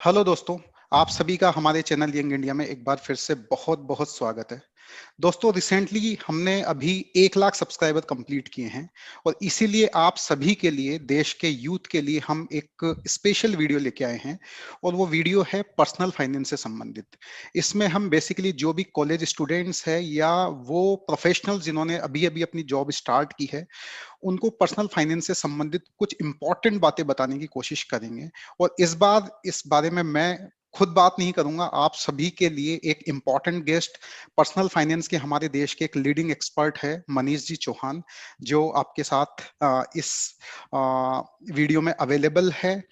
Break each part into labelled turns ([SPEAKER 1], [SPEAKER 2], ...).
[SPEAKER 1] Hello दोस्तों, आप सभी का हमारे चैनल यंग इंडिया में एक बार फिर से बहुत बहुत स्वागत है। दोस्तों, रिसेंटली हमने अभी 1 लाख सब्सक्राइबर कंप्लीट किए हैं और इसीलिए आप सभी के लिए, देश के यूथ के लिए हम एक स्पेशल वीडियो लेके आए हैं और वो वीडियो है पर्सनल फाइनेंस से संबंधित। इसमें हम बेसिकली जो भी कॉलेज स्टूडेंट्स हैं या वो प्रोफेशनल जिन्होंने अभी अभी अपनी जॉब स्टार्ट की है, उनको पर्सनल फाइनेंस से संबंधित कुछ इंपॉर्टेंट बातें बताने की कोशिश करेंगे। और इस बार इस बारे में मैं खुद बात नहीं करूंगा, आप सभी के लिए एक इंपॉर्टेंट गेस्ट, पर्सनल फाइनेंस के हमारे देश के एक लीडिंग एक्सपर्ट है मनीष जी चौहान, जो आपके साथ इस वीडियो में अवेलेबल है।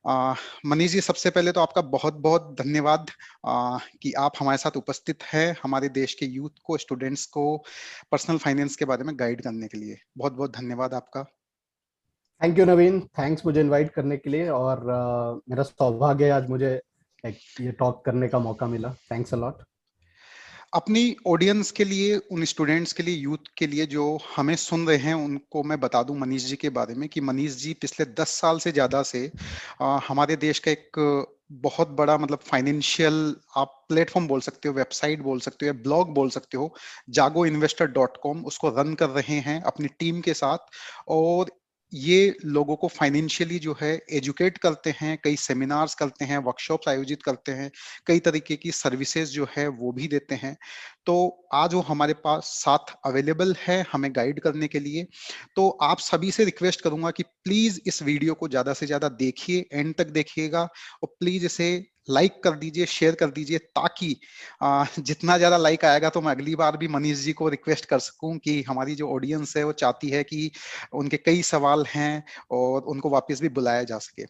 [SPEAKER 1] आ, मनीष जी, सबसे पहले तो आपका बहुत बहुत धन्यवाद कि आप हमारे साथ उपस्थित हैं, हमारे देश के यूथ को, स्टूडेंट्स को पर्सनल फाइनेंस के बारे में गाइड करने के लिए। बहुत बहुत धन्यवाद आपका।
[SPEAKER 2] थैंक यू नवीन, थैंक्स मुझे इनवाइट करने के लिए। और मेरा सौभाग्य है आज मुझे ये टॉक करने का मौका मिला। Thanks a lot.
[SPEAKER 1] अपनी ऑडियंस के लिए, उन स्टूडेंट्स के लिए, यूथ के लिए जो हमें सुन रहे हैं, उनको मैं बता दूं मनीष जी के बारे में कि मनीष जी पिछले 10 साल से ज्यादा से हमारे देश का एक बहुत बड़ा, मतलब फाइनेंशियल, आप प्लेटफॉर्म बोल सकते हो, वेबसाइट बोल सकते हो या ब्लॉग बोल सकते हो, jagoinvestor.com, उसको रन कर रहे हैं अपनी टीम के साथ। और ये लोगों को फाइनेंशियली जो है एजुकेट करते हैं, कई सेमिनार्स करते हैं, वर्कशॉप्स आयोजित करते हैं, कई तरीके की सर्विसेज जो है वो भी देते हैं। तो आज वो हमारे पास साथ अवेलेबल है हमें गाइड करने के लिए। तो आप सभी से रिक्वेस्ट करूंगा कि प्लीज इस वीडियो को ज्यादा से ज्यादा देखिए, एंड तक देखिएगा, और प्लीज इसे लाइक कर दीजिए, शेयर कर दीजिए, ताकि जितना ज्यादा लाइक आएगा तो मैं अगली बार भी मनीष जी को रिक्वेस्ट कर सकूं कि हमारी जो ऑडियंस है वो चाहती है कि उनके कई सवाल हैं और उनको वापस भी बुलाया जा सके।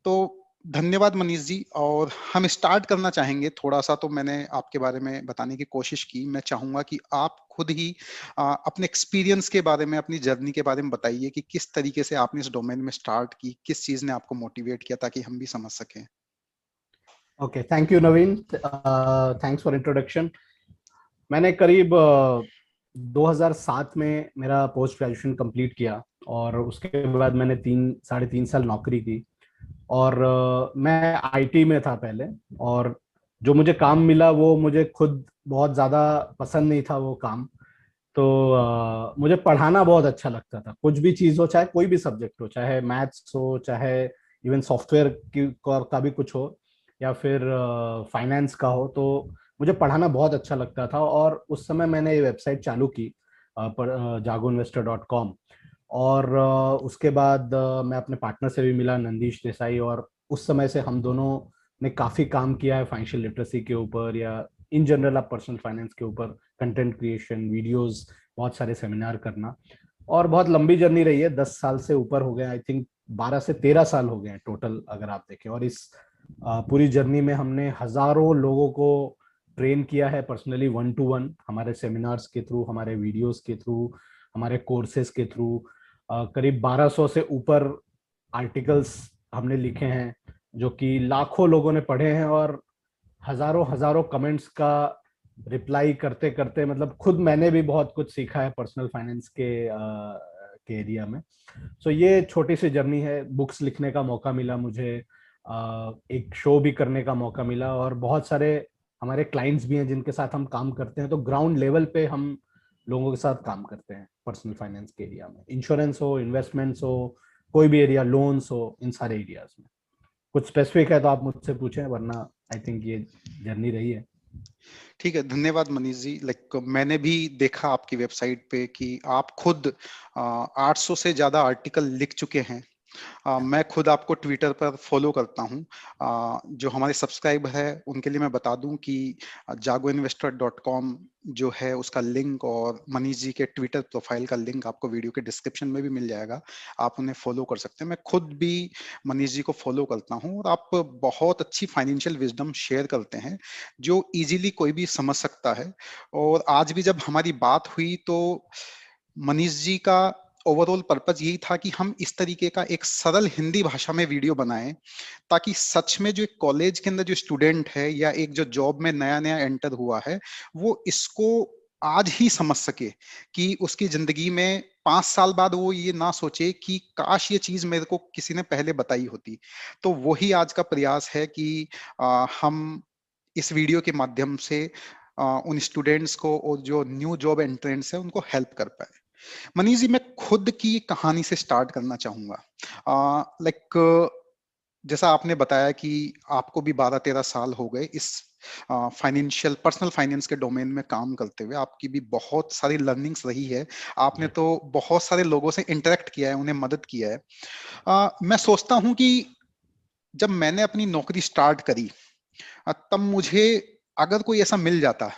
[SPEAKER 1] तो धन्यवाद मनीष जी। और हम स्टार्ट करना चाहेंगे। थोड़ा सा तो मैंने आपके बारे में बताने की कोशिश की, मैं चाहूंगा कि आप खुद ही अपने एक्सपीरियंस के बारे में, अपनी जर्नी के बारे में बताइए कि किस तरीके से आपने इस डोमेन में स्टार्ट की, किस चीज ने आपको मोटिवेट किया, ताकि हम भी समझ सकें।
[SPEAKER 2] Okay, thank you Naveen, thanks for introduction. मैंने करीब 2007 में मेरा पोस्ट ग्रेजुएशन कंप्लीट किया और उसके बाद मैंने 3 साढ़े 3 साल नौकरी की। और मैं आईटी में था पहले। और जो मुझे काम मिला वो मुझे खुद बहुत ज़्यादा पसंद नहीं था वो काम। तो मुझे पढ़ाना बहुत अच्छा लगता था। कुछ भी चीज़ हो, चाहे कोई भी सब्जेक्ट हो, चाहे मैथ्स हो, चाहे इवन सॉफ्टवेयर का भी कुछ हो, या फिर फाइनेंस का हो, तो मुझे पढ़ाना बहुत अच्छा लगता था। और उस समय मैंने ये वेबसाइट चालू की, jagoinvestor.com। और उसके बाद मैं अपने पार्टनर से भी मिला, नंदीश देसाई। और उस समय से हम दोनों ने काफ़ी काम किया है फाइनेंशियल लिटरेसी के ऊपर, या इन जनरल आप पर्सनल फाइनेंस के ऊपर, कंटेंट क्रिएशन, वीडियोस, बहुत सारे सेमिनार करना। और बहुत लंबी जर्नी रही है, 10 साल से ऊपर हो गए, आई थिंक 12 से 13 साल हो गए हैं टोटल अगर आप देखें। और इस पूरी जर्नी में हमने हजारों लोगों को ट्रेन किया है पर्सनली, 1 to 1, हमारे सेमिनार्स के थ्रू, हमारे वीडियोस के थ्रू, हमारे कोर्सेज के थ्रू। करीब 1200 से ऊपर आर्टिकल्स हमने लिखे हैं जो कि लाखों लोगों ने पढ़े हैं। और हजारों हजारों कमेंट्स का रिप्लाई करते करते, मतलब खुद मैंने भी बहुत कुछ सीखा है पर्सनल फाइनेंस के एरिया में। सो ये छोटी सी जर्नी है। बुक्स लिखने का मौका मिला मुझे, एक शो भी करने का मौका मिला, और बहुत सारे हमारे क्लाइंट्स भी हैं जिनके साथ हम काम करते हैं। तो ग्राउंड लेवल पे हम लोगों के साथ काम करते हैं पर्सनल फाइनेंस के एरिया में, इंश्योरेंस हो, इन्वेस्टमेंट्स हो, कोई भी एरिया, लोन्स हो, इन सारे एरियाज में। कुछ स्पेसिफिक है तो आप मुझसे पूछें, वरना आई थिंक ये जर्नी रही है।
[SPEAKER 1] ठीक है, धन्यवाद मनीष जी। लाइक मैंने भी देखा आपकी वेबसाइट पे कि आप खुद 800 से ज्यादा आर्टिकल लिख चुके हैं। मैं खुद आपको ट्विटर पर फॉलो करता हूं। जो हमारे सब्सक्राइबर है उनके लिए मैं बता दूं कि jagoinvestor.com जो है उसका लिंक, और मनीष जी के ट्विटर प्रोफाइल का लिंक आपको वीडियो के डिस्क्रिप्शन में भी मिल जाएगा। आप उन्हें फॉलो कर सकते हैं। मैं खुद भी मनीष जी को फॉलो करता हूं और आप बहुत अच्छी फाइनेंशियल विजडम शेयर करते हैं जो इजीली कोई भी समझ सकता है। और आज भी जब हमारी बात हुई तो मनीष जी का ओवरऑल पर्पज यही था कि हम इस तरीके का एक सरल हिंदी भाषा में वीडियो बनाएं, ताकि सच में जो एक कॉलेज के अंदर जो स्टूडेंट है या एक जो जॉब में नया नया एंटर हुआ है, वो इसको आज ही समझ सके, कि उसकी जिंदगी में 5 साल बाद वो ये ना सोचे कि काश ये चीज मेरे को किसी ने पहले बताई होती। तो वही आज का प्रयास है कि हम इस वीडियो के माध्यम से उन स्टूडेंट्स को और जो न्यू जॉब एंट्रेंस है उनको हेल्प कर पाए। मनीष जी, मैं खुद की कहानी से स्टार्ट करना चाहूंगा। लाइक जैसा आपने बताया कि आपको भी 12-13 साल हो गए इस फाइनेंशियल पर्सनल फाइनेंस के डोमेन में काम करते हुए, आपकी भी बहुत सारी लर्निंग्स रही है। आपने
[SPEAKER 2] जी
[SPEAKER 1] तो बहुत सारे लोगों से इंटरेक्ट किया है, उन्हें मदद किया है। मैं सोचता हूं कि जब मैंने अपनी नौकरी स्टार्ट करी, तब मुझे अगर कोई ऐसा मिल जाता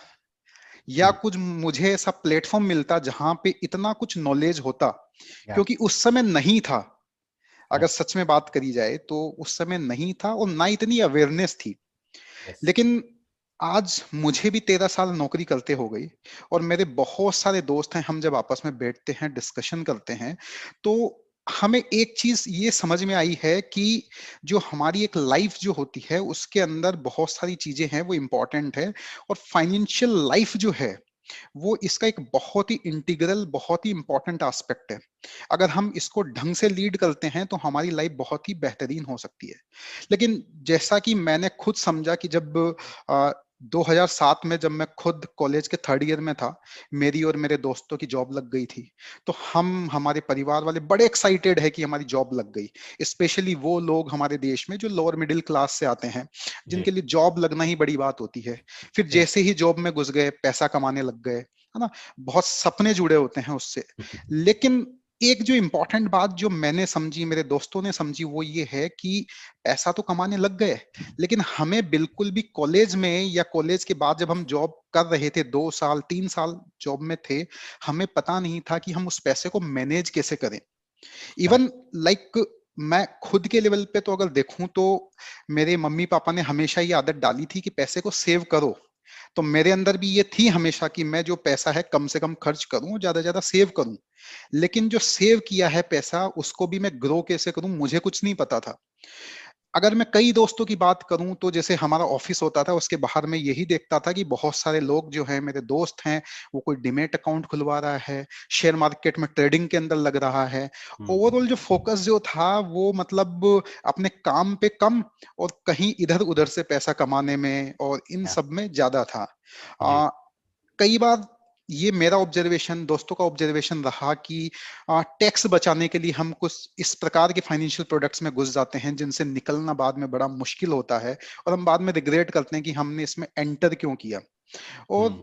[SPEAKER 1] या
[SPEAKER 2] हम्म,
[SPEAKER 1] कुछ मुझे ऐसा प्लेटफॉर्म मिलता जहां पे इतना कुछ नॉलेज होता,
[SPEAKER 2] या
[SPEAKER 1] क्योंकि उस समय नहीं था। अगर
[SPEAKER 2] या
[SPEAKER 1] सच में बात करी जाए तो उस समय नहीं था और ना इतनी अवेयरनेस थी।
[SPEAKER 2] यस
[SPEAKER 1] लेकिन आज मुझे भी 13 साल नौकरी करते हो गई, और मेरे बहुत सारे दोस्त हैं, हम जब आपस में बैठते हैं डिस्कशन करते हैं, तो हमें एक चीज ये समझ में आई है कि जो हमारी एक लाइफ जो होती है उसके अंदर बहुत सारी चीजें हैं वो इंपॉर्टेंट है, और फाइनेंशियल लाइफ जो है वो इसका एक बहुत ही इंटीग्रल, बहुत ही इंपॉर्टेंट एस्पेक्ट है। अगर हम इसको ढंग से लीड करते हैं तो हमारी लाइफ बहुत ही बेहतरीन हो सकती है। लेकिन जैसा कि मैंने खुद समझा कि जब 2007 में जब मैं खुद कॉलेज के थर्ड ईयर में था, मेरी और मेरे दोस्तों की जॉब लग गई थी, तो हम हमारे परिवार वाले बड़े एक्साइटेड है कि हमारी जॉब लग गई। स्पेशली वो लोग हमारे देश में जो लोअर मिडिल क्लास से आते हैं,
[SPEAKER 2] जी
[SPEAKER 1] जिनके लिए जॉब लगना ही बड़ी बात होती है। फिर
[SPEAKER 2] सही
[SPEAKER 1] जैसे ही जॉब में घुस गए, पैसा कमाने लग गए, है ना, बहुत सपने जुड़े होते हैं उससे। लेकिन एक जो इंपॉर्टेंट बात जो मैंने समझी, मेरे दोस्तों ने समझी, वो ये है कि पैसा तो कमाने लग गए, लेकिन हमें बिल्कुल भी कॉलेज में या कॉलेज के बाद जब हम जॉब कर रहे थे, 2 साल 3 साल जॉब में थे, हमें पता नहीं था कि हम उस पैसे को मैनेज कैसे करें। इवन
[SPEAKER 2] करेक्ट
[SPEAKER 1] लाइक मैं खुद के लेवल पे तो अगर देखूं तो मेरे मम्मी पापा ने हमेशा ये आदत डाली थी कि पैसे को सेव करो। तो मेरे अंदर भी ये थी हमेशा कि मैं जो पैसा है कम से कम खर्च करूं और ज्यादा ज्यादा सेव करूं। लेकिन जो सेव किया है पैसा उसको भी मैं ग्रो कैसे करूं, मुझे कुछ नहीं पता था। अगर मैं कई दोस्तों की बात करूं तो जैसे हमारा ऑफिस होता था उसके बाहर मैं यही देखता था कि बहुत सारे लोग जो हैं मेरे दोस्त हैं, वो कोई डिमेट अकाउंट खुलवा रहा है, शेयर मार्केट में ट्रेडिंग के अंदर लग रहा है।
[SPEAKER 2] हम्म
[SPEAKER 1] ओवरऑल जो फोकस जो था वो मतलब अपने काम पे कम और कहीं इधर उधर से पैसा कमाने में और इन
[SPEAKER 2] या
[SPEAKER 1] सब में ज्यादा था।
[SPEAKER 2] जी
[SPEAKER 1] आ, कई बार ये मेरा ऑब्जर्वेशन, दोस्तों का ऑब्जर्वेशन रहा कि टैक्स बचाने के लिए हम कुछ इस प्रकार के फाइनेंशियल प्रोडक्ट्स में घुस जाते हैं जिनसे निकलना बाद में बड़ा मुश्किल होता है, और हम बाद में रिग्रेट करते हैं कि हमने इसमें एंटर क्यों किया। और
[SPEAKER 2] हम्म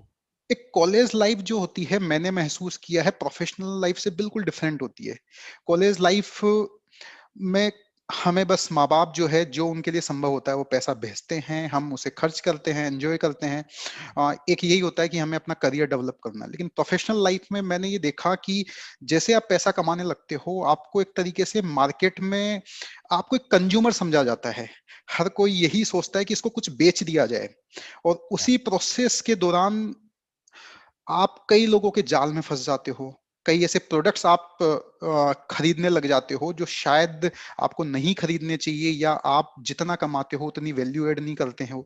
[SPEAKER 1] एक कॉलेज लाइफ जो होती है, मैंने महसूस किया है, प्रोफेशनल लाइफ से बिल्कुल डिफरेंट होती है। कॉलेज लाइफ में हमें बस माँ बाप जो है, जो उनके लिए संभव होता है वो पैसा भेजते हैं, हम उसे खर्च करते हैं, एंजॉय करते हैं। एक यही होता है कि हमें अपना करियर डेवलप करना है। लेकिन प्रोफेशनल लाइफ में मैंने ये देखा कि जैसे आप पैसा कमाने लगते हो, आपको एक तरीके से मार्केट में आपको एक कंज्यूमर समझा जाता है। हर कोई यही सोचता है कि इसको कुछ बेच दिया जाए, और
[SPEAKER 2] या
[SPEAKER 1] उसी प्रोसेस के दौरान आप कई लोगों के जाल में फंस जाते हो। कई ऐसे प्रोडक्ट्स आप खरीदने लग जाते हो जो शायद आपको नहीं खरीदने चाहिए, या आप जितना कमाते हो उतनी वैल्यू ऐड नहीं करते हो।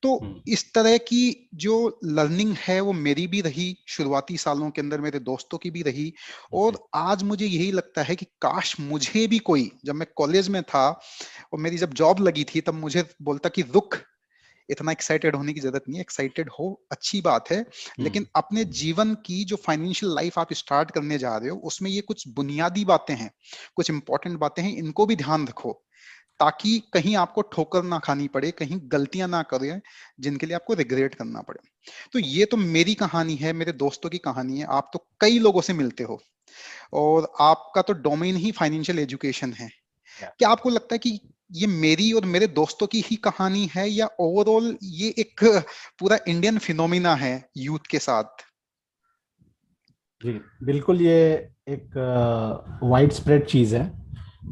[SPEAKER 1] तो
[SPEAKER 2] हम्म
[SPEAKER 1] इस तरह की जो लर्निंग है वो मेरी भी रही शुरुआती सालों के अंदर, मेरे दोस्तों की भी रही।
[SPEAKER 2] जी
[SPEAKER 1] और आज मुझे यही लगता है कि काश मुझे भी कोई, जब मैं कॉलेज में था और मेरी जब जॉब लगी थी, तब मुझे बोलता कि रुक, इतना एक्साइटेड होने की जरूरत नहीं है, एक्साइटेड हो अच्छी बात है, लेकिन
[SPEAKER 2] हम्म
[SPEAKER 1] अपने जीवन की जो फाइनेंशियल लाइफ आप स्टार्ट करने जा रहे हो उसमें ये कुछ बुनियादी बातें हैं, कुछ इंपॉर्टेंट बातें हैं, इनको भी ध्यान रखो, ताकि कहीं आपको ठोकर ना खानी पड़े, कहीं गलतियां ना करें जिनके लिए आपको रिग्रेट करना पड़े। तो ये तो मेरी कहानी है, मेरे दोस्तों की कहानी है। आप तो कई लोगों से मिलते हो, और आपका तो डोमेन ही फाइनेंशियल एजुकेशन है।
[SPEAKER 2] या
[SPEAKER 1] क्या आपको लगता है कि ये मेरी और मेरे दोस्तों की ही कहानी है, या ओवरऑल ये एक पूरा इंडियन फिनोमिना है यूथ के साथ?
[SPEAKER 2] जी बिल्कुल ये एक वाइड स्प्रेड चीज है।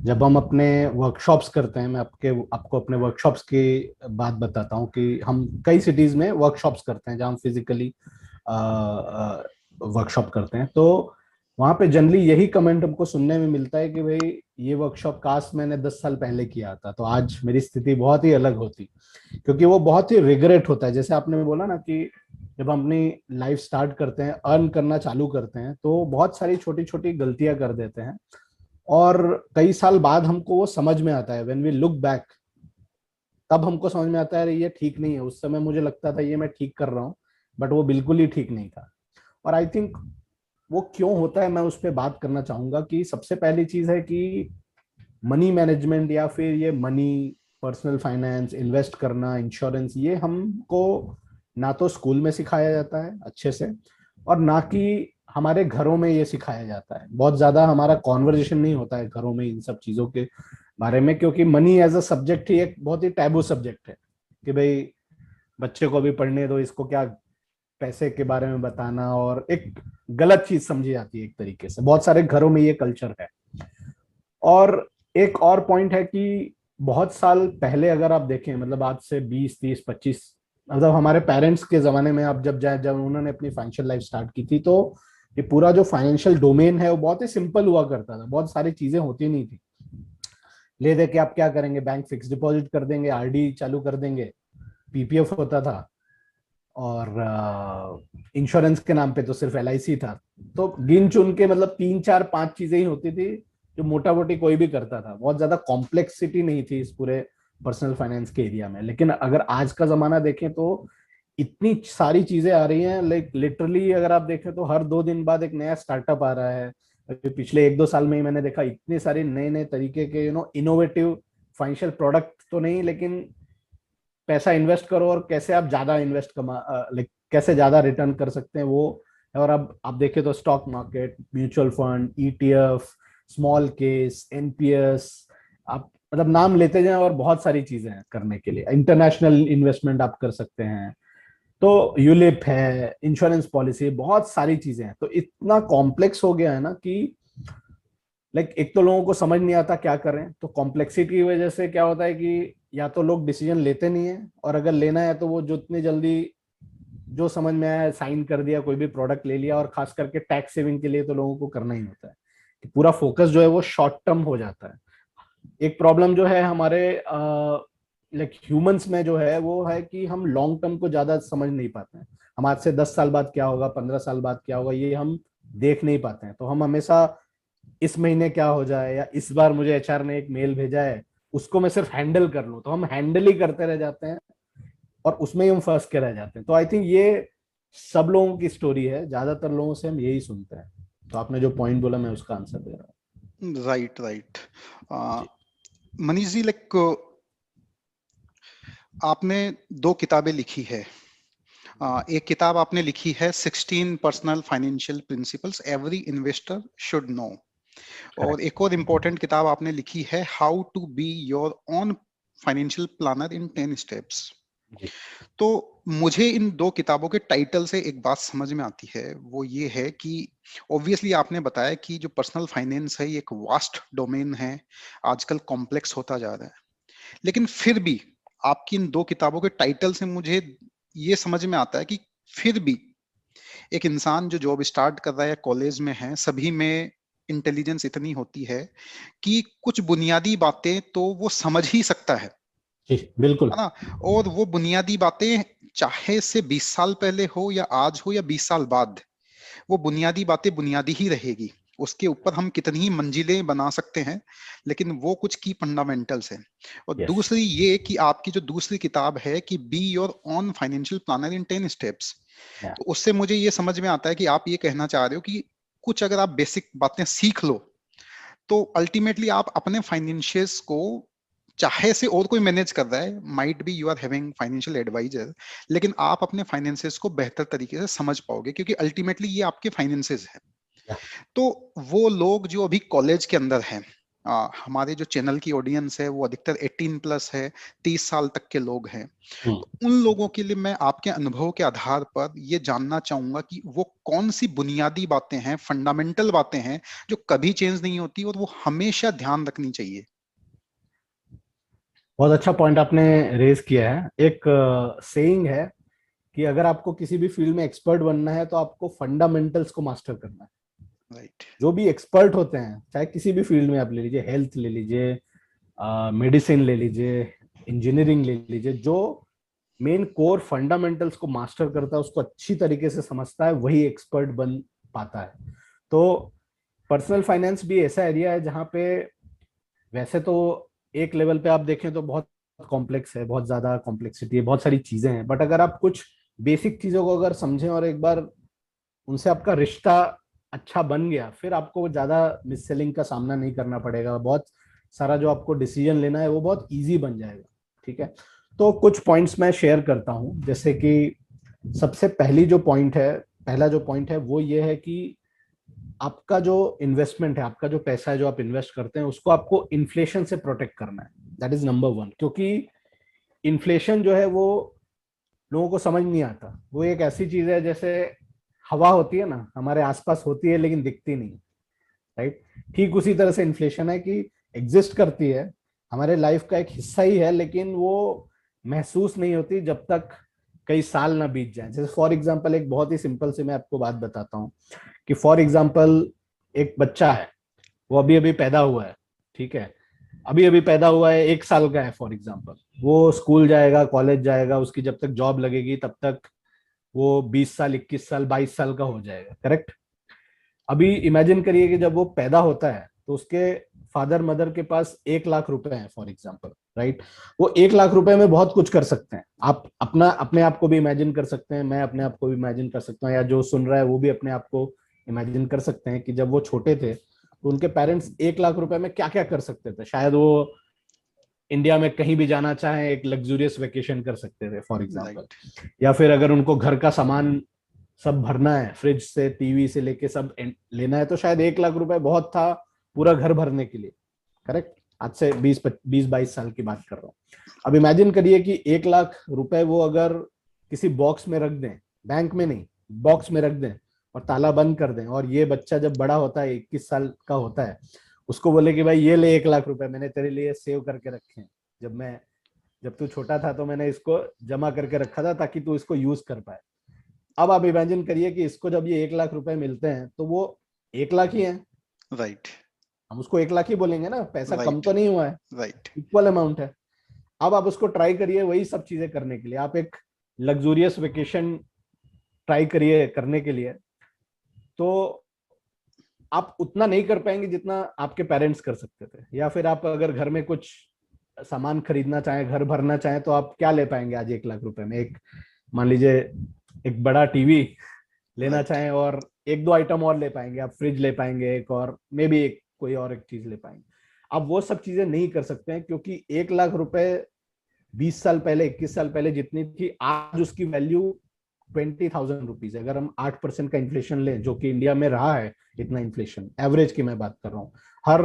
[SPEAKER 2] जब हम अपने वर्कशॉप्स करते हैं, मैं आपको अपने वर्कशॉप्स की बात बताता हूँ कि हम कई सिटीज में वर्कशॉप्स करते हैं जहाँ हम फिजिकली वर्कशॉप करते हैं। तो वहाँ पे जनरली यही कमेंट हमको सुनने में मिलता है कि भाई ये वर्कशॉप काश मैंने 10 साल पहले किया था तो आज मेरी स्थिति बहुत ही अलग होती। क्योंकि वो बहुत ही रिग्रेट होता है, जैसे आपने बोला ना कि जब हम अपनी लाइफ स्टार्ट करते हैं, अर्न करना चालू करते हैं, तो बहुत सारी छोटी छोटी गलतियां कर देते हैं, और कई साल बाद हमको वो समझ में आता है, व्हेन वी लुक बैक, तब हमको समझ में आता है अरे ये ठीक नहीं है, उस समय मुझे लगता था ये मैं ठीक कर रहा हूँ, बट वो बिल्कुल ही ठीक नहीं था। और आई थिंक वो क्यों होता है, मैं उस पर बात करना चाहूंगा कि सबसे पहली चीज है कि मनी मैनेजमेंट, या फिर ये मनी, पर्सनल फाइनेंस, इन्वेस्ट करना, इंश्योरेंस, ये हमको ना तो स्कूल में सिखाया जाता है अच्छे से, और ना कि हमारे घरों में ये सिखाया जाता है। बहुत ज्यादा हमारा कॉन्वर्जेशन नहीं होता है घरों में इन सब चीजों के बारे में, क्योंकि मनी एज अ सब्जेक्ट ही एक बहुत ही टैबू सब्जेक्ट है कि भाई बच्चे को भी पढ़ने दो, इसको क्या पैसे के बारे में बताना, और एक गलत चीज समझी जाती है एक तरीके से, बहुत सारे घरों में ये कल्चर है। और एक और पॉइंट है कि बहुत साल पहले अगर आप देखें, मतलब आज से 20 30 25, मतलब हमारे पेरेंट्स के जमाने में, आप जब उन्होंने अपनी फाइनेंशियल लाइफ स्टार्ट की थी, तो ये पूरा जो फाइनेंशियल डोमेन है वो बहुत ही सिंपल हुआ करता था, बहुत सारी चीजें होती नहीं थी। ले दे के आप क्या करेंगे, बैंक फिक्स डिपॉजिट कर देंगे, आरडी चालू कर देंगे, पीपीएफ होता था, और इंश्योरेंस के नाम पे तो सिर्फ एलआईसी था। तो गिन चुन के मतलब 3 4 5 चीजें ही होती थी जो मोटा मोटी कोई भी करता था, बहुत ज्यादा कॉम्प्लेक्सिटी नहीं थी इस पूरे पर्सनल फाइनेंस के एरिया में। लेकिन अगर आज का जमाना देखें तो इतनी सारी चीजें आ रही हैं, लाइक लिटरली अगर आप देखें तो हर 2 दिन बाद एक नया स्टार्टअप आ रहा है। अभी पिछले 1 2 साल में ही मैंने देखा इतने सारे नए नए तरीके के इनोवेटिव फाइनेंशियल प्रोडक्ट तो नहीं, लेकिन पैसा इन्वेस्ट करो और कैसे आप ज्यादा इन्वेस्ट कमा, लाइक कैसे ज्यादा रिटर्न कर सकते हैं वो है। और अब आप देखें तो stock market, mutual fund, ETF, small case, NPS, आप मतलब नाम लेते जाएं, और बहुत सारी चीजें हैं करने के लिए। इंटरनेशनल इन्वेस्टमेंट आप कर सकते हैं, तो यूलिप है, इंश्योरेंस पॉलिसी, बहुत सारी चीजें हैं। तो इतना कॉम्प्लेक्स हो गया है ना कि लाइक एक तो लोगों को समझ नहीं आता क्या करें, तो कॉम्प्लेक्सिटी की वजह से क्या होता है कि या तो लोग डिसीजन लेते नहीं है, और अगर लेना है तो वो जितनी जल्दी जो समझ में आया साइन कर दिया, कोई भी प्रोडक्ट ले लिया। और खास करके टैक्स सेविंग के लिए तो लोगों को करना ही होता है कि पूरा फोकस जो है वो शॉर्ट टर्म हो जाता है। एक प्रॉब्लम जो है हमारे लाइक ह्यूमंस में जो है वो है कि हम लॉन्ग टर्म को ज्यादा समझ नहीं पाते हैं। हम आज से 10 साल बाद क्या होगा, 15 साल बाद क्या होगा, ये हम देख नहीं पाते हैं। तो हम हमेशा इस महीने क्या हो जाए, या इस बार मुझे एचआर ने एक मेल भेजा है, उसको मैं सिर्फ हैंडल कर लूं, तो हम हैंडल ही करते रह जाते हैं, और उसमें ही हम फंस के रह जाते हैं। तो आई थिंक ये सब लोगों की स्टोरी है, ज्यादातर लोगों से हम यही सुनते हैं। तो आपने जो पॉइंट बोला मैं उसका आंसर दे रहा
[SPEAKER 1] राइट राइट।
[SPEAKER 2] हूँ जी।
[SPEAKER 1] मनीष जी, लाइक आपने 2 किताबें लिखी है। एक किताब आपने लिखी है 16 personal financial principles every investor should know, और
[SPEAKER 2] करेक्ट।
[SPEAKER 1] एक और इम्पोर्टेंट किताब आपने लिखी है how to be your own financial planner in 10 steps.
[SPEAKER 2] जी।
[SPEAKER 1] तो मुझे इन 2 किताबों के टाइटल से एक बात समझ में आती है, वो ये है कि ऑब्वियसली आपने बताया कि जो पर्सनल फाइनेंस है ये एक वास्ट डोमेन है, आजकल कॉम्प्लेक्स होता जा रहा है। लेकिन फिर भी आपकी इन 2 किताबों के टाइटल से मुझे ये समझ में आता है कि फिर भी एक इंसान जो जॉब स्टार्ट कर रहा है या कॉलेज में है, सभी में इंटेलिजेंस इतनी होती है कि कुछ बुनियादी बातें तो वो समझ ही सकता
[SPEAKER 2] जी बिल्कुल।
[SPEAKER 1] है ना। और वो बुनियादी बातें चाहे से 20 साल पहले हो या आज हो या 20 साल बाद, वो बुनियादी बातें बुनियादी ही रहेगी। उसके ऊपर हम कितनी ही मंजिलें बना सकते हैं, लेकिन वो कुछ की फंडामेंटल्स हैं। और
[SPEAKER 2] यस।
[SPEAKER 1] दूसरी ये कि आपकी जो दूसरी किताब है कि be your own financial planner in 10 steps,
[SPEAKER 2] या।
[SPEAKER 1] तो उससे मुझे ये समझ में आता है कि आप ये कहना चाह रहे हो कि कुछ अगर आप बेसिक बातें सीख लो, तो अल्टीमेटली आप अपने फाइनेंशियल्स को, चाहे से और कोई मैनेज कर रहा है, might be you are having financial advisor, लेकिन आप अपने फाइनेंसेस को बेहतर तरीके से समझ पाओगे, क्योंकि अल्टीमेटली ये आपके फाइनेंसेस है।
[SPEAKER 2] या।
[SPEAKER 1] तो वो लोग जो अभी कॉलेज के अंदर हैं, हमारे जो चैनल की ऑडियंस है वो अधिकतर 18+ है, 30 साल तक के लोग हैं।
[SPEAKER 2] हम्म।
[SPEAKER 1] तो उन लोगों के लिए मैं आपके अनुभव के आधार पर ये जानना चाहूंगा कि वो कौन सी बुनियादी बातें हैं, फंडामेंटल बातें हैं, जो कभी चेंज नहीं होती और वो हमेशा ध्यान रखनी चाहिए।
[SPEAKER 2] बहुत अच्छा पॉइंट आपने रेज किया है। एक सेइंग है कि अगर आपको किसी भी फील्ड में एक्सपर्ट बनना है तो आपको फंडामेंटल्स को मास्टर करना है।
[SPEAKER 1] राइट।
[SPEAKER 2] जो भी एक्सपर्ट होते हैं, चाहे किसी भी फील्ड में आप ले लीजिए, हेल्थ ले लीजिए, मेडिसिन ले लीजिए, इंजीनियरिंग ले लीजिए, जो मेन कोर फंडामेंटल्स को मास्टर करता है, उसको अच्छी तरीके से समझता है, वही एक्सपर्ट बन पाता है। तो पर्सनल फाइनेंस भी ऐसा एरिया है जहाँ पे वैसे तो एक लेवल पे आप देखें तो बहुत कॉम्प्लेक्स है, बहुत ज्यादा कॉम्प्लेक्सिटी है, बहुत सारी चीजें हैं, बट अगर आप कुछ बेसिक चीजों को अगर समझें और एक बार उनसे आपका रिश्ता अच्छा बन गया, फिर आपको ज्यादा मिससेलिंग का सामना नहीं करना पड़ेगा, बहुत सारा जो आपको डिसीजन लेना है वो बहुत इजी बन जाएगा। ठीक है, तो कुछ पॉइंट्स मैं शेयर करता हूं। जैसे कि सबसे पहला जो पॉइंट है वो ये है कि आपका जो इन्वेस्टमेंट है, आपका जो पैसा है जो आप इन्वेस्ट करते हैं, उसको आपको इन्फ्लेशन से प्रोटेक्ट करना है। That is number one. क्योंकि इन्फ्लेशन जो है वो लोगों को समझ नहीं आता। वो एक ऐसी चीज है जैसे हवा होती है ना, हमारे आसपास होती है लेकिन दिखती नहीं, राइट? ठीक उसी तरह से इन्फ्लेशन है कि एग्जिस्ट करती है, हमारे लाइफ का एक हिस्सा ही है, लेकिन वो महसूस नहीं होती जब तक कई साल ना बीत जाए। जैसे फॉर एग्जाम्पल, एक बहुत ही सिंपल से मैं आपको बात बताता हूँ कि फॉर एग्जाम्पल एक बच्चा है, वो अभी अभी पैदा हुआ है, ठीक है, अभी अभी पैदा हुआ है, 1 साल का है फॉर एग्जाम्पल। वो स्कूल जाएगा, कॉलेज जाएगा, उसकी जब तक जॉब लगेगी तब तक वो 20 साल, 21 साल, 22 साल का हो जाएगा, करेक्ट? अभी इमेजिन करिए कि जब वो पैदा होता है तो उसके फादर मदर के पास 1 लाख रुपए हैं फॉर एग्जाम्पल, राइट? वो 1 लाख रुपए में बहुत कुछ कर सकते हैं। आप अपने आप को भी इमेजिन कर सकते हैं, मैं अपने आप को भी इमेजिन कर सकता हूँ, या जो सुन रहा है वो भी अपने आप को इमेजिन कर सकते हैं कि जब वो छोटे थे तो उनके पेरेंट्स 1 लाख रुपए में क्या क्या कर सकते थे। शायद वो इंडिया में कहीं भी जाना चाहे एक लग्जूरियस वेकेशन कर सकते थे फॉर एग्जाम्पल।
[SPEAKER 1] राइट।
[SPEAKER 2] या फिर अगर उनको घर का सामान सब भरना है, फ्रिज से टीवी से लेके सब लेना है, तो शायद 1 लाख रुपए बहुत था पूरा घर भरने के लिए, करेक्ट? आज से 20-22 साल की बात कर रहा हूँ। अब इमेजिन करिए कि 1 लाख रुपए वो अगर किसी बॉक्स में रख दें, बैंक में नहीं, बॉक्स में रख दें और ताला बंद कर दें, और ये बच्चा जब बड़ा होता है, 21 साल का होता है, उसको बोले कि भाई ये ले 1 लाख रुपए, मैंने तेरे लिए सेव करके रखे हैं, जब तू छोटा था तो मैंने इसको जमा करके रखा था ताकि तू इसको यूज कर पाए। अब आप इमेजिन करिए कि इसको जब ये 1 लाख रुपए मिलते हैं तो वो 1 लाख ही है,
[SPEAKER 1] राइट।
[SPEAKER 2] हम उसको 1 लाख ही बोलेंगे ना, पैसा कम
[SPEAKER 1] राइट।
[SPEAKER 2] तो नहीं हुआ है,
[SPEAKER 1] राइट।
[SPEAKER 2] इक्वल अमाउंट है। अब आप उसको ट्राई करिए वही सब चीजें करने के लिए, आप एक लग्जूरियस वेकेशन ट्राई करिए करने के लिए, तो आप उतना नहीं कर पाएंगे जितना आपके पेरेंट्स कर सकते थे। या फिर आप अगर घर में कुछ सामान खरीदना चाहें, घर भरना चाहें, तो आप क्या ले पाएंगे आज 1 लाख रुपए में? एक मान लीजिए एक बड़ा टीवी लेना
[SPEAKER 1] राइट।
[SPEAKER 2] चाहें, और एक दो आइटम और ले पाएंगे, आप फ्रिज ले पाएंगे एक, और मे बी एक कोई और एक चीज ले पाएंगे। आप वो सब चीजें नहीं कर सकते हैं क्योंकि 1 लाख रुपए 20 साल पहले, 21 साल पहले जितनी थी, आज उसकी वैल्यू 20,000 रुपीज है। अगर हम 8% का इन्फ्लेशन लें, जो कि इंडिया में रहा है इतना इन्फ्लेशन, एवरेज की मैं बात कर रहा हूँ, हर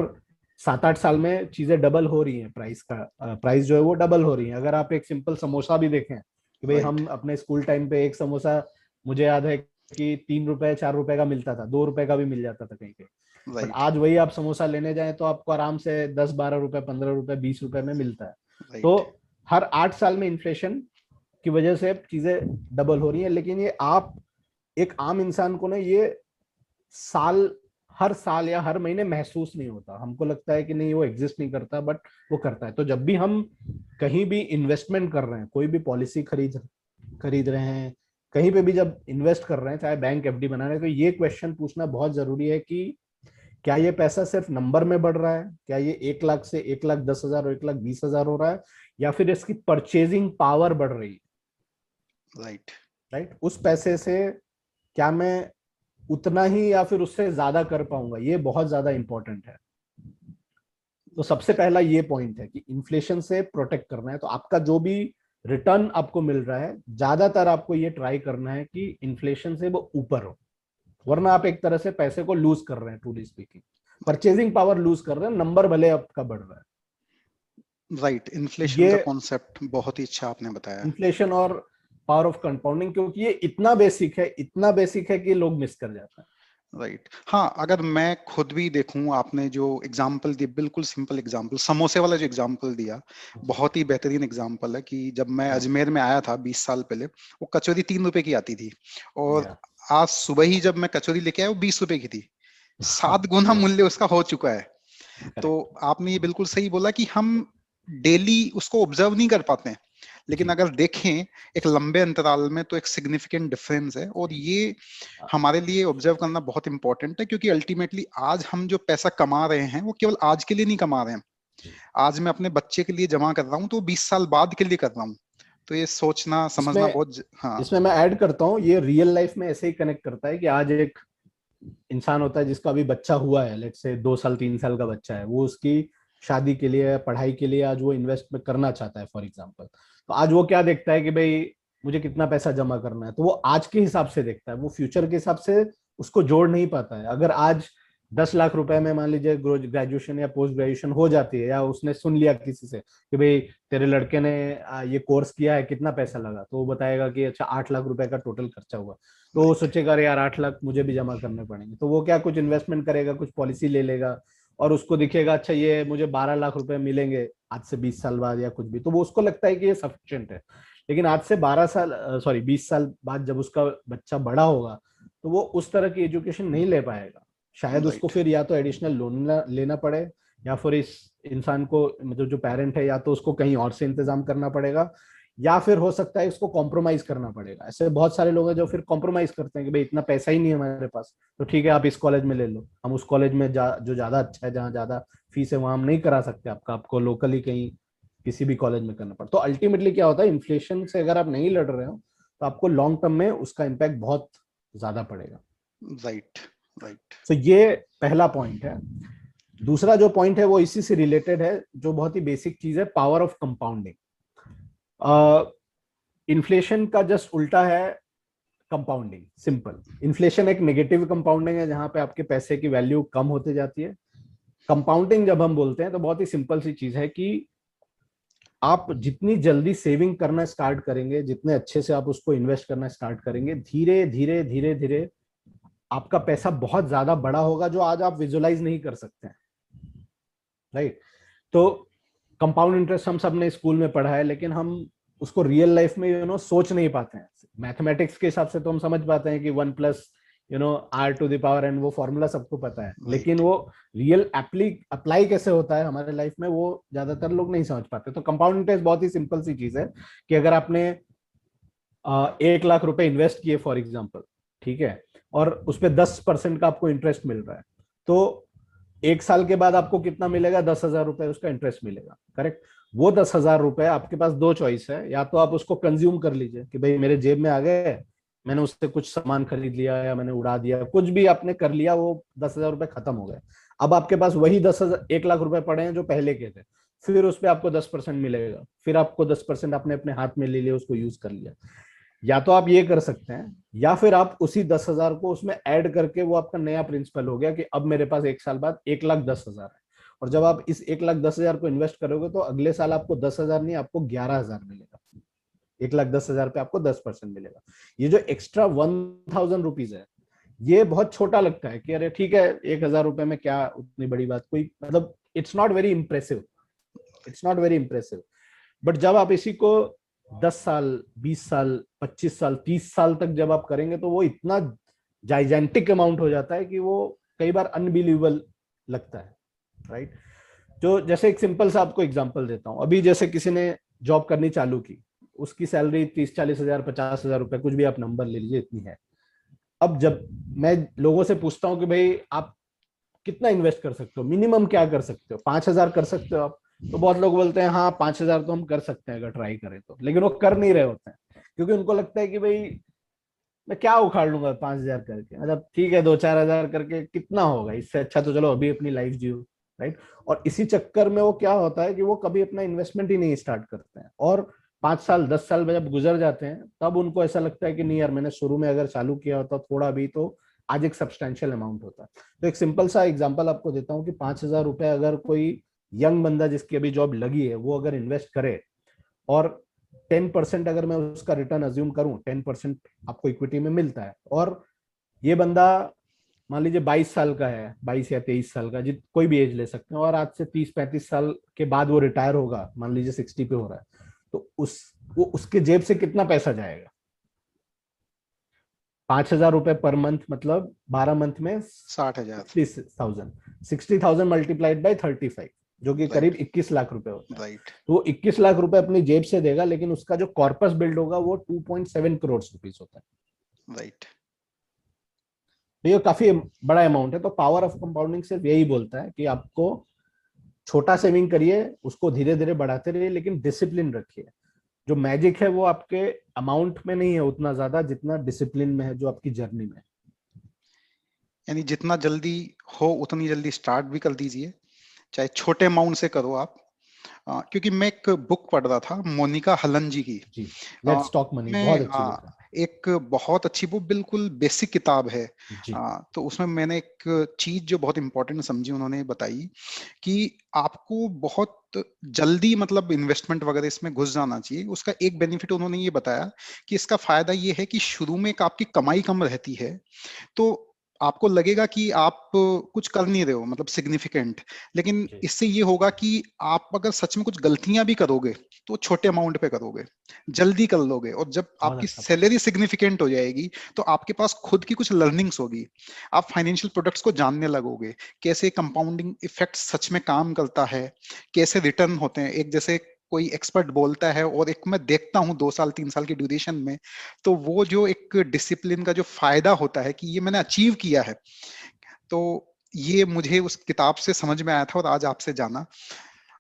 [SPEAKER 2] 7-8 साल में चीजें डबल हो रही हैं, प्राइस जो है वो डबल हो रही है। अगर आप एक सिंपल समोसा भी देखें कि भाई
[SPEAKER 1] राइट।
[SPEAKER 2] हम अपने स्कूल टाइम पे एक समोसा, मुझे याद है कि 3 रुपए 4 रुपए का मिलता था, 2 रुपए का भी मिल जाता था कहीं पे। But
[SPEAKER 1] right.
[SPEAKER 2] आज वही आप समोसा लेने जाएं तो आपको आराम से 10-12 रुपए, 15 रुपए, 20 रुपए में मिलता है। तो
[SPEAKER 1] राइट।
[SPEAKER 2] हर 8 साल में इन्फ्लेशन की वजह से चीजें डबल हो रही है। लेकिन ये आप एक आम इंसान को ना ये साल हर साल या हर महीने महसूस नहीं होता। हमको लगता है कि नहीं वो एग्जिस्ट नहीं करता, बट वो करता है। तो जब भी हम कहीं भी इन्वेस्टमेंट कर रहे हैं, कोई भी पॉलिसी खरीद रहे हैं, कहीं पे भी जब इन्वेस्ट कर रहे हैं, चाहे बैंक एफडी बना रहे हैं, तो ये क्वेश्चन पूछना बहुत जरूरी है कि क्या ये पैसा सिर्फ नंबर में बढ़ रहा है? क्या ये 1 लाख से 1,10,000 और 1,20,000 हो रहा है, या फिर इसकी परचेजिंग पावर बढ़ रही है?
[SPEAKER 1] राइट।
[SPEAKER 2] राइट, उस पैसे से क्या मैं उतना ही या फिर उससे ज्यादा कर पाऊंगा? ये बहुत ज्यादा इंपॉर्टेंट है। तो सबसे पहला ये पॉइंट है कि इन्फ्लेशन से प्रोटेक्ट करना है। तो आपका जो भी रिटर्न आपको मिल रहा है, ज्यादातर आपको ये ट्राई करना है कि इन्फ्लेशन से वो ऊपर हो, वरना आप एक तरह से पैसे को लूज कर रहे हैं, truly speaking. Purchasing power lose कर रहे हैं, नंबर भले आपका बढ़ रहा है।
[SPEAKER 1] राइट। इन्फ्लेशन
[SPEAKER 2] ये
[SPEAKER 1] का कॉन्सेप्ट बहुत ही अच्छा आपने बताया।
[SPEAKER 2] इन्फ्लेशन और पावर ऑफ कंपाउंडिंग, क्योंकि ये इतना बेसिक है कि लोग मिस कर जाते हैं।
[SPEAKER 1] राइट। हाँ, अगर मैं खुद भी देखूं, आपने जो एग्जाम्पल दिया, बिल्कुल सिंपल एग्जाम्पल, समोसे वाला जो एग्जाम्पल दिया, बहुत ही बेहतरीन एग्जाम्पल है कि जब मैं अजमेर में आया था 20 साल पहले, वो कचौरी 3 रुपए की आती थी, और आज सुबह ही जब मैं कचौरी लेके आया वो 20 रुपए की थी। 7 गुना मूल्य उसका हो चुका है। तो आपने ये बिल्कुल सही बोला कि हम डेली उसको ऑब्जर्व नहीं कर पाते हैं। लेकिन
[SPEAKER 2] जी।
[SPEAKER 1] अगर देखें एक लंबे अंतराल में तो एक सिग्निफिकेंट डिफरेंस है, और ये हमारे लिए ऑब्जर्व करना बहुत इंपॉर्टेंट है, क्योंकि अल्टीमेटली आज हम जो पैसा कमा रहे हैं वो केवल आज के लिए नहीं कमा रहे हैं।
[SPEAKER 2] जी।
[SPEAKER 1] आज मैं अपने बच्चे के लिए जमा कर रहा हूँ तो 20 साल बाद के लिए कर रहा हूँ। तो ये सोचना समझना
[SPEAKER 2] इसमें
[SPEAKER 1] बहुत हाँ।
[SPEAKER 2] इसमें मैं ऐड करता हूँ, ये रियल लाइफ में ऐसे ही कनेक्ट करता है कि आज एक इंसान होता है जिसका अभी बच्चा हुआ है, लेट्स से 2 साल 3 साल का बच्चा है, वो उसकी शादी के लिए, पढ़ाई के लिए आज वो इन्वेस्ट में करना चाहता है फॉर एग्जाम्पल। तो आज वो क्या देखता है कि भाई मुझे कितना पैसा जमा करना है, तो वो आज के हिसाब से देखता है, वो फ्यूचर के हिसाब से उसको जोड़ नहीं पाता है। अगर आज 10 लाख रुपए में मान लीजिए ग्रेजुएशन या पोस्ट ग्रेजुएशन हो जाती है, या उसने सुन लिया किसी से कि भाई तेरे लड़के ने ये कोर्स किया है, कितना पैसा लगा, तो वो बताएगा कि अच्छा 8 लाख रुपए का टोटल खर्चा हुआ। तो वो
[SPEAKER 1] राइट।
[SPEAKER 2] सोचेगा अरे यार 8 लाख मुझे भी जमा करने पड़ेंगे, तो वो क्या कुछ इन्वेस्टमेंट करेगा, कुछ पॉलिसी ले लेगा, और उसको दिखेगा अच्छा ये मुझे 12 लाख रुपए मिलेंगे आज से 20 साल बाद या कुछ भी, तो वो उसको लगता है कि ये सफिशियंट है। लेकिन आज से 12 साल, सॉरी 20 साल बाद जब उसका बच्चा बड़ा होगा, तो वो उस तरह की एजुकेशन नहीं ले पाएगा। शायद उसको
[SPEAKER 1] राइट।
[SPEAKER 2] फिर या तो एडिशनल लोन लेना पड़े, या फिर इस इंसान को, मतलब जो पेरेंट है, या तो उसको कहीं और से इंतजाम करना पड़ेगा, या फिर हो सकता है इसको कॉम्प्रोमाइज करना पड़ेगा। ऐसे बहुत सारे लोग हैं जो फिर कॉम्प्रोमाइज करते हैं कि भाई इतना पैसा ही नहीं है हमारे पास, तो ठीक है आप इस कॉलेज में ले लो, हम उस कॉलेज में जो ज्यादा अच्छा है, जहाँ ज्यादा फीस है, वहां हम नहीं करा सकते आपका, आपको लोकली कहीं किसी भी कॉलेज में करना पड़ता। तो अल्टीमेटली क्या होता है, इन्फ्लेशन से अगर आप नहीं लड़ रहे हो तो आपको लॉन्ग टर्म में उसका इम्पैक्ट बहुत ज्यादा पड़ेगा।
[SPEAKER 1] राइट। राइट।
[SPEAKER 2] तो ये पहला पॉइंट है। दूसरा जो पॉइंट है वो इसी से रिलेटेड है, जो बहुत ही बेसिक चीज है, पावर ऑफ कंपाउंडिंग। इन्फ्लेशन का जस्ट उल्टा है कंपाउंडिंग। सिंपल, इन्फ्लेशन एक नेगेटिव कंपाउंडिंग है जहां पे आपके पैसे की वैल्यू कम होते जाती है। कंपाउंडिंग जब हम बोलते हैं तो बहुत ही सिंपल सी चीज है कि आप जितनी जल्दी सेविंग करना स्टार्ट करेंगे, जितने अच्छे से आप उसको इन्वेस्ट करना स्टार्ट करेंगे, धीरे धीरे धीरे धीरे आपका पैसा बहुत ज्यादा बड़ा होगा, जो आज आप विजुअलाइज नहीं कर सकते हैं। राइट। तो कंपाउंड इंटरेस्ट हम सब ने स्कूल में पढ़ा है, लेकिन हम उसको रियल लाइफ में सोच नहीं पाते हैं। मैथमेटिक्स के हिसाब से तो हम समझ पाते हैं कि 1 + r⁴ एंड वो फॉर्मूला सबको पता है, लेकिन
[SPEAKER 1] राइट।
[SPEAKER 2] वो रियल अप्लाई कैसे होता है हमारे लाइफ में, वो ज्यादातर लोग नहीं समझ पाते। तो कंपाउंड इंटरेस्ट बहुत ही सिंपल सी चीज है कि अगर आपने 1 लाख रुपए इन्वेस्ट किए फॉर एग्जाम्पल, ठीक है, और उस पर 10% का आपको इंटरेस्ट मिल रहा है, तो 1 साल के बाद आपको कितना मिलेगा, 10,000 रुपए उसका इंटरेस्ट मिलेगा। करेक्ट। वो 10,000 रुपए आपके पास दो चॉइस है, या तो आप उसको कंज्यूम कर लीजिए कि भाई मेरे जेब में आ गए, मैंने उससे कुछ सामान खरीद लिया या मैंने उड़ा दिया, कुछ भी आपने कर लिया, वो 10,000 रुपए खत्म हो गए। अब आपके पास वही 10,000, 1 लाख रुपए पड़े हैं जो पहले के थे, फिर उस पर आपको 10% मिलेगा, फिर आपको 10% आपने अपने हाथ में ले लिया, उसको यूज कर लिया। या तो आप ये कर सकते हैं, या फिर आप उसी 10,000 को उसमें ऐड करके, वो आपका नया प्रिंसिपल हो गया कि अब मेरे पास 1 साल बाद 1,10,000 है। और जब आप इस 1,10,000 को इन्वेस्ट करोगे तो अगले साल आपको 10,000 नहीं, आपको 11,000 मिलेगा। 1,10,000 पे आपको 10% मिलेगा। ये जो एक्स्ट्रा 1,000 रुपीज है, ये बहुत छोटा लगता है कि अरे ठीक है 1,000 रुपए में क्या उतनी बड़ी बात, कोई मतलब it's not very impressive, it's not very impressive. But जब आप इसी को 10 साल, 20 साल, 25 साल, 30 साल तक जब आप करेंगे, तो वो इतना जाइजेंटिक अमाउंट हो जाता है कि वो कई बार अनबिलीवेबल लगता है। राइट। जो जैसे एक सिंपल सा आपको एग्जांपल देता हूं, अभी जैसे किसी ने जॉब करनी चालू की, उसकी सैलरी 30-40 हजार, 50,000 रुपए, कुछ भी आप नंबर ले लीजिए, इतनी है। अब जब मैं लोगों से पूछता हूँ कि भाई आप कितना इन्वेस्ट कर सकते हो, मिनिमम क्या कर सकते हो, 5,000 कर सकते हो आप, तो बहुत लोग बोलते हैं हाँ 5,000 तो हम कर सकते हैं अगर ट्राई करें तो, लेकिन वो कर नहीं रहे होते हैं, क्योंकि उनको लगता है कि भाई मैं क्या उखाड़ लूंगा 5,000 करके, मतलब ठीक है 2-4 हजार करके कितना होगा, इससे अच्छा तो चलो अभी अपनी लाइफ जियो। राइट। और इसी चक्कर में वो क्या होता है कि वो कभी अपना इन्वेस्टमेंट ही नहीं स्टार्ट करते हैं, और 5 साल 10 साल में जब गुजर जाते हैं, तब उनको ऐसा लगता है कि नहीं यार मैंने शुरू में अगर चालू किया होता थोड़ा भी, तो आज एक सब्सटेंशियल अमाउंट होता। तो एक सिंपल सा एग्जांपल आपको देता हूँ कि 5,000 रुपए अगर कोई यंग बंदा जिसकी अभी जॉब लगी है, वो अगर इन्वेस्ट करे, और 10% अगर मैं उसका रिटर्न अज्यूम करूं, 10% आपको इक्विटी में मिलता है, और ये बंदा मान लीजिए 22 साल का है, 22 या 23 साल का, जित कोई भी एज ले सकते हैं, और आज से 30-35 साल के बाद वो रिटायर होगा, मान लीजिए 60 पे हो रहा है, तो वो उसके जेब से कितना पैसा जाएगा, 5,000 रुपए पर मंथ, मतलब 12 मंथ में
[SPEAKER 1] 60,000।
[SPEAKER 2] 60,000, 60,000 मल्टीप्लाइड बाई 35, जो कि करीब 21 लाख रुपए होता है।
[SPEAKER 1] राइट।
[SPEAKER 2] तो वो 21 लाख रुपए अपनी जेब से देगा, लेकिन उसका जो कॉर्पस बिल्ड होगा वो 2.7 करोड़ रुपीस होता है।
[SPEAKER 1] राइट।
[SPEAKER 2] तो ये काफी बड़ा अमाउंट है। तो पावर ऑफ कंपाउंडिंग सिर्फ यही बोलता है कि आपको छोटा सेविंग करिए, उसको धीरे धीरे बढ़ाते रहिए, लेकिन डिसिप्लिन रखिए। जो मैजिक है वो आपके अमाउंट में नहीं है उतना ज्यादा, जितना डिसिप्लिन में है, जो आपकी जर्नी में है।
[SPEAKER 1] यानी जितना जल्दी हो उतनी जल्दी स्टार्ट भी कर दीजिए, चाहे छोटे अमाउंट से करो आप। क्योंकि मैं एक बुक पढ़ रहा था मोनिका हलन जी की।
[SPEAKER 2] जी,
[SPEAKER 1] अ,
[SPEAKER 2] लेट्स टॉक मनी बहुत
[SPEAKER 1] मैं
[SPEAKER 2] अच्छी बुक है।
[SPEAKER 1] एक बहुत अच्छी बुक, बिल्कुल बेसिक किताब है।
[SPEAKER 2] जी
[SPEAKER 1] तो उसमें मैंने एक चीज जो बहुत इंपॉर्टेंट समझी, उन्होंने बताई कि आपको बहुत जल्दी मतलब इन्वेस्टमेंट वगैरह इसमें घुस जाना चाहिए। उसका एक बेनिफिट उन्होंने ये बताया कि इसका फायदा ये है कि शुरू में एक आपकी कमाई कम रहती है, तो आपको लगेगा कि आप कुछ कर नहीं रहे हो मतलब सिग्निफिकेंट, लेकिन
[SPEAKER 2] जी,
[SPEAKER 1] इससे ये होगा कि आप अगर सच में कुछ गलतियां भी करोगे तो छोटे अमाउंट पे करोगे, जल्दी कर लोगे, और जब
[SPEAKER 2] बहुत
[SPEAKER 1] आपकी
[SPEAKER 2] अच्छा पॉइंट।
[SPEAKER 1] सैलरी सिग्निफिकेंट हो जाएगी तो आपके पास खुद की कुछ लर्निंग्स होगी, आप फाइनेंशियल प्रोडक्ट्स को जानने लगोगे, कैसे कंपाउंडिंग इफेक्ट सच में काम करता है, कैसे रिटर्न होते हैं। एक जैसे कोई एक्सपर्ट बोलता है और एक मैं देखता हूँ 2 साल 3 साल की ड्यूरेशन में, तो वो जो एक डिसिप्लिन का जो फायदा होता है कि ये मैंने अचीव किया है, तो ये मुझे उस किताब से समझ में आया था और आज आपसे जाना।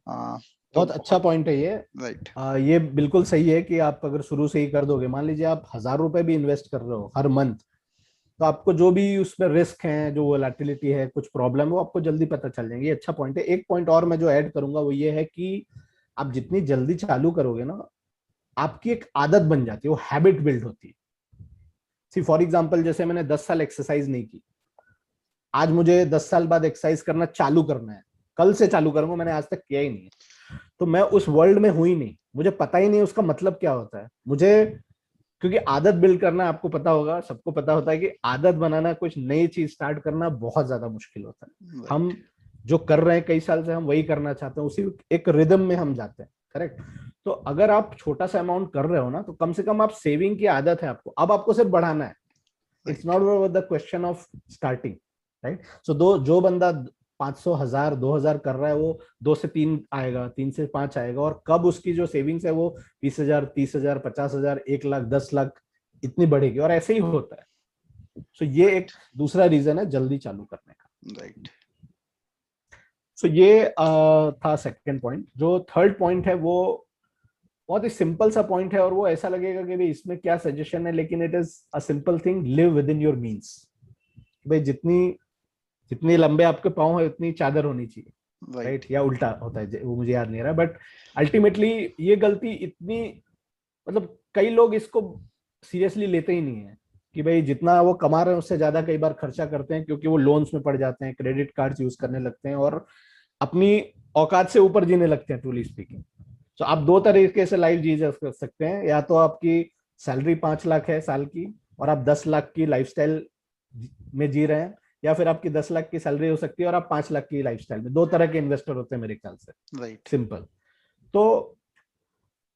[SPEAKER 1] तो
[SPEAKER 2] बहुत अच्छा
[SPEAKER 1] बहुत।
[SPEAKER 2] पॉइंट है ये।
[SPEAKER 1] राइट।
[SPEAKER 2] ये बिल्कुल सही है कि आप अगर शुरू से ही कर दोगे, मान लीजिए आप 1,000 रुपए भी इन्वेस्ट कर रहे हो हर मंथ, तो आपको जो भी उसमें रिस्क है, जो वोलेटिलिटी है, कुछ प्रॉब्लम, वो आपको जल्दी पता चल जाएंगे। ये अच्छा पॉइंट है। एक पॉइंट और मैं जो ऐड करूंगा वो ये है कि आप जितनी जल्दी चालू करोगे ना, आपकी एक आदत बन जाती है, वो हैबिट बिल्ड होती है। सी फॉर एग्जाम्पल, जैसे मैंने 10 साल एक्सरसाइज नहीं की, आज मुझे 10 साल बाद एक्सरसाइज करना चालू करना है, कल से चालू करूंगा, मैंने आज तक किया ही नहीं है, तो मैं उस वर्ल्ड में हुई नहीं, मुझे पता ही नहीं उसका मतलब क्या होता है मुझे। क्योंकि आदत बिल्ड करना, आपको पता होगा, सबको पता होता है कि आदत बनाना, कुछ नई चीज स्टार्ट करना बहुत ज्यादा मुश्किल होता है।
[SPEAKER 1] राइट।
[SPEAKER 2] हम जो कर रहे हैं कई साल से, हम वही करना चाहते हैं, उसी एक रिदम में हम जाते हैं। करेक्ट। तो अगर आप छोटा सा अमाउंट कर रहे हो ना, तो कम से कम आप सेविंग की आदत है आपको, अब आपको सिर्फ बढ़ाना है। It's
[SPEAKER 1] right.
[SPEAKER 2] Not the question of starting. Right. So जो बंदा 500, 1000, 2000 कर रहा है, वो 2 से 3 आएगा, 3 से 5 आएगा, और कब उसकी जो सेविंग्स है वो 20,000, 30,000, 50,000, 1 लाख, 10 लाख इतनी बढ़ेगी, और ऐसे ही होता है। सो ये एक
[SPEAKER 1] राइट।
[SPEAKER 2] दूसरा रीजन है जल्दी चालू करने का।
[SPEAKER 1] राइट।
[SPEAKER 2] सो ये था सेकंड पॉइंट। जो थर्ड पॉइंट है वो बहुत ही सिंपल सा पॉइंट है, और वो ऐसा लगेगा कि भाई इसमें क्या सजेशन है, लेकिन it is a simple thing, live with in your means. भाई जितनी जितनी लंबे आपके पाँव है उतनी चादर होनी चाहिए।
[SPEAKER 1] राइट।
[SPEAKER 2] राइट, या उल्टा होता है, वो मुझे याद नहीं रहा, बट अल्टीमेटली ये गलती इतनी, मतलब कई लोग इसको सीरियसली लेते ही नहीं है कि भाई जितना वो कमा रहे हैं उससे ज्यादा कई बार खर्चा करते हैं, क्योंकि वो लोन्स में पड़ जाते हैं, क्रेडिट कार्ड्स यूज करने लगते हैं, और अपनी औकात से ऊपर जीने लगते हैं, ट्रूली स्पीकिंग। तो आप दो तरीके से लाइफ जी जा सकते हैं, या तो आपकी सैलरी 5 लाख है साल की, और आप 10 लाख की लाइफस्टाइल में जी रहे हैं, या फिर आपकी 10 लाख की सैलरी हो सकती है और आप 5 लाख की लाइफस्टाइल में। दो तरह के इन्वेस्टर होते हैं मेरे ख्याल से।
[SPEAKER 1] राइट।
[SPEAKER 2] सिंपल। तो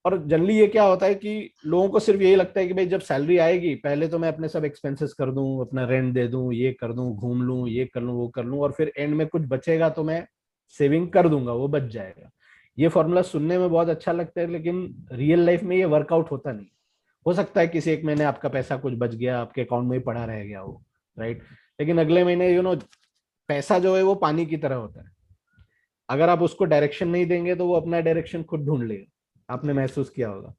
[SPEAKER 2] और जनरली ये क्या होता है कि लोगों को सिर्फ यही लगता है कि भाई जब सैलरी आएगी, पहले तो मैं अपने सब एक्सपेंसेस कर दूं, अपना रेंट दे दूं, ये कर दूं, घूम लूं, ये कर लूं, वो कर लूं, और फिर एंड में कुछ बचेगा तो मैं सेविंग कर दूंगा, वो बच जाएगा। ये फॉर्मूला सुनने में बहुत अच्छा लगता है, लेकिन रियल लाइफ में ये वर्कआउट होता नहीं। हो सकता है किसी एक महीने आपका पैसा कुछ बच गया, आपके अकाउंट में ही पड़ा रह गया वो, राइट, लेकिन अगले महीने पैसा जो है वो पानी की तरह होता है। अगर आप उसको डायरेक्शन नहीं देंगे तो वो अपना डायरेक्शन खुद ढूंढ लेगा। आपने
[SPEAKER 1] राइट।
[SPEAKER 2] महसूस किया होगा,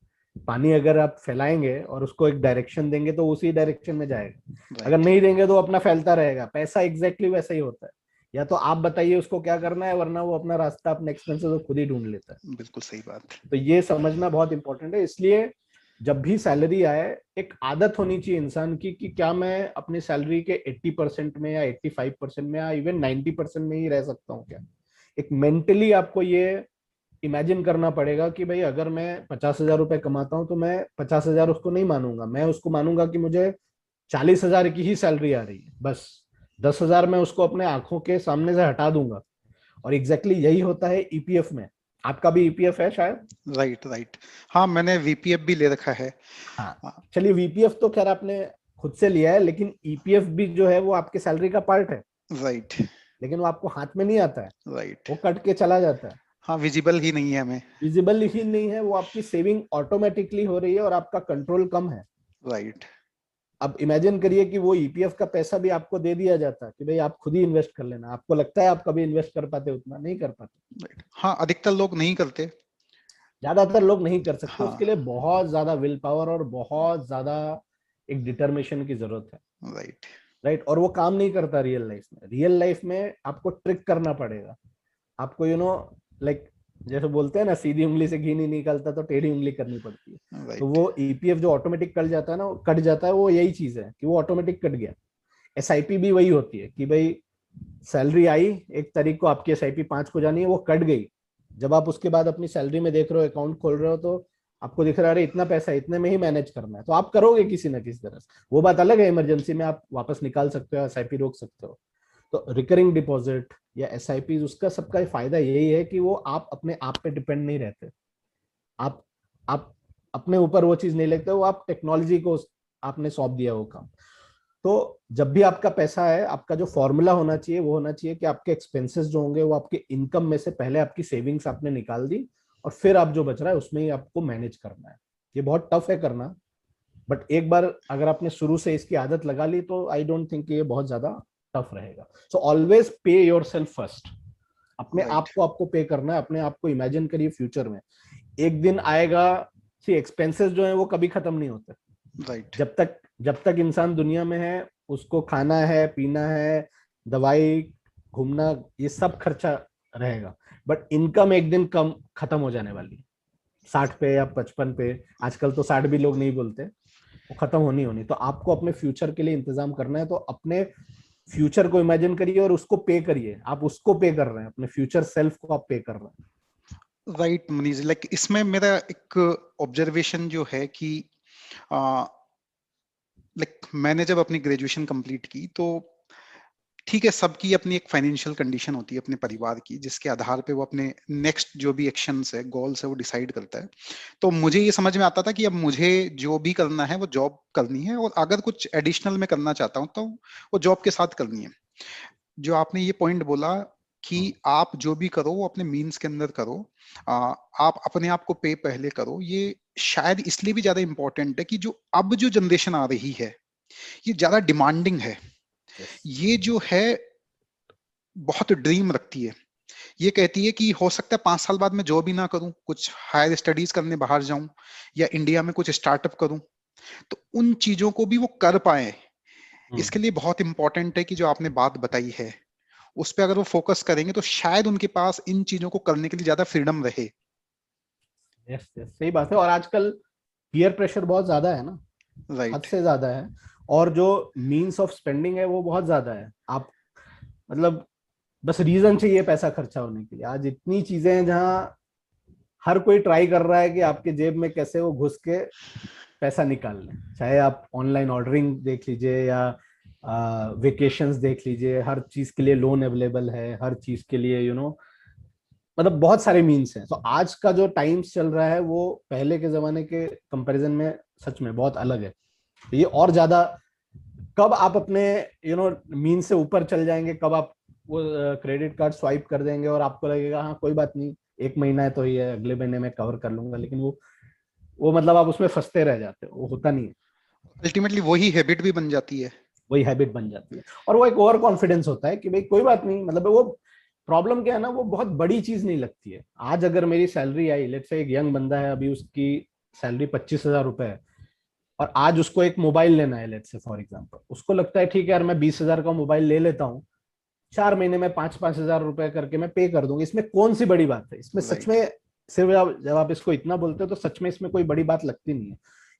[SPEAKER 2] पानी अगर आप फैलाएंगे और उसको एक डायरेक्शन देंगे तो उसी डायरेक्शन में जाएगा, अगर
[SPEAKER 1] राइट।
[SPEAKER 2] नहीं देंगे तो अपना फैलता रहेगा। पैसा एग्जैक्टली वैसा ही होता है, या तो आप बताइए उसको क्या करना है, वरना वो अपना रास्ता, अपने एक्सपेंसेस खुद ही ढूंढ लेता है।
[SPEAKER 1] बिल्कुल सही बात।
[SPEAKER 2] तो ये समझना बहुत इंपॉर्टेंट है। इसलिए जब भी सैलरी आए, एक आदत होनी चाहिए इंसान की कि क्या मैं अपनी सैलरी के 80% में, या 85% में, या इवन 90% में ही रह सकता हूँ क्या। एक मेंटली आपको ये इमेजिन करना पड़ेगा कि भाई अगर मैं 50,000 रुपए कमाता हूं, तो मैं 50,000 उसको नहीं मानूंगा, मैं उसको मानूंगा कि मुझे 40,000 की ही सैलरी आ रही है, बस 10,000 मैं उसको अपने आंखों के सामने से हटा दूंगा। और एग्जैक्टली यही होता है ईपीएफ में। आपका भी ईपीएफ है शायद।
[SPEAKER 1] राइट। राइट। हाँ, मैंने वीपीएफ भी ले रखा है।
[SPEAKER 2] हाँ,
[SPEAKER 1] हाँ,
[SPEAKER 2] चलिए, वीपीएफ तो खैर आपने खुद से लिया है, लेकिन ईपीएफ भी जो है वो आपके सैलरी का पार्ट है।
[SPEAKER 1] राइट।
[SPEAKER 2] लेकिन वो आपको हाथ में नहीं आता है,
[SPEAKER 1] राइट।
[SPEAKER 2] वो कट के चला जाता है,
[SPEAKER 1] हाँ, विजिबल ही नहीं है हमें।
[SPEAKER 2] विजिबल ही नहीं है, वो आपकी सेविंग ऑटोमेटिकली हो रही है और आपका कंट्रोल कम है।
[SPEAKER 1] राइट।
[SPEAKER 2] अब इमेजिन करिए कि वो ईपीएफ का पैसा भी आपको दे दिया जाता कि भाई आप खुद ही इन्वेस्ट कर लेना, आपको लगता है आप कभी इन्वेस्ट कर पाते? उतना नहीं कर पाते।
[SPEAKER 1] राइट। हाँ, अधिकतर लोग नहीं करते।
[SPEAKER 2] ज्यादातर लोग नहीं कर सकते,
[SPEAKER 1] हाँ।
[SPEAKER 2] उसके लिए बहुत ज्यादा विल पावर और बहुत ज्यादा एक डिटर्मिनेशन की जरूरत है।
[SPEAKER 1] राइट।
[SPEAKER 2] राइट, और वो काम नहीं करता रियल लाइफ में। रियल लाइफ में आपको ट्रिक करना पड़ेगा, आपको लाइक जैसे बोलते हैं ना, सीधी उंगली से घी नहीं निकलता, तो टेढ़ी उंगली करनी पड़ती है। तो
[SPEAKER 1] राइट।
[SPEAKER 2] वो ईपीएफ जो ऑटोमेटिक कट जाता है ना, कट जाता है, वो यही चीज है कि वो ऑटोमेटिक कट गया। एसआईपी भी वही होती है कि भाई सैलरी आई 1 तारीख को, आपकी एसआईपी 5 को जानी है, वो कट गई। जब आप उसके बाद अपनी सैलरी में देख रहे हो, अकाउंट खोल रहे हो, तो आपको दिख रहा है अरे इतना पैसा है, इतने में ही मैनेज करना है, तो आप करोगे किसी ना किसी तरह से। वो बात अलग है, इमरजेंसी में आप वापस निकाल सकते हो, एसआईपी रोक सकते हो। तो रिकरिंग डिपॉजिट या एसआईपी, उसका सबका फायदा यही है कि वो आप अपने आप पे डिपेंड नहीं रहते। आप आप अपने ऊपर वो चीज नहीं लेते हो, आप टेक्नोलॉजी को आपने सौंप दिया वो काम। तो जब भी आपका पैसा है, आपका जो फॉर्मूला होना चाहिए वो होना चाहिए कि आपके एक्सपेंसेस जो होंगे वो आपके इनकम में से पहले आपकी सेविंग्स आपने निकाल दी, और फिर आप जो बच रहा है उसमें ही आपको मैनेज करना है। ये बहुत टफ है करना, बट एक बार अगर आपने शुरू से इसकी आदत लगा ली तो आई डोंट थिंक ये बहुत ज्यादा टफ रहेगा। सो ऑलवेज पे योर सेल्फ फर्स्ट। अपने आप
[SPEAKER 1] राइट।
[SPEAKER 2] को आपको पे करना है, अपने आप को इमेजिन करिए फ्यूचर में एक दिन आएगा। सी एक्सपेंसेस जो है वो कभी खत्म नहीं होते।
[SPEAKER 1] राइट।
[SPEAKER 2] जब तक इंसान दुनिया में है, उसको खाना है, पीना है, दवाई, घूमना, ये सब खर्चा रहेगा। बट इनकम एक दिन कम खत्म हो जाने वाली है, 60 पे या 55 पे। आजकल तो 60 भी लोग नहीं बोलते, वो खत्म होनी होनी। तो आपको अपने फ्यूचर के लिए इंतजाम करना है, तो अपने फ्यूचर को इमेजिन करिए और उसको पे करिए। आप उसको पे कर रहे हैं, अपने फ्यूचर सेल्फ को आप पे कर रहे हैं।
[SPEAKER 1] राइट मनीष, लाइक इसमें मेरा एक ऑब्जर्वेशन जो है कि लाइक मैंने जब अपनी ग्रेजुएशन कंप्लीट की तो ठीक है, सबकी अपनी एक फाइनेंशियल कंडीशन होती है अपने परिवार की, जिसके आधार पे वो अपने नेक्स्ट जो भी एक्शंस है, गोल्स है, वो डिसाइड करता है। तो मुझे ये समझ में आता था कि अब मुझे जो भी करना है वो जॉब करनी है, और अगर कुछ एडिशनल में करना चाहता हूँ तो वो जॉब के साथ करनी है। जो आपने ये पॉइंट बोला कि आप जो भी करो वो अपने मीन्स के अंदर करो, आप अपने आप को पे पहले करो, ये शायद इसलिए भी ज्यादा इंपॉर्टेंट है कि जो अब जो जनरेशन आ रही है ये ज्यादा डिमांडिंग है।
[SPEAKER 2] Yes.
[SPEAKER 1] ये जो है बहुत ड्रीम रखती है। ये कहती है कि हो सकता है 5 साल बाद मैं जॉब ही ना करूं, कुछ हायर स्टडीज करने बाहर जाऊं, या इंडिया में कुछ स्टार्टअप करूं। तो उन चीजों को भी वो कर पाए, इसके लिए बहुत इंपॉर्टेंट है कि जो आपने बात बताई है उस पर अगर वो फोकस करेंगे तो शायद उनके पास इन चीजों को करने के लिए ज्यादा फ्रीडम रहे।
[SPEAKER 2] यस यस, सही बात है। और आजकल पीयर प्रेशर बहुत ज्यादा है ना, हद
[SPEAKER 1] राइट।
[SPEAKER 2] से ज्यादा है। और जो मीन्स ऑफ स्पेंडिंग है वो बहुत ज्यादा है। आप मतलब बस रीजन चाहिए पैसा खर्चा होने के लिए। आज इतनी चीजें हैं जहां हर कोई ट्राई कर रहा है कि आपके जेब में कैसे वो घुस के पैसा निकाल लें। चाहे आप ऑनलाइन ऑर्डरिंग देख लीजिए या वेकेशंस देख लीजिए, हर चीज के लिए लोन अवेलेबल है, हर चीज के लिए मतलब बहुत सारे मीन्स हैं। तो आज का जो टाइम्स चल रहा है वो पहले के जमाने के कंपैरिजन में सच में बहुत अलग है। तो ये और ज्यादा, कब आप अपने मीन से ऊपर चल जाएंगे, कब आप वो क्रेडिट कार्ड स्वाइप कर देंगे और आपको लगेगा हाँ कोई बात नहीं, 1 महीना है तो ये अगले महीने में कवर कर लूंगा, लेकिन वो मतलब आप उसमें फंसते रह जाते हो, वो होता नहीं है।
[SPEAKER 1] अल्टीमेटली वही हैबिट भी बन जाती है।
[SPEAKER 2] वही हैबिट बन जाती है, और वो एक ओवर कॉन्फिडेंस होता है कि भाई कोई बात नहीं। मतलब वो प्रॉब्लम क्या है ना, वो बहुत बड़ी चीज नहीं लगती है। आज अगर मेरी सैलरी आई, लेट्स से एक यंग बंदा है, अभी उसकी सैलरी 25,000 रुपए है, और आज उसको एक मोबाइल लेना है, लेट्स से फॉर एग्जांपल, उसको लगता है ठीक है यार मैं 20,000 का मोबाइल ले लेता हूँ, 4 महीने में 5-5 हजार रुपए करके मैं पे कर दूंगी, इसमें कौन सी बड़ी बात है? इसमें सच
[SPEAKER 1] राइट।
[SPEAKER 2] में सिर्फ जब आप इसको इतना बोलते हो तो सच में इसमें कोई बड़ी बात लगती नहीं है,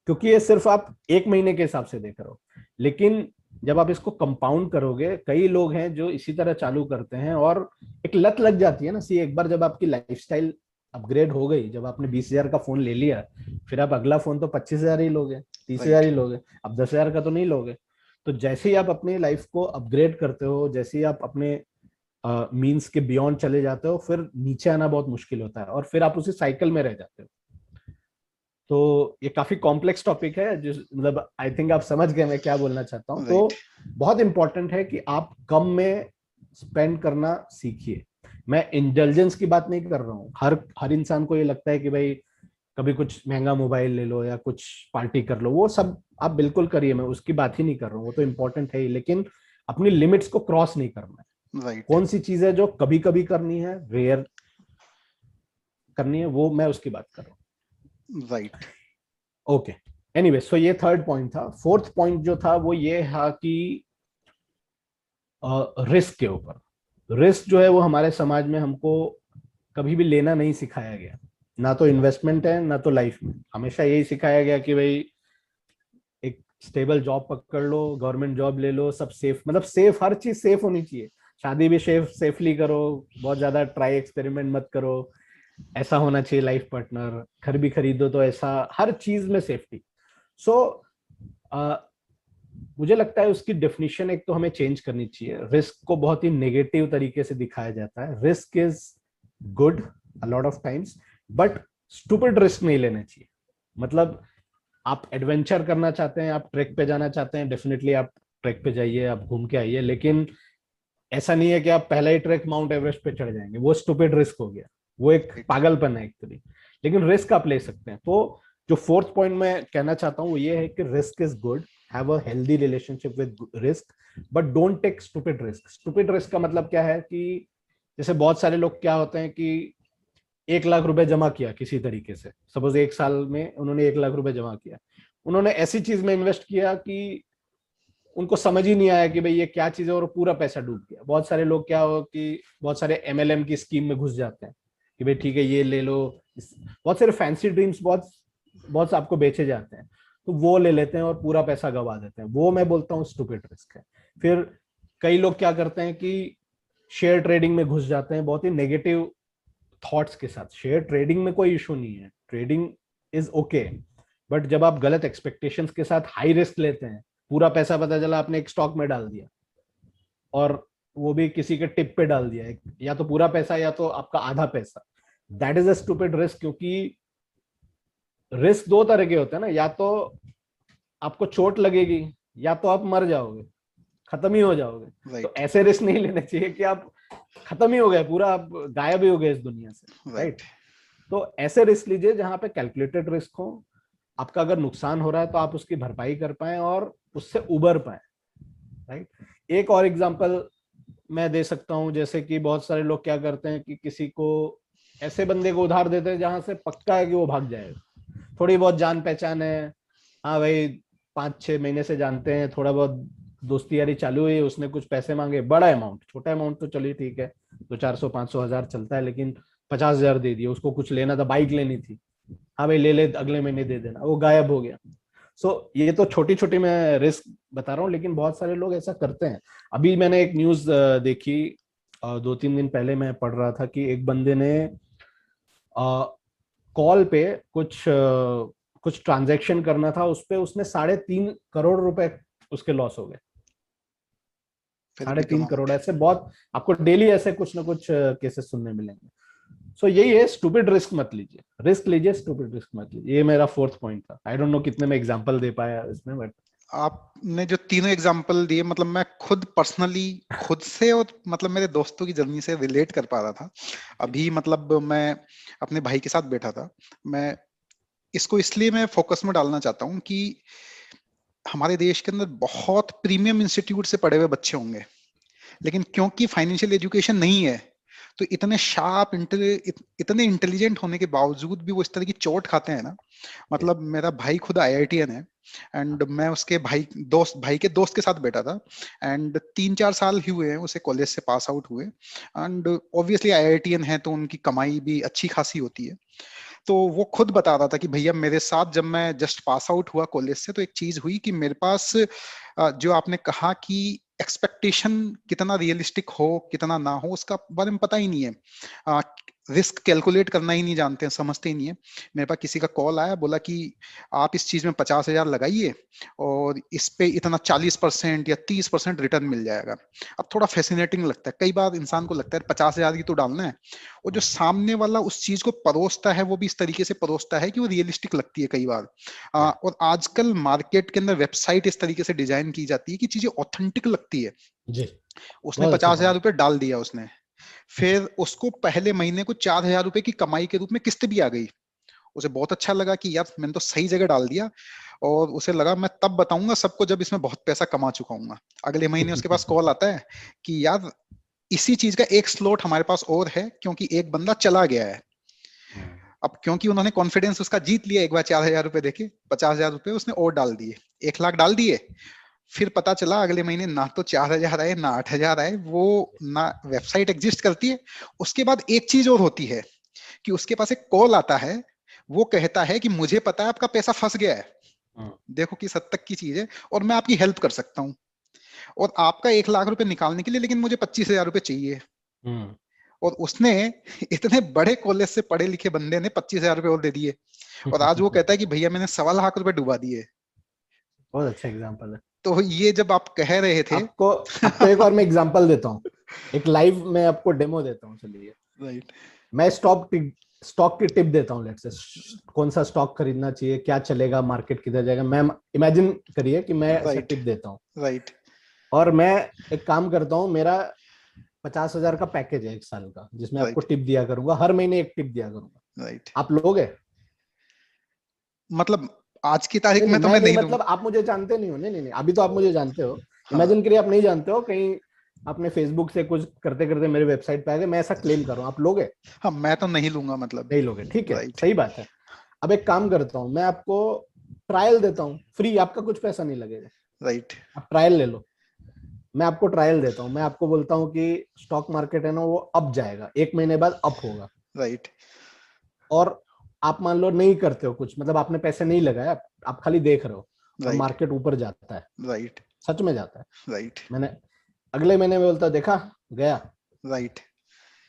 [SPEAKER 2] क्योंकि ये सिर्फ आप 1 महीने के हिसाब से देख रहे हो। लेकिन जब आप इसको कंपाउंड करोगे, कई लोग हैं जो इसी तरह चालू करते हैं और एक लत लग जाती है ना। सी एक बार जब आपकी लाइफस्टाइल अपग्रेड हो गई, जब आपने 20,000 का फोन ले लिया, फिर आप अगला फोन तो 25,000 ही लोगे, 30,000
[SPEAKER 1] राइट।
[SPEAKER 2] ही लोगे, अब 10,000 का तो नहीं लोगे। तो जैसे ही आप अपनी लाइफ को अपग्रेड करते हो, जैसे ही आप अपने मीन्स के बियॉन्ड चले जाते हो, फिर नीचे आना बहुत मुश्किल होता है और फिर आप उसी साइकिल में रह जाते हो। तो ये काफी कॉम्प्लेक्स टॉपिक है, जिस मतलब आई थिंक आप समझ गए मैं क्या बोलना चाहता हूँ।
[SPEAKER 1] राइट।
[SPEAKER 2] तो बहुत इंपॉर्टेंट है कि आप कम में स्पेंड करना सीखिए। मैं इंटेलिजेंस की बात नहीं कर रहा हूँ। हर इंसान को ये लगता है कि भाई कभी कुछ महंगा मोबाइल ले लो या कुछ पार्टी कर लो, वो सब आप बिल्कुल करिए, मैं उसकी बात ही नहीं कर रहा हूँ, वो तो इम्पोर्टेंट है ही, लेकिन अपनी लिमिट्स को क्रॉस नहीं करना है।
[SPEAKER 1] राइट।
[SPEAKER 2] कौन सी चीज है जो कभी कभी करनी है, रेयर करनी है, वो मैं उसकी बात कर रहा
[SPEAKER 1] राइट।
[SPEAKER 2] हूँ। ओके, एनीवे, सो ये थर्ड पॉइंट था। फोर्थ पॉइंट जो था वो ये था कि रिस्क के ऊपर। रिस्क जो है वो हमारे समाज में हमको कभी भी लेना नहीं सिखाया गया, ना तो इन्वेस्टमेंट है ना तो लाइफ में। हमेशा यही सिखाया गया कि भाई एक स्टेबल जॉब पकड़ लो, गवर्नमेंट जॉब ले लो, सब सेफ, मतलब सेफ, हर चीज सेफ होनी चाहिए। शादी भी सेफली करो, बहुत ज्यादा ट्राई एक्सपेरिमेंट मत करो, ऐसा होना चाहिए लाइफ पार्टनर, घर भी खरीदो तो ऐसा, हर चीज में सेफ्टी। सो मुझे लगता है उसकी डेफिनेशन एक तो हमें चेंज करनी चाहिए। रिस्क को बहुत ही नेगेटिव तरीके से दिखाया जाता है। Risk is good a lot of times, but stupid risk नहीं लेना चाहिए। मतलब आप एडवेंचर करना चाहते हैं, आप ट्रैक पे जाना चाहते हैं, डेफिनेटली आप ट्रैक पे जाइए, आप घूम के आइए, लेकिन ऐसा नहीं है कि आप पहला ही ट्रैक माउंट एवरेस्ट पे चढ़ जाएंगे, वो स्टूपिड रिस्क हो गया, वो एक
[SPEAKER 1] राइट।
[SPEAKER 2] पागलपन है एक्चुअली। लेकिन रिस्क आप ले सकते हैं। तो जो फोर्थ पॉइंट मैं कहना चाहता हूँ वो ये है कि risk is good, have a healthy relationship with risk, but don't take stupid risk. Stupid risk का मतलब क्या है कि जैसे बहुत सारे लोग क्या होते हैं कि 1 लाख रुपए जमा किया किसी तरीके से, सपोज 1 साल में उन्होंने 1 लाख रुपए जमा किया, उन्होंने ऐसी चीज में इन्वेस्ट किया कि उनको समझ ही नहीं आया कि भाई ये क्या चीज है, और पूरा पैसा डूब गया। बहुत सारे लोग क्या हो कि बहुत सारे एमएलएम की स्कीम में घुस जाते हैं कि भाई ठीक है ये ले लो, बहुत सारे फैंसी ड्रीम्स बहुत बहुत आपको बेचे जाते हैं, तो वो ले लेते हैं और पूरा पैसा गवा देते हैं। वो मैं बोलता हूँ स्टूपिड रिस्क है। फिर कई लोग क्या करते हैं कि शेयर ट्रेडिंग में घुस जाते हैं बहुत ही नेगेटिव थॉट्स के साथ। शेयर ट्रेडिंग में कोई इशू नहीं है, ट्रेडिंग इज ओके, बट जब आप गलत एक्सपेक्टेशंस के साथ हाई रिस्क लेते हैं, पूरा पैसा पता चला आपने एक स्टॉक में डाल दिया, और वो भी किसी के टिप पे डाल दिया, या तो पूरा पैसा या तो आपका आधा पैसा, that is a stupid risk. क्योंकि रिस्क दो तरह के होते हैं ना, या तो आपको चोट लगेगी या तो आप मर जाओगे, खत्म ही हो जाओगे। तो
[SPEAKER 1] राइट।
[SPEAKER 2] ऐसे रिस्क नहीं लेने चाहिए कि आप खत्म ही हो गए, पूरा आप गायब ही हो गए इस दुनिया से,
[SPEAKER 1] राइट।
[SPEAKER 2] राइट। तो ऐसे रिस्क लीजिए जहां पे कैलकुलेटेड रिस्क हो। आपका अगर नुकसान हो रहा है तो आप उसकी भरपाई कर पाए और उससे उबर पाए, राइट। एक और एग्जांपल मैं दे सकता हूं, जैसे कि बहुत सारे लोग क्या करते हैं कि किसी को ऐसे बंदे को उधार देते हैं जहां से पक्का है कि वो भाग जाएगा, थोड़ी बहुत जान पहचान है, हाँ भाई 5-6 महीने से जानते हैं, थोड़ा बहुत दोस्ती यारी चालू हुई, उसने कुछ पैसे मांगे, बड़ा अमाउंट, छोटा अमाउंट तो चलिए ठीक है, तो 400-500 हज़ार चलता है, लेकिन 50 हज़ार दे दिए, उसको कुछ लेना था, बाइक लेनी थी, हाँ भाई ले ले अगले महीने दे देना, वो गायब हो गया। ये तो छोटी छोटी मैं रिस्क बता रहा हूँ, लेकिन बहुत सारे लोग ऐसा करते हैं। अभी मैंने एक न्यूज देखी, 2-3 दिन पहले मैं पढ़ रहा था कि एक बंदे ने कॉल पे कुछ ट्रांजैक्शन करना था, उस पे उसने 3.5 करोड़ रुपए उसके लॉस हो गए।
[SPEAKER 1] वेरी
[SPEAKER 2] साढ़े
[SPEAKER 1] बिग
[SPEAKER 2] तीन करोड़
[SPEAKER 1] अमाउंट।
[SPEAKER 2] ऐसे बहुत आपको डेली ऐसे कुछ ना कुछ केसेस सुनने मिलेंगे। यही है, स्टूपिड रिस्क मत लीजिए, रिस्क लीजिए, स्टूपिड रिस्क मत लीजिए। ये मेरा फोर्थ पॉइंट था। आई डोंट नो कितने में एग्जांपल दे पाया इसमें, बट
[SPEAKER 1] आपने जो तीनों एग्जाम्पल दिए, मतलब मैं खुद पर्सनली खुद से और मतलब मेरे दोस्तों की जर्नी से रिलेट कर पा रहा था। अभी मतलब मैं अपने भाई के साथ बैठा था। मैं इसको इसलिए मैं फोकस में डालना चाहता हूँ कि हमारे देश के अंदर बहुत प्रीमियम इंस्टीट्यूट से पढ़े हुए बच्चे होंगे, लेकिन क्योंकि फाइनेंशियल एजुकेशन नहीं है, तो इतने शार्प इतने इंटेलिजेंट होने के बावजूद भी वो इस तरह की चोट खाते हैं ना। मतलब मेरा भाई खुद आईआईटीएन है, एंड मैं उसके भाई के दोस्त के साथ बैठा था, एंड 3-4 साल ही हुए हैं उसे कॉलेज से पास आउट हुए। एंड ऑब्वियसली आईआईटीएन है तो उनकी कमाई भी अच्छी खासी होती है। तो वो खुद बता रहा था कि भैया मेरे साथ जब मैं जस्ट पास आउट हुआ कॉलेज से, तो एक चीज हुई कि मेरे पास जो आपने कहा कि एक्सपेक्टेशन कितना रियलिस्टिक हो कितना ना हो उसका बारे में पता ही नहीं है। रिस्क कैलकुलेट करना ही नहीं जानते हैं, समझते ही नहीं है। मेरे पास किसी का कॉल आया, बोला कि आप इस चीज में 50,000 लगाइए और इस पे इतना 40% या 30% रिटर्न मिल जाएगा। अब थोड़ा फैसिनेटिंग लगता है, कई बार इंसान को लगता है 50,000 की तो डालना है, और जो सामने वाला उस चीज को परोसता है वो भी इस तरीके से परोसता है कि वो रियलिस्टिक लगती है कई बार। और आजकल मार्केट के अंदर वेबसाइट इस तरीके से डिजाइन की जाती है कि चीजें ऑथेंटिक लगती है।
[SPEAKER 2] जी,
[SPEAKER 1] उसने
[SPEAKER 2] बहुत अच्छा
[SPEAKER 1] 50,000
[SPEAKER 2] पॉइंट।
[SPEAKER 1] रुपये डाल दिया उसने, फिर उसको पहले महीने को 4,000 रुपए की कमाई के रूप में किस्त भी आ गई। उसे बहुत अच्छा लगा कि यार मैंने तो सही जगह डाल दिया, और उसे लगा मैं तब बताऊंगा सबको जब इसमें बहुत पैसा कमा चुका हूंगा। अगले महीने उसके पास कॉल आता है कि यार इसी चीज का एक स्लॉट हमारे पास और है, क्योंकि एक बंदा चला गया है। अब क्योंकि उन्होंने कॉन्फिडेंस उसका जीत लिया, एक बार 4,000 रुपए देके 50,000 रुपए उसने और डाल दिए, 1 लाख डाल दिए। फिर पता चला अगले महीने ना तो 4,000 आए ना 8,000 आए, वो ना वेबसाइट एग्जिस्ट करती है। उसके बाद एक चीज और होती है कि उसके पास एक कॉल आता है, वो कहता है कि मुझे पता है आपका पैसा फंस गया है, देखो किस हद तक की चीज है, और मैं आपकी हेल्प कर सकता हूँ, और आपका 1 लाख रुपए निकालने के लिए लेकिन मुझे 25,000 रुपए चाहिए। और उसने इतने बड़े कॉलेज से पढ़े लिखे बंदे ने 25,000 रुपए और दे दिए, और आज वो कहता है कि भैया मैंने 1.25 लाख रुपए डुबा दिए।
[SPEAKER 2] बहुत अच्छा एग्जांपल है।
[SPEAKER 1] तो ये जब आप कह रहे थे
[SPEAKER 2] आपको आपको एक और मैं एग्जांपल देता हूँ, एक लाइव मैं आपको डेमो देता हूँ। चलिए,
[SPEAKER 1] राइट
[SPEAKER 2] मैं स्टॉक की टिप देता हूँ। लेट्स से कौन सा स्टॉक खरीदना चाहिए, क्या चलेगा, मार्केट किधर जाएगा। मैं इमेजिन करिए कि मैं ऐसा
[SPEAKER 1] राइट
[SPEAKER 2] टिप देता हूँ,
[SPEAKER 1] राइट
[SPEAKER 2] और मैं एक काम करता हूँ। मेरा 50,000 का पैकेज है 1 साल का, जिसमें आपको
[SPEAKER 1] राइट
[SPEAKER 2] टिप दिया करूंगा, हर महीने एक टिप दिया करूंगा।
[SPEAKER 1] राइट।
[SPEAKER 2] आप लोगे?
[SPEAKER 1] मतलब आज की
[SPEAKER 2] नहीं
[SPEAKER 1] तारीख
[SPEAKER 2] नहीं,
[SPEAKER 1] में तो
[SPEAKER 2] मैं
[SPEAKER 1] मैं
[SPEAKER 2] नहीं,
[SPEAKER 1] नहीं
[SPEAKER 2] मतलब
[SPEAKER 1] लूंगा।
[SPEAKER 2] आप मुझे जानते नहीं हो। नहीं नहीं नहीं, अभी तो आप मुझे जानते हो।
[SPEAKER 1] हाँ
[SPEAKER 2] इमेजिन करिए आप नहीं जानते हो, कहीं आपने फेसबुक से कुछ करते करते मेरे वेबसाइट पे आ गए, मैं ऐसा क्लेम कर रहा हूँ, आप लोगे?
[SPEAKER 1] हाँ, मैं तो नहीं लूंगा मतलब।
[SPEAKER 2] नहीं लोगे, ठीक है,
[SPEAKER 1] राइट
[SPEAKER 2] सही बात है। अब एक काम करता हूँ, मैं आपको ट्रायल देता हूँ फ्री, आपका कुछ पैसा नहीं लगेगा।
[SPEAKER 1] राइट
[SPEAKER 2] आप ट्रायल ले लो। मैं आपको ट्रायल देता हूँ, मैं आपको बोलता हूँ कि स्टॉक मार्केट है ना, वो अप जाएगा, 1 महीने बाद अप होगा।
[SPEAKER 1] राइट
[SPEAKER 2] और आप मान लो नहीं करते हो कुछ, मतलब आपने पैसे नहीं लगाए, आप खाली देख रहे हो, और
[SPEAKER 1] राइट
[SPEAKER 2] मार्केट ऊपर जाता है,
[SPEAKER 1] राइट
[SPEAKER 2] सच में जाता है।
[SPEAKER 1] राइट
[SPEAKER 2] मैंने अगले महीने में बोलता देखा गया,
[SPEAKER 1] राइट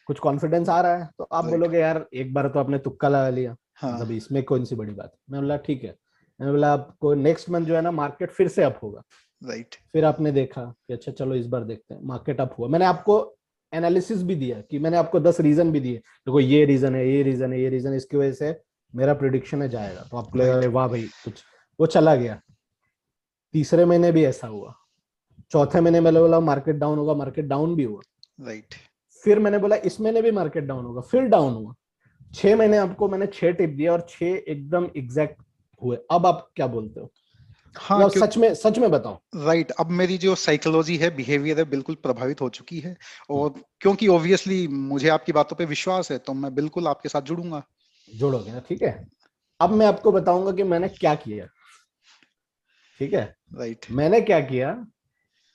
[SPEAKER 2] कुछ कॉन्फिडेंस आ रहा है, तो आप
[SPEAKER 1] राइट।
[SPEAKER 2] बोलोगे यार एक बार तो आपने तुक्का लगा लिया,
[SPEAKER 1] हाँ
[SPEAKER 2] मतलब इसमें कौन सी बड़ी बात है। मैं बोला ठीक है। मैंने बोला आपको नेक्स्ट मंथ जो है ना, मार्केट फिर से अप होगा।
[SPEAKER 1] राइट
[SPEAKER 2] फिर आपने देखा कि अच्छा चलो इस बार देखते हैं, मार्केट अप हुआ। मैंने आपको एनालिसिस भी दिया, कि मैंने आपको 10 रीजन भी दिए, देखो ये रीजन है, ये रीजन है, ये रीजन, इसकी वजह से मेरा प्रिडिक्शन है जाएगा। तो आपको लगेगा
[SPEAKER 1] राइट
[SPEAKER 2] अरे वाह भाई कुछ, वो चला गया। तीसरे महीने भी ऐसा हुआ, चौथे महीने मैंने बोला मार्केट डाउन होगा, मार्केट डाउन भी हुआ।
[SPEAKER 1] राइट।
[SPEAKER 2] फिर मैंने बोला इस महीने भी मार्केट डाउन होगा, फिर डाउन हुआ। 6 महीने आपको मैंने 6 टिप दिया, और 6 एकदम एग्जैक्ट हुए। अब आप क्या बोलते हो?
[SPEAKER 1] हाँ
[SPEAKER 2] मतलब
[SPEAKER 1] क्यों।
[SPEAKER 2] सच में बताओ।
[SPEAKER 1] राइट, अब मेरी जो साइकोलॉजी है, बिहेवियर है, बिल्कुल प्रभावित हो चुकी है। और क्योंकि ऑब्वियसली मुझे आपकी बातों पे विश्वास है, तो मैं बिल्कुल आपके साथ जुड़ूंगा।
[SPEAKER 2] जोड़ोगे ना, ठीक है। अब मैं आपको बताऊंगा कि मैंने क्या किया, ठीक है।
[SPEAKER 1] राइट
[SPEAKER 2] मैंने क्या किया,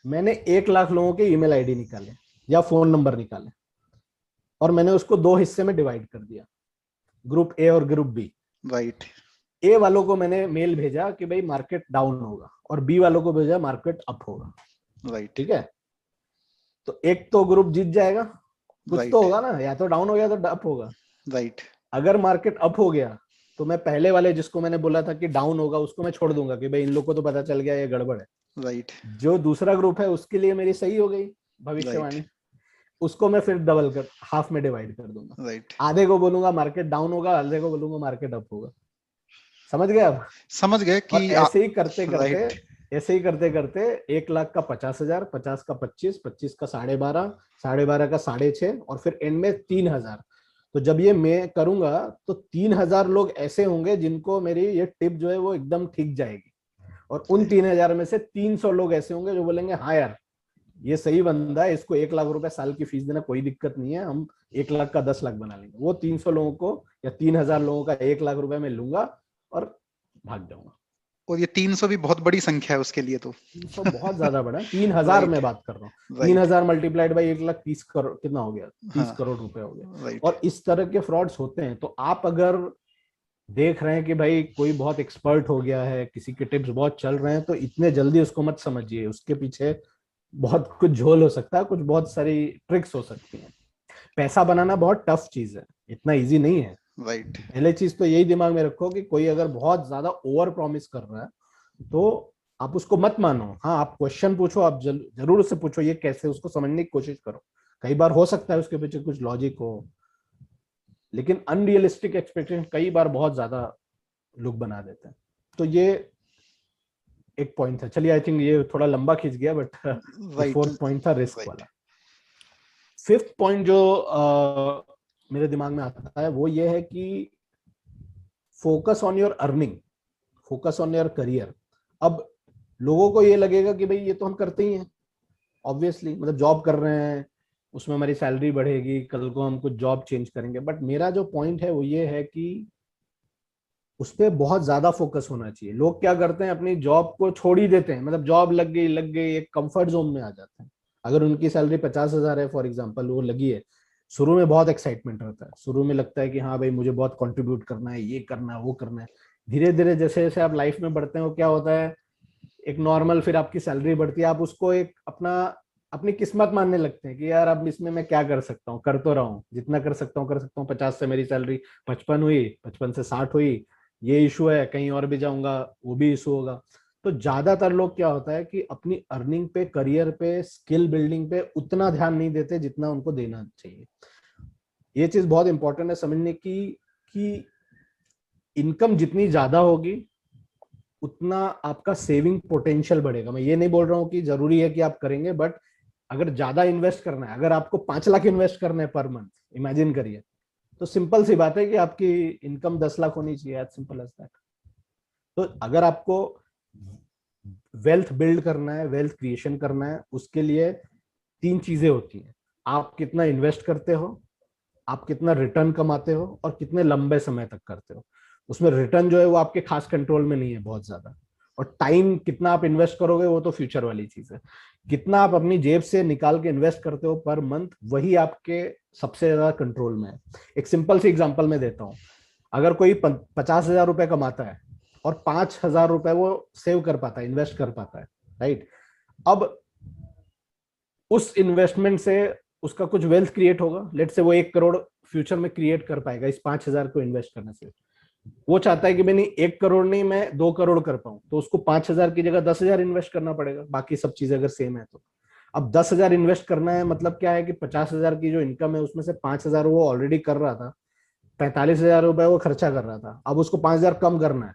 [SPEAKER 2] मैंने 1 लाख लोगों के ईमेल आईडी निकाले या फोन नंबर निकाले, और मैंने उसको 2 हिस्से में डिवाइड कर दिया, ग्रुप ए और ग्रुप बी।
[SPEAKER 1] राइट
[SPEAKER 2] ए वालों को मैंने मेल भेजा कि भाई मार्केट डाउन होगा, और बी वालों को भेजा मार्केट अप होगा,
[SPEAKER 1] राइट
[SPEAKER 2] ठीक है। तो एक तो ग्रुप जीत जाएगा, कुछ तो
[SPEAKER 1] राइट
[SPEAKER 2] होगा ना, या तो डाउन हो गया तो अप होगा।
[SPEAKER 1] राइट
[SPEAKER 2] अगर मार्केट अप हो गया, तो मैं पहले वाले जिसको मैंने बोला था कि डाउन होगा, उसको मैं छोड़ दूंगा कि भाई इन लोग को तो पता चल गया ये गड़बड़ है।
[SPEAKER 1] राइट
[SPEAKER 2] जो दूसरा ग्रुप है उसके लिए मेरी सही हो गई
[SPEAKER 1] राइट
[SPEAKER 2] भविष्यवाणी, उसको मैं फिर डबल कर, हाफ में डिवाइड कर दूंगा।
[SPEAKER 1] राइट।
[SPEAKER 2] आधे को बोलूंगा मार्केट डाउन होगा, आधे को बोलूंगा मार्केट अप होगा। समझ गए आप?
[SPEAKER 1] समझ गए
[SPEAKER 2] और
[SPEAKER 1] कि
[SPEAKER 2] ऐसे ही करते करते,
[SPEAKER 1] राइट
[SPEAKER 2] ऐसे ही करते करते 1 लाख का 50,000, 50 का 25, 25 का 12.5, 12.5 का 6.5, और फिर एंड में 3,000। तो जब ये मैं करूंगा, तो 3,000 लोग ऐसे होंगे जिनको मेरी ये टिप जो है वो एकदम ठीक जाएगी। और उन 3,000 में से 300 लोग ऐसे होंगे जो बोलेंगे हाँ यार ये सही बंदा है, इसको 1 लाख रुपए साल की फीस देना कोई दिक्कत नहीं है, हम 1 लाख का 10 लाख बना लेंगे। वो 300 लोगों को या 3,000 लोगों का 1 लाख रुपए में लूंगा और भाग जाऊंगा।
[SPEAKER 1] और ये 300 भी बहुत बड़ी संख्या है उसके लिए तो।
[SPEAKER 2] 300 बहुत ज्यादा बड़ा है, 3,000
[SPEAKER 1] राइट
[SPEAKER 2] में बात कर रहा हूँ। तीन
[SPEAKER 1] राइट।
[SPEAKER 2] हजार मल्टीप्लाइड बाई 1,30,000 कितना हो गया? तीस
[SPEAKER 1] हाँ
[SPEAKER 2] करोड़ रुपए हो गया।
[SPEAKER 1] राइट
[SPEAKER 2] और इस तरह के फ्रॉड्स होते हैं। तो आप अगर देख रहे हैं कि भाई कोई बहुत एक्सपर्ट हो गया है, किसी के टिप्स बहुत चल रहे हैं, तो इतने जल्दी उसको मत समझिए, उसके पीछे बहुत कुछ झोल हो सकता है, कुछ बहुत सारी ट्रिक्स हो सकती हैं। पैसा बनाना बहुत टफ चीज है, इतना इजी नहीं है।
[SPEAKER 1] राइट।
[SPEAKER 2] पहले चीज तो यही दिमाग में रखो कि कोई अगर बहुत ज्यादा ओवर प्रॉमिस कर रहा है तो आप उसको मत मानो। हाँ, आप क्वेश्चन पूछो, आप जरूर उससे पूछो ये कैसे, उसको समझने की कोशिश करो। कई बार हो सकता है उसके पीछे कुछ लॉजिक हो, लेकिन अनरियलिस्टिक एक्सपेक्टेशन कई बार बहुत ज्यादा लोग बना देते हैं। तो ये एक पॉइंट था। चलिए, आई थिंक ये थोड़ा लंबा खींच गया, बट ये
[SPEAKER 1] राइट।
[SPEAKER 2] फोर्थ पॉइंट था, रिस्क
[SPEAKER 1] राइट।
[SPEAKER 2] वाला। फिफ्थ पॉइंट जो मेरे दिमाग में आता है वो ये है कि focus on your earning, focus on your career. अब लोगों को ये लगेगा कि भाई ये तो हम करते ही हैं, ऑब्वियसली, मतलब जॉब कर रहे हैं, उसमें हमारी सैलरी बढ़ेगी, कल को हम कुछ जॉब चेंज करेंगे। बट मेरा जो पॉइंट है वो ये है कि उस पर बहुत ज्यादा फोकस होना चाहिए। लोग क्या करते हैं, अपनी जॉब को छोड़ ही देते हैं, मतलब जॉब लग गई, एक कंफर्ट जोन में आ जाते हैं। अगर उनकी सैलरी 50,000 है फॉर एग्जाम्पल, वो लगी है, शुरू में बहुत एक्साइटमेंट रहता है, शुरू में लगता है कि हाँ भाई मुझे बहुत कंट्रीब्यूट करना है, ये करना है, वो करना है। धीरे धीरे जैसे जैसे आप लाइफ में बढ़ते हैं, वो क्या होता है, एक नॉर्मल, फिर आपकी सैलरी बढ़ती है, आप उसको एक अपना अपनी किस्मत मानने लगते हैं कि यार अब इसमें मैं क्या कर सकता हूँ, कर तो रहा हूँ, जितना कर सकता हूँ कर सकता हूँ। 50 से मेरी सैलरी 55 हुई, 55 से 60 हुई, ये इशू है, कहीं और भी जाऊंगा वो भी इशू होगा। तो ज्यादातर लोग क्या होता है कि अपनी अर्निंग पे, करियर पे, स्किल बिल्डिंग पे उतना ध्यान नहीं देते जितना उनको देना चाहिए। ये चीज बहुत इंपॉर्टेंट है समझने की कि इनकम जितनी ज्यादा होगी उतना आपका सेविंग पोटेंशियल बढ़ेगा। मैं ये नहीं बोल रहा हूँ कि जरूरी है कि आप करेंगे, बट अगर ज्यादा इन्वेस्ट करना है, अगर आपको 5 लाख इन्वेस्ट करना है पर मंथ, इमेजिन करिए, तो सिंपल सी बात है कि आपकी इनकम 10 लाख होनी चाहिए, एज सिंपल एज दैट। तो अगर आपको वेल्थ बिल्ड करना है, वेल्थ क्रिएशन करना है, उसके लिए 3 चीजें होती हैं। आप कितना इन्वेस्ट करते हो, आप कितना रिटर्न कमाते हो, और कितने लंबे समय तक करते हो। उसमें रिटर्न जो है वो आपके खास कंट्रोल में नहीं है बहुत ज्यादा, और टाइम कितना आप इन्वेस्ट करोगे वो तो फ्यूचर वाली चीज है। कितना आप अपनी जेब से निकाल के इन्वेस्ट करते हो पर मंथ, वही आपके सबसे ज्यादा कंट्रोल में है। एक सिंपल सी एग्जांपल मैं देता हूँ। अगर कोई 50,000 रुपए कमाता है और 5,000 रुपए वो सेव कर पाता है, इन्वेस्ट कर पाता है, राइट। अब उस इन्वेस्टमेंट से उसका कुछ वेल्थ क्रिएट होगा, लेट से वो 1 करोड़ फ्यूचर में क्रिएट कर पाएगा इस 5,000 को इन्वेस्ट करने से। वो चाहता है कि मैंने 1 करोड़ नहीं, मैं 2 करोड़ कर पाऊं, तो उसको 5,000 की जगह 10,000 इन्वेस्ट करना पड़ेगा, बाकी सब चीजें अगर सेम है तो। अब 10,000 इन्वेस्ट करना है, मतलब क्या है कि 50,000 की जो इनकम है उसमें से 5,000 वो ऑलरेडी कर रहा था, 45,000 रुपए वो खर्चा कर रहा था, अब उसको 5,000 कम करना है।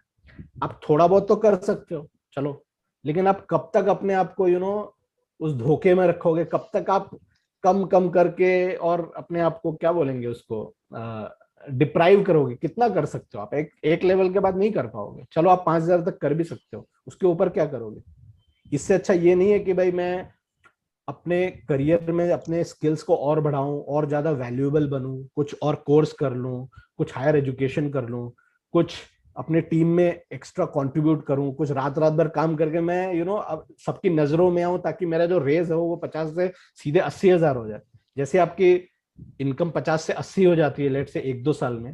[SPEAKER 2] आप थोड़ा बहुत तो कर सकते हो, चलो, लेकिन आप कब तक अपने आप को उस धोखे में रखोगे, कब तक आप कम कम करके और अपने आप को क्या बोलेंगे उसको, डिप्राइव करोगे। कितना कर सकते हो आप, एक लेवल के बाद नहीं कर पाओगे। चलो आप 5,000 तक कर भी सकते हो, उसके ऊपर क्या करोगे। इससे अच्छा ये नहीं है कि भाई मैं अपने करियर में अपने स्किल्स को और बढ़ाऊं, और ज्यादा वैल्यूएबल बनूं, कुछ और कोर्स कर लूं, कुछ हायर एजुकेशन कर लूं, कुछ अपने टीम में एक्स्ट्रा कंट्रीब्यूट करूं, कुछ रात रात भर काम करके मैं अब सबकी नजरों में आऊं, ताकि मेरा जो रेज है वो 50 से सीधे 80,000 हो जाए। जैसे आपकी इनकम 50 से 80 हो जाती है लेट से 1-2 साल में,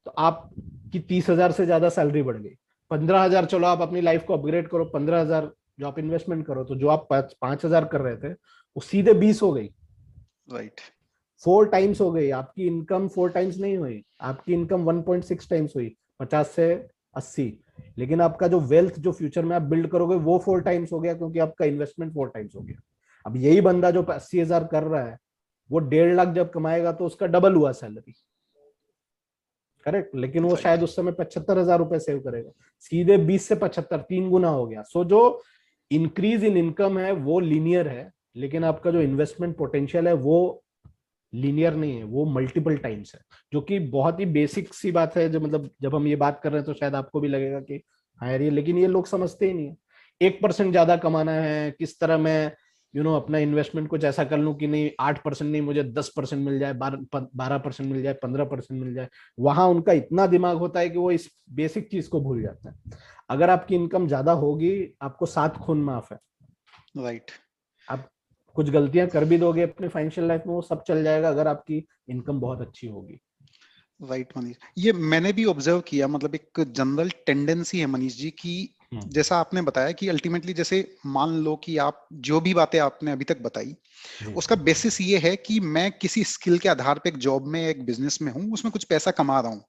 [SPEAKER 2] तो आपकी 30,000 से ज्यादा सैलरी बढ़ गई। 15,000, चलो आप अपनी लाइफ को अपग्रेड करो, 15,000 जो आप इन्वेस्टमेंट करो, तो जो आप 5,000 कर रहे थे वो सीधे 20 हो गई।
[SPEAKER 1] राइट।
[SPEAKER 2] 4 टाइम्स हो गई आपकी इनकम, 4 टाइम्स नहीं हुई, आपकी इनकम 1.6 टाइम्स हुई, 50 से 80। लेकिन आपका जो वेल्थ जो फ्यूचर में आप बिल्ड करोगे वो 4 टाइम्स हो गया, क्योंकि आपका इन्वेस्टमेंट 4 टाइम्स हो गया। अब यही बंदा जो 80,000 कर रहा है, वो 1.5 लाख जब कमाएगा तो उसका डबल हुआ सैलरी, करेक्ट, लेकिन वो
[SPEAKER 1] राइट।
[SPEAKER 2] शायद उस समय 75,000 रुपए सेव करेगा। सीधे 20 से 75, 3 गुना हो गया। सो जो इंक्रीज इन इनकम है वो लीनियर है, लेकिन आपका जो इन्वेस्टमेंट पोटेंशियल है वो लीनियर नहीं है, वो मल्टीपल टाइम्स है। जो कि बहुत ही बेसिक सी बात है, जो मतलब जब हम ये बात कर रहे हैं तो शायद आपको भी लगेगा कि हाँ यार ये, लेकिन ये लोग समझते ही नहीं है। 1% ज्यादा कमाना है, किस तरह मैं अपना इन्वेस्टमेंट कुछ ऐसा कर लूं कि नहीं 8% नहीं, मुझे 10% मिल जाए, 12% मिल जाए, 15% मिल जाए। वहां उनका इतना दिमाग होता है कि वो इस बेसिक चीज को भूल जाते हैं। अगर आपकी इनकम ज्यादा होगी, आपको 7 खून माफ है।
[SPEAKER 1] राइट।
[SPEAKER 2] आप कुछ गलतियां कर भी दोगे अपने फाइनेंशियल लाइफ में, वो सब चल जाएगा अगर आपकी इनकम बहुत अच्छी होगी।
[SPEAKER 1] राइट मनीष, ये मैंने भी ऑब्जर्व किया, मतलब एक जनरल टेंडेंसी है मनीष जी की जैसा आपने बताया कि अल्टीमेटली जैसे मान लो कि आप जो भी बातें आपने अभी तक बताई
[SPEAKER 2] जी
[SPEAKER 1] उसका बेसिस ये है कि मैं किसी स्किल के आधार पे एक जॉब में एक बिजनेस में हूँ, उसमें कुछ पैसा कमा रहा हूँ।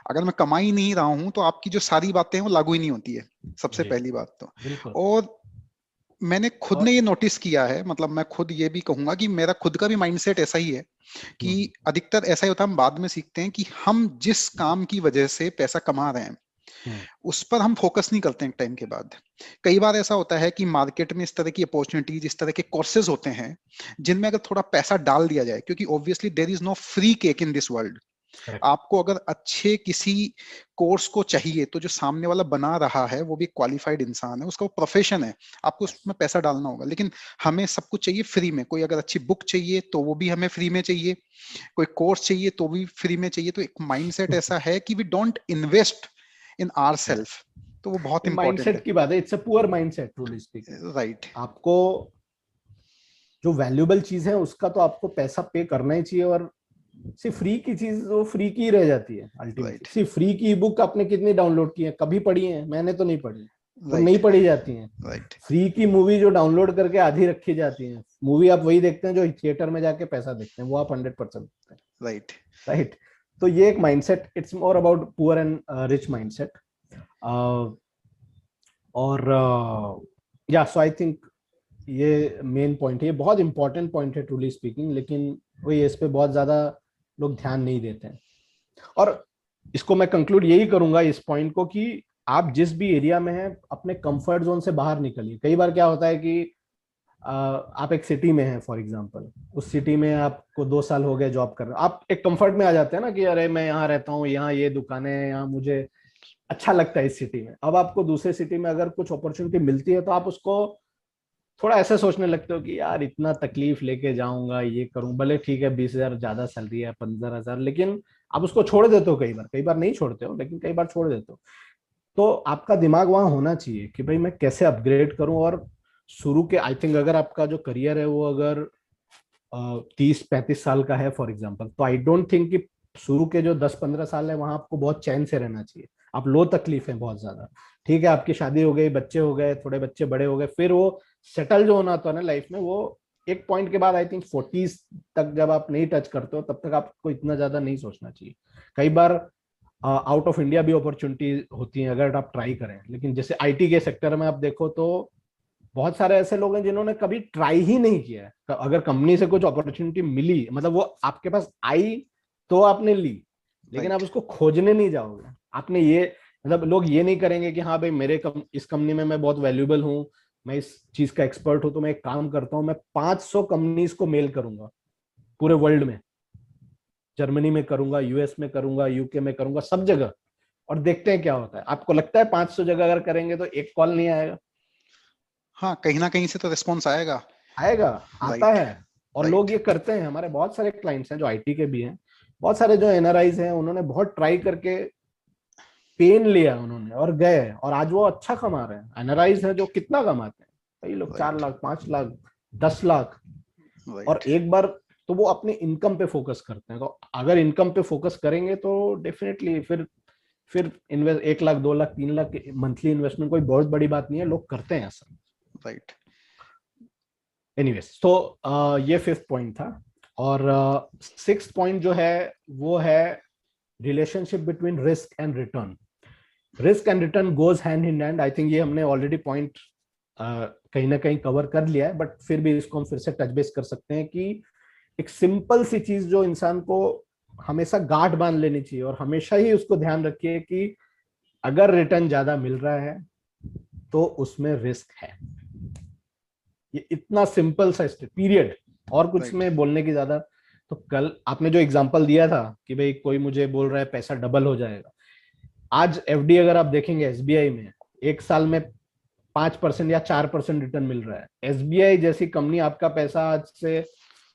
[SPEAKER 1] अगर मैं कमा ही नहीं रहा हूं तो आपकी जो सारी बातें हैं वो लागू ही नहीं होती है, सबसे
[SPEAKER 2] जी
[SPEAKER 1] पहली बात तो।
[SPEAKER 2] बिल्कुल।
[SPEAKER 1] और मैंने खुद ने
[SPEAKER 2] और
[SPEAKER 1] ये नोटिस किया है, मतलब मैं खुद ये भी कहूंगा कि मेरा खुद का भी माइंडसेट ऐसा ही है कि
[SPEAKER 2] हम्म,
[SPEAKER 1] अधिकतर ऐसा ही होता है, हम बाद में सीखते हैं कि हम जिस काम की वजह से पैसा कमा रहे हैं
[SPEAKER 2] हम्म,
[SPEAKER 1] उस पर हम फोकस नहीं करते हैं टाइम के बाद। कई बार ऐसा होता है कि मार्केट में इस तरह की अपॉर्चुनिटीज, इस तरह के कोर्सेज होते हैं जिनमें अगर थोड़ा पैसा डाल दिया जाए, क्योंकि obviously there is no free cake in this world.
[SPEAKER 2] Correct.
[SPEAKER 1] आपको अगर अच्छे किसी कोर्स को चाहिए तो जो सामने वाला बना रहा है वो भी क्वालिफाइड इंसान है, उसका वो प्रोफेशन है, आपको
[SPEAKER 2] यस।
[SPEAKER 1] उसमें पैसा डालना होगा। लेकिन हमें सब कुछ चाहिए फ्री में, कोई अगर अच्छी बुक चाहिए तो वो भी हमें फ्री में चाहिए, कोई कोर्स चाहिए तो भी फ्री में चाहिए। तो एक माइंडसेट ऐसा है कि we don't invest in our self, तो वो बहुत
[SPEAKER 2] ये
[SPEAKER 1] इंपॉर्टेंट है।
[SPEAKER 2] माइंडसेट की बात है, it's a poor mindset truly speaking.
[SPEAKER 1] Right.
[SPEAKER 2] आपको जो वैल्यूएबल चीज है उसका तो आपको पैसा पे करना ही चाहिए, और सिर्फ फ्री की चीज वो फ्री की रह जाती है अल्टीमेटली।
[SPEAKER 1] राइट।
[SPEAKER 2] सिर्फ फ्री की बुक आपने कितनी डाउनलोड की है, कभी पढ़ी है? मैंने तो नहीं पढ़ी। वो नहीं
[SPEAKER 1] राइट।
[SPEAKER 2] पढ़ी जाती हैं।
[SPEAKER 1] राइट।
[SPEAKER 2] फ्री की मूवी जो डाउनलोड करके आधी रखी जाती है, मूवी आप वही देखते हैं जो थिएटर में जाके पैसा देखते हैं, वो आप 100% देखते हैं।
[SPEAKER 1] राइट।
[SPEAKER 2] राइट। तो ये एक mindset, it's more about poor and rich mindset. और या सो आई थिंक ये मेन पॉइंट है, ये बहुत इंपॉर्टेंट पॉइंट है ट्रूली स्पीकिंग, लेकिन वही इस पे बहुत ज्यादा लोग ध्यान नहीं देते हैं। और इसको मैं कंक्लूड यही करूंगा इस पॉइंट को कि आप जिस भी एरिया में हैं अपने कंफर्ट जोन से बाहर निकलिए। कई बार क्या होता है कि आप एक सिटी में हैं फॉर एग्जांपल, उस सिटी में आपको 2 साल हो गए जॉब कर रहे हो, आप एक कंफर्ट में आ जाते हैं ना कि अरे मैं यहाँ रहता हूँ, यहाँ ये दुकानें हैं, यहाँ मुझे अच्छा लगता है इस सिटी में। अब आपको दूसरे सिटी में अगर कुछ अपॉर्चुनिटी मिलती है तो आप उसको थोड़ा ऐसे सोचने लगते हो कि यार इतना तकलीफ लेके जाऊंगा, ये करूं, भले ठीक है 20,000 ज्यादा सैलरी है, 15,000, लेकिन आप उसको छोड़ देते हो। कई बार नहीं छोड़ते हो, लेकिन कई बार छोड़ देते हो। तो आपका दिमाग वहां होना चाहिए कि भाई मैं कैसे अपग्रेड करूं। और शुरू के आई थिंक अगर आपका जो करियर है वो अगर 30-35 साल का है फॉर एग्जाम्पल, तो आई डोंट थिंक कि शुरू के जो 10-15 साल है वहां आपको बहुत चैन से रहना चाहिए। आप लो तकलीफ है बहुत ज्यादा। ठीक है आपकी शादी हो गई, बच्चे हो गए, थोड़े बच्चे बड़े हो गए, फिर वो सेटल जो होना था ना लाइफ में, वो एक पॉइंट के बाद आई थिंक 40s तक जब आप नहीं टच करते हो तब तक आपको इतना ज्यादा नहीं सोचना चाहिए। कई बार आउट ऑफ इंडिया भी अपॉर्चुनिटी होती है अगर आप ट्राई करें, लेकिन जैसे आईटी के सेक्टर में आप देखो तो बहुत सारे ऐसे लोग हैं जिन्होंने कभी ट्राई ही नहीं किया है। अगर कंपनी से कुछ अपॉर्चुनिटी मिली, मतलब वो आपके पास आई तो आपने ली, लेकिन आप
[SPEAKER 1] राइट।
[SPEAKER 2] उसको खोजने नहीं जाओगे। आपने ये मतलब लोग ये नहीं करेंगे कि हाँ भाई इस कंपनी में मैं बहुत वैल्यूएबल हूँ, मैं इस चीज का एक्सपर्ट हूँ, तो मैं एक काम करता हूँ, मैं 500 कंपनीज को मेल करूंगा पूरे वर्ल्ड में। जर्मनी में करूंगा, यूएस में करूंगा, यूके में करूंगा, सब जगह, और देखते हैं क्या होता है। आपको लगता है 500 जगह अगर करेंगे तो एक कॉल नहीं आएगा?
[SPEAKER 1] हाँ, कहीं ना कहीं से तो रिस्पॉन्स आएगा।
[SPEAKER 2] आएगा, आता
[SPEAKER 1] राइट।
[SPEAKER 2] है। और लोग
[SPEAKER 1] राइट।
[SPEAKER 2] ये करते हैं, हमारे बहुत सारे क्लाइंट्स हैं जो आईटी के भी हैं, बहुत सारे जो एनआरआईज हैं, उन्होंने बहुत ट्राई करके पेन लिया उन्होंने और गए, और आज वो अच्छा कमा रहे हैं। एनआरआईज हैं जो कितना कमाते हैं, कई लोग 4 लाख, 5 लाख, 10 लाख। और
[SPEAKER 1] राइट।
[SPEAKER 2] एक बार तो वो अपनी इनकम पे फोकस करते हैं। तो अगर इनकम पे फोकस करेंगे तो डेफिनेटली फिर invest 1 lakh, 2 lakh, 3 lakh monthly investment कोई बहुत बड़ी बात नहीं है, लोग करते हैं ऐसा।
[SPEAKER 1] राइट।
[SPEAKER 2] एनीवेज, तो ये फिफ्थ पॉइंट था। और सिक्स पॉइंट जो है वो है relationship between risk and return. Risk and return goes hand in hand. I think ये हमने ऑलरेडी पॉइंट कहीं ना कहीं कवर कर लिया है, बट फिर भी इसको हम फिर से टच बेस कर सकते हैं कि एक सिंपल सी चीज जो इंसान को हमेशा गांठ बांध लेनी चाहिए, और हमेशा ही उसको ध्यान रखिए कि अगर रिटर्न ज्यादा मिल रहा है तो उसमें रिस्क है। ये इतना सिंपल सा स्टेप पीरियड, और कुछ
[SPEAKER 1] राइट।
[SPEAKER 2] में बोलने की ज्यादा। तो कल आपने जो एग्जांपल दिया था कि भाई कोई मुझे बोल रहा है पैसा डबल हो जाएगा, आज एफडी अगर आप देखेंगे एसबीआई में, एक साल में 5% या 4% रिटर्न मिल रहा है। एसबीआई जैसी कंपनी आपका पैसा आज से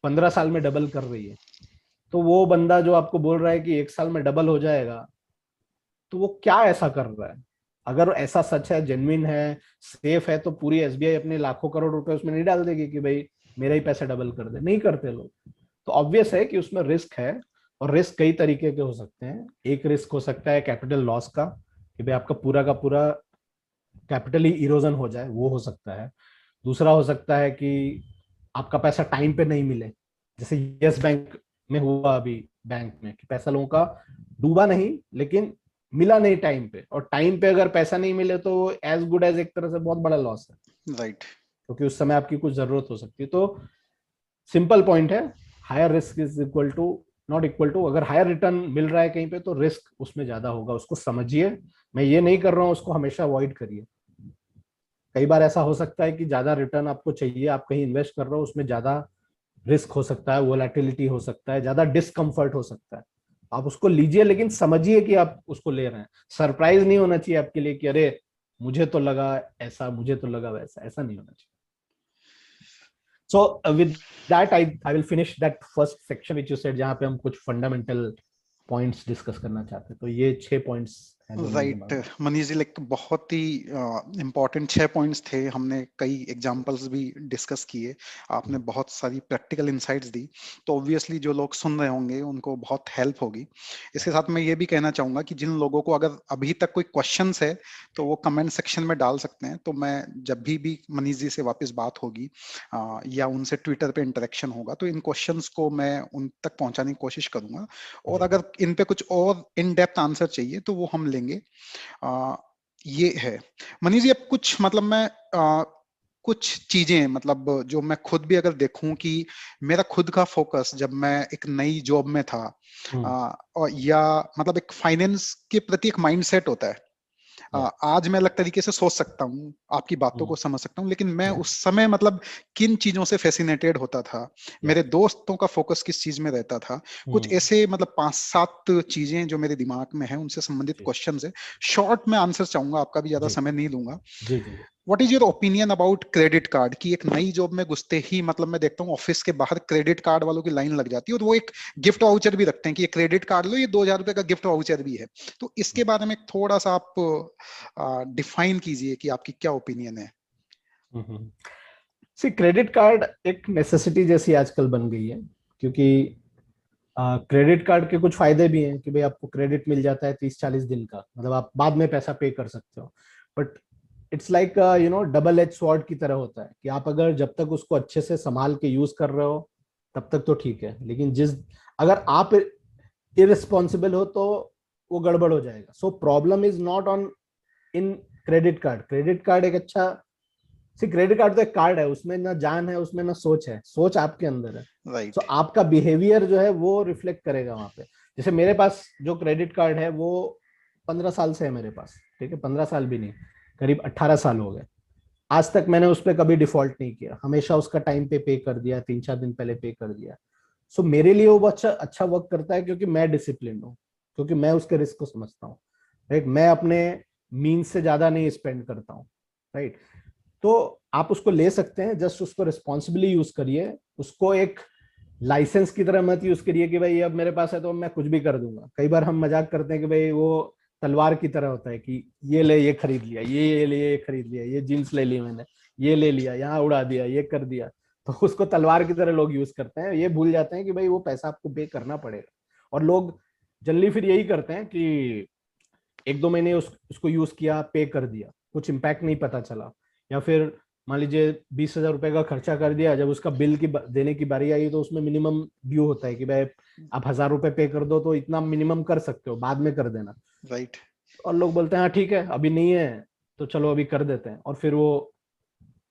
[SPEAKER 2] 15 साल में डबल कर रही है। तो वो बंदा जो आपको बोल रहा है कि एक साल में डबल हो जाएगा, तो वो क्या ऐसा कर रहा है? अगर ऐसा सच है, जेन्युइन है, सेफ है, तो पूरी एसबीआई अपने लाखों करोड़ रुपए उसमें नहीं डाल देगी कि भाई मेरा ही पैसा डबल कर दे। नहीं करते लोग। तो ऑब्वियस है कि उसमें रिस्क है। और रिस्क कई तरीके के हो सकते हैं। एक रिस्क हो सकता है कैपिटल लॉस का, कि भाई आपका पूरा का पूरा कैपिटली इरोजन हो जाए, वो हो सकता है। दूसरा हो सकता है कि आपका पैसा टाइम पे नहीं मिले, जैसे यस बैंक में हुआ अभी, बैंक में कि पैसा लोगों का डूबा नहीं लेकिन मिला नहीं टाइम पे, और टाइम पे अगर पैसा नहीं मिले तो एज गुड एज एक तरह से बहुत बड़ा लॉस है,
[SPEAKER 1] राइट।
[SPEAKER 2] क्योंकि उस समय आपकी कुछ जरूरत हो सकती है। तो सिंपल पॉइंट है, higher risk is equal to, not equal to, अगर हायर रिटर्न मिल रहा है कहीं पे तो रिस्क उसमें ज्यादा होगा, उसको समझिए। मैं ये नहीं कर रहा हूं उसको हमेशा अवॉइड करिए। कई बार ऐसा हो सकता है कि ज्यादा रिटर्न आपको चाहिए, आप कहीं इन्वेस्ट कर रहे हो, उसमें ज्यादा रिस्क हो सकता है, वोलेटिलिटी हो सकता है, ज्यादा डिस्कम्फर्ट हो सकता है। आप उसको लीजिए लेकिन समझिए कि आप उसको ले रहे हैं। सरप्राइज नहीं होना चाहिए आपके लिए कि अरे मुझे तो लगा ऐसा, मुझे तो लगा वैसा, ऐसा नहीं होना चाहिए। So with that I will finish that first section which you said, जहां पे हम कुछ फंडामेंटल पॉइंट्स डिस्कस करना चाहते हैं। तो ये 6 पॉइंट्स हैं जो मेरे
[SPEAKER 1] राइट।
[SPEAKER 2] दिमाग में।
[SPEAKER 1] मनीष जी, लाइक बहुत ही इम्पोर्टेंट 6 पॉइंट्स थे, हमने कई एग्जांपल्स भी डिस्कस किए, आपने बहुत सारी प्रैक्टिकल इंसाइट्स दी, तो ऑब्वियसली जो लोग सुन रहे होंगे उनको बहुत हेल्प होगी। इसके साथ मैं ये भी कहना चाहूंगा कि जिन लोगों को अगर अभी तक कोई क्वेश्चंस है तो वो कमेंट सेक्शन में डाल सकते हैं, तो मैं जब भी मनीष जी से वापस बात होगी या उनसे ट्विटर पे इंटरेक्शन होगा तो इन क्वेश्चंस को मैं उन तक पहुंचाने की कोशिश करूंगा, और
[SPEAKER 2] जी
[SPEAKER 1] अगर इन पे कुछ और इन डेप्थ आंसर चाहिए तो वो हम लेंगे। आ, ये है। मनीष जी, अब कुछ मतलब मैं कुछ चीजें, मतलब जो मैं खुद भी अगर देखूं कि मेरा खुद का फोकस जब मैं एक नई जॉब में था, और या मतलब एक फाइनेंस के प्रति एक माइंडसेट होता है।
[SPEAKER 2] या
[SPEAKER 1] आज मैं अलग तरीके से सोच सकता हूँ, आपकी बातों को समझ सकता हूँ, लेकिन मैं
[SPEAKER 2] या
[SPEAKER 1] उस समय मतलब किन चीजों से फैसिनेटेड होता था,
[SPEAKER 2] या
[SPEAKER 1] मेरे दोस्तों का फोकस किस चीज में रहता था, कुछ ऐसे मतलब 5-7 चीजें जो मेरे दिमाग में है, उनसे संबंधित
[SPEAKER 2] जी
[SPEAKER 1] क्वेश्चन है। शॉर्ट में आंसर चाहूंगा, आपका भी ज्यादा
[SPEAKER 2] जी
[SPEAKER 1] समय नहीं लूंगा।
[SPEAKER 2] जी जी
[SPEAKER 1] what is your opinion about credit card, की एक नई जॉब में घुसते ही मतलब मैं देखता हूँ ऑफिस के बाहर क्रेडिट कार्ड वालों की लाइन लग जाती है, और वो एक गिफ्ट वाउचर भी रखते हैं कि ये क्रेडिट कार्ड लो, ये 2,000 रुपए का गिफ्ट वाउचर भी है। तो इसके बारे में थोड़ा सा आप डिफाइन कीजिए कि आपकी क्या ओपिनियन है।
[SPEAKER 2] सी क्रेडिट कार्ड एक नेसेसिटी जैसी आजकल बन गई है, क्योंकि क्रेडिट कार्ड के कुछ फायदे भी हैं कि भाई आपको क्रेडिट मिल जाता है 30-40 दिन का, मतलब आप बाद में पैसा पे कर सकते हो। But it's like double edge sword की तरह होता है कि आप अगर जब तक उसको अच्छे से संभाल के यूज कर रहे हो तब तक तो ठीक है, लेकिन जिस अगर आप इररिस्पॉन्सिबल हो तो वो गड़बड़ हो जाएगा। So problem is not on in credit card. Credit card एक अच्छा, सी क्रेडिट कार्ड तो एक कार्ड है, उसमें ना जान है, उसमें ना सोच है, सोच आपके अंदर है। सो
[SPEAKER 1] राइट।
[SPEAKER 2] आपका बिहेवियर जो है वो रिफ्लेक्ट करेगा वहां पे। जैसे मेरे पास जो क्रेडिट कार्ड है वो 15 साल से है मेरे पास, ठीक है, 15 साल भी नहीं, करीब 18 साल हो गए। आज तक मैंने उस पर कभी डिफॉल्ट नहीं किया, हमेशा उसका टाइम पे कर दिया, 3-4 दिन पहले पे कर दिया। सो मेरे लिए वो अच्छा अच्छा वर्क करता है, क्योंकि मैं डिसिप्लिन हूँ, क्योंकि मैं उसके रिस्क को समझता हूँ। राइट, मैं अपने मीन्स से ज्यादा नहीं स्पेंड करता हूँ। राइट, तो आप उसको ले सकते हैं, जस्ट उसको रिस्पॉन्सिबली यूज करिए। उसको एक लाइसेंस की तरह मत यूज करिए कि भाई अब मेरे पास है तो मैं कुछ भी कर दूंगा। कई बार हम मजाक करते हैं कि भाई वो तलवार की तरह होता है कि ये ले ये खरीद लिया, ये ले ये खरीद लिया, ये जीन्स ले ली मैंने, ये ले लिया, यहाँ उड़ा दिया, ये कर दिया। तो उसको तलवार की तरह लोग यूज करते हैं, ये भूल जाते हैं कि भाई वो पैसा आपको पे करना पड़ेगा। और लोग जनरली फिर यही करते हैं कि 1-2 महीने उसको यूज किया, पे कर दिया, कुछ इम्पैक्ट नहीं पता चला। या फिर मान लीजिए 20,000 रुपए का खर्चा कर दिया, जब उसका बिल की देने की बारी आई तो उसमें मिनिमम ड्यू होता है कि भाई आप 1,000 रुपए पे कर दो, तो इतना मिनिमम कर सकते हो, बाद में कर देना।
[SPEAKER 1] राइट।
[SPEAKER 2] और लोग बोलते हैं हाँ ठीक है अभी नहीं है, तो चलो अभी कर देते हैं। और फिर वो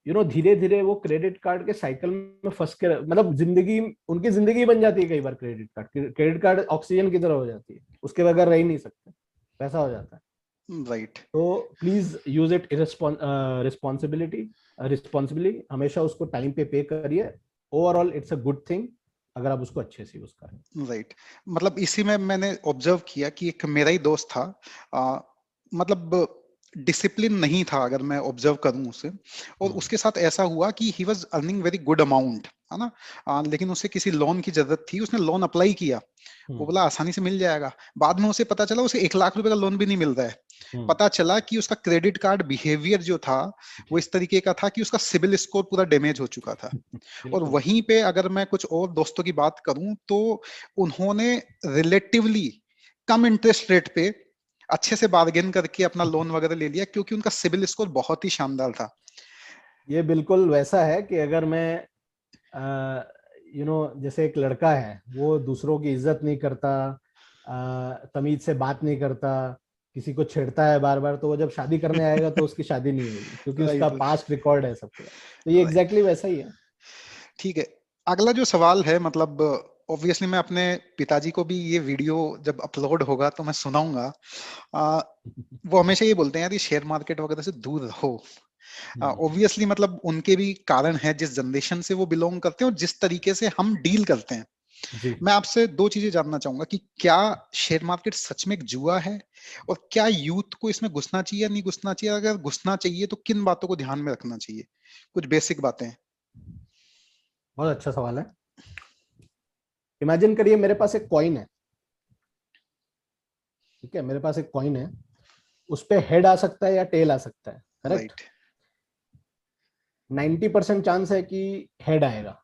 [SPEAKER 2] धीरे धीरे वो क्रेडिट कार्ड के साइकिल में फंस के, मतलब जिंदगी, उनकी जिंदगी बन जाती है कई बार। क्रेडिट कार्ड ऑक्सीजन की तरह हो जाती है, उसके बगैर रह ही नहीं सकते, वैसा हो जाता है।
[SPEAKER 1] राइट।
[SPEAKER 2] तो प्लीज यूज इट रिस्पॉन्सिबिली, हमेशा उसको टाइम पे करिए। Overall it's a good thing अगर आप उसको अच्छे से यूज करें।
[SPEAKER 1] राइट। मतलब इसी में मैंने ऑब्जर्व किया कि एक मेरा ही दोस्त था, मतलब डिसिप्लिन नहीं था अगर मैं ऑब्जर्व करूं उसे, और उसके साथ ऐसा हुआ कि he was earning very good amount, है ना, लेकिन उसे किसी लोन की जरूरत थी, उसने लोन अप्लाई किया, वो बोला आसानी से मिल जाएगा। बाद में उसे पता चला उसे 1 लाख रुपए का लोन भी नहीं मिल रहा है। पता चला कि उसका क्रेडिट कार्ड बिहेवियर जो था वो
[SPEAKER 2] जी
[SPEAKER 1] इस तरीके का था कि उसका सिबिल स्कोर पूरा डैमेज हो चुका था। और
[SPEAKER 2] बिल्कुल।
[SPEAKER 1] वहीं पे अगर मैं कुछ और दोस्तों की बात करूं तो उन्होंने रिलेटिवली कम इंटरेस्ट रेट पे अच्छे से बार्गेन करके अपना लोन वगैरह ले लिया, क्योंकि उनका सिबिल स्कोर बहुत ही शानदार था।
[SPEAKER 2] ये बिल्कुल वैसा है कि अगर मैं जैसे एक लड़का है, वो दूसरों की इज्जत नहीं करता, तमीज से बात नहीं करता, किसी को छेड़ता है बार बार, तो वो जब शादी करने आएगा तो उसकी शादी नहीं होगी, क्योंकि उसका
[SPEAKER 1] राइट।
[SPEAKER 2] पास्ट रिकॉर्ड है सब पूरा। तो ये एग्जैक्टली वैसा ही है।
[SPEAKER 1] ठीक है। अगला जो सवाल है, मतलब ऑब्वियसली मैं अपने पिताजी को भी ये वीडियो जब अपलोड होगा तो मैं सुनाऊंगा। आ, वो हमेशा ये बोलते हैं यार, ये शेयर मार्केट वगैरह से दूर रहो।
[SPEAKER 2] हम्म,
[SPEAKER 1] ऑब्वियसली मतलब उनके भी कारण है, जिस जनरेशन से वो बिलोंग करते हैं और जिस तरीके से हम डील करते हैं।
[SPEAKER 2] जी।
[SPEAKER 1] मैं आपसे दो चीजें जानना चाहूंगा कि क्या शेयर मार्केट सच में एक जुआ है, और क्या यूथ को इसमें घुसना चाहिए या नहीं घुसना चाहिए? अगर घुसना चाहिए तो किन बातों को ध्यान में रखना चाहिए? कुछ बेसिक बातें।
[SPEAKER 2] बहुत अच्छा सवाल है। इमेजिन करिए मेरे पास एक कॉइन है, ठीक है, मेरे पास एक कॉइन है, उस पे हेड आ सकता है या टेल आ सकता है, करेक्ट।
[SPEAKER 1] राइट।
[SPEAKER 2] 90% चांस है कि हेड आएगा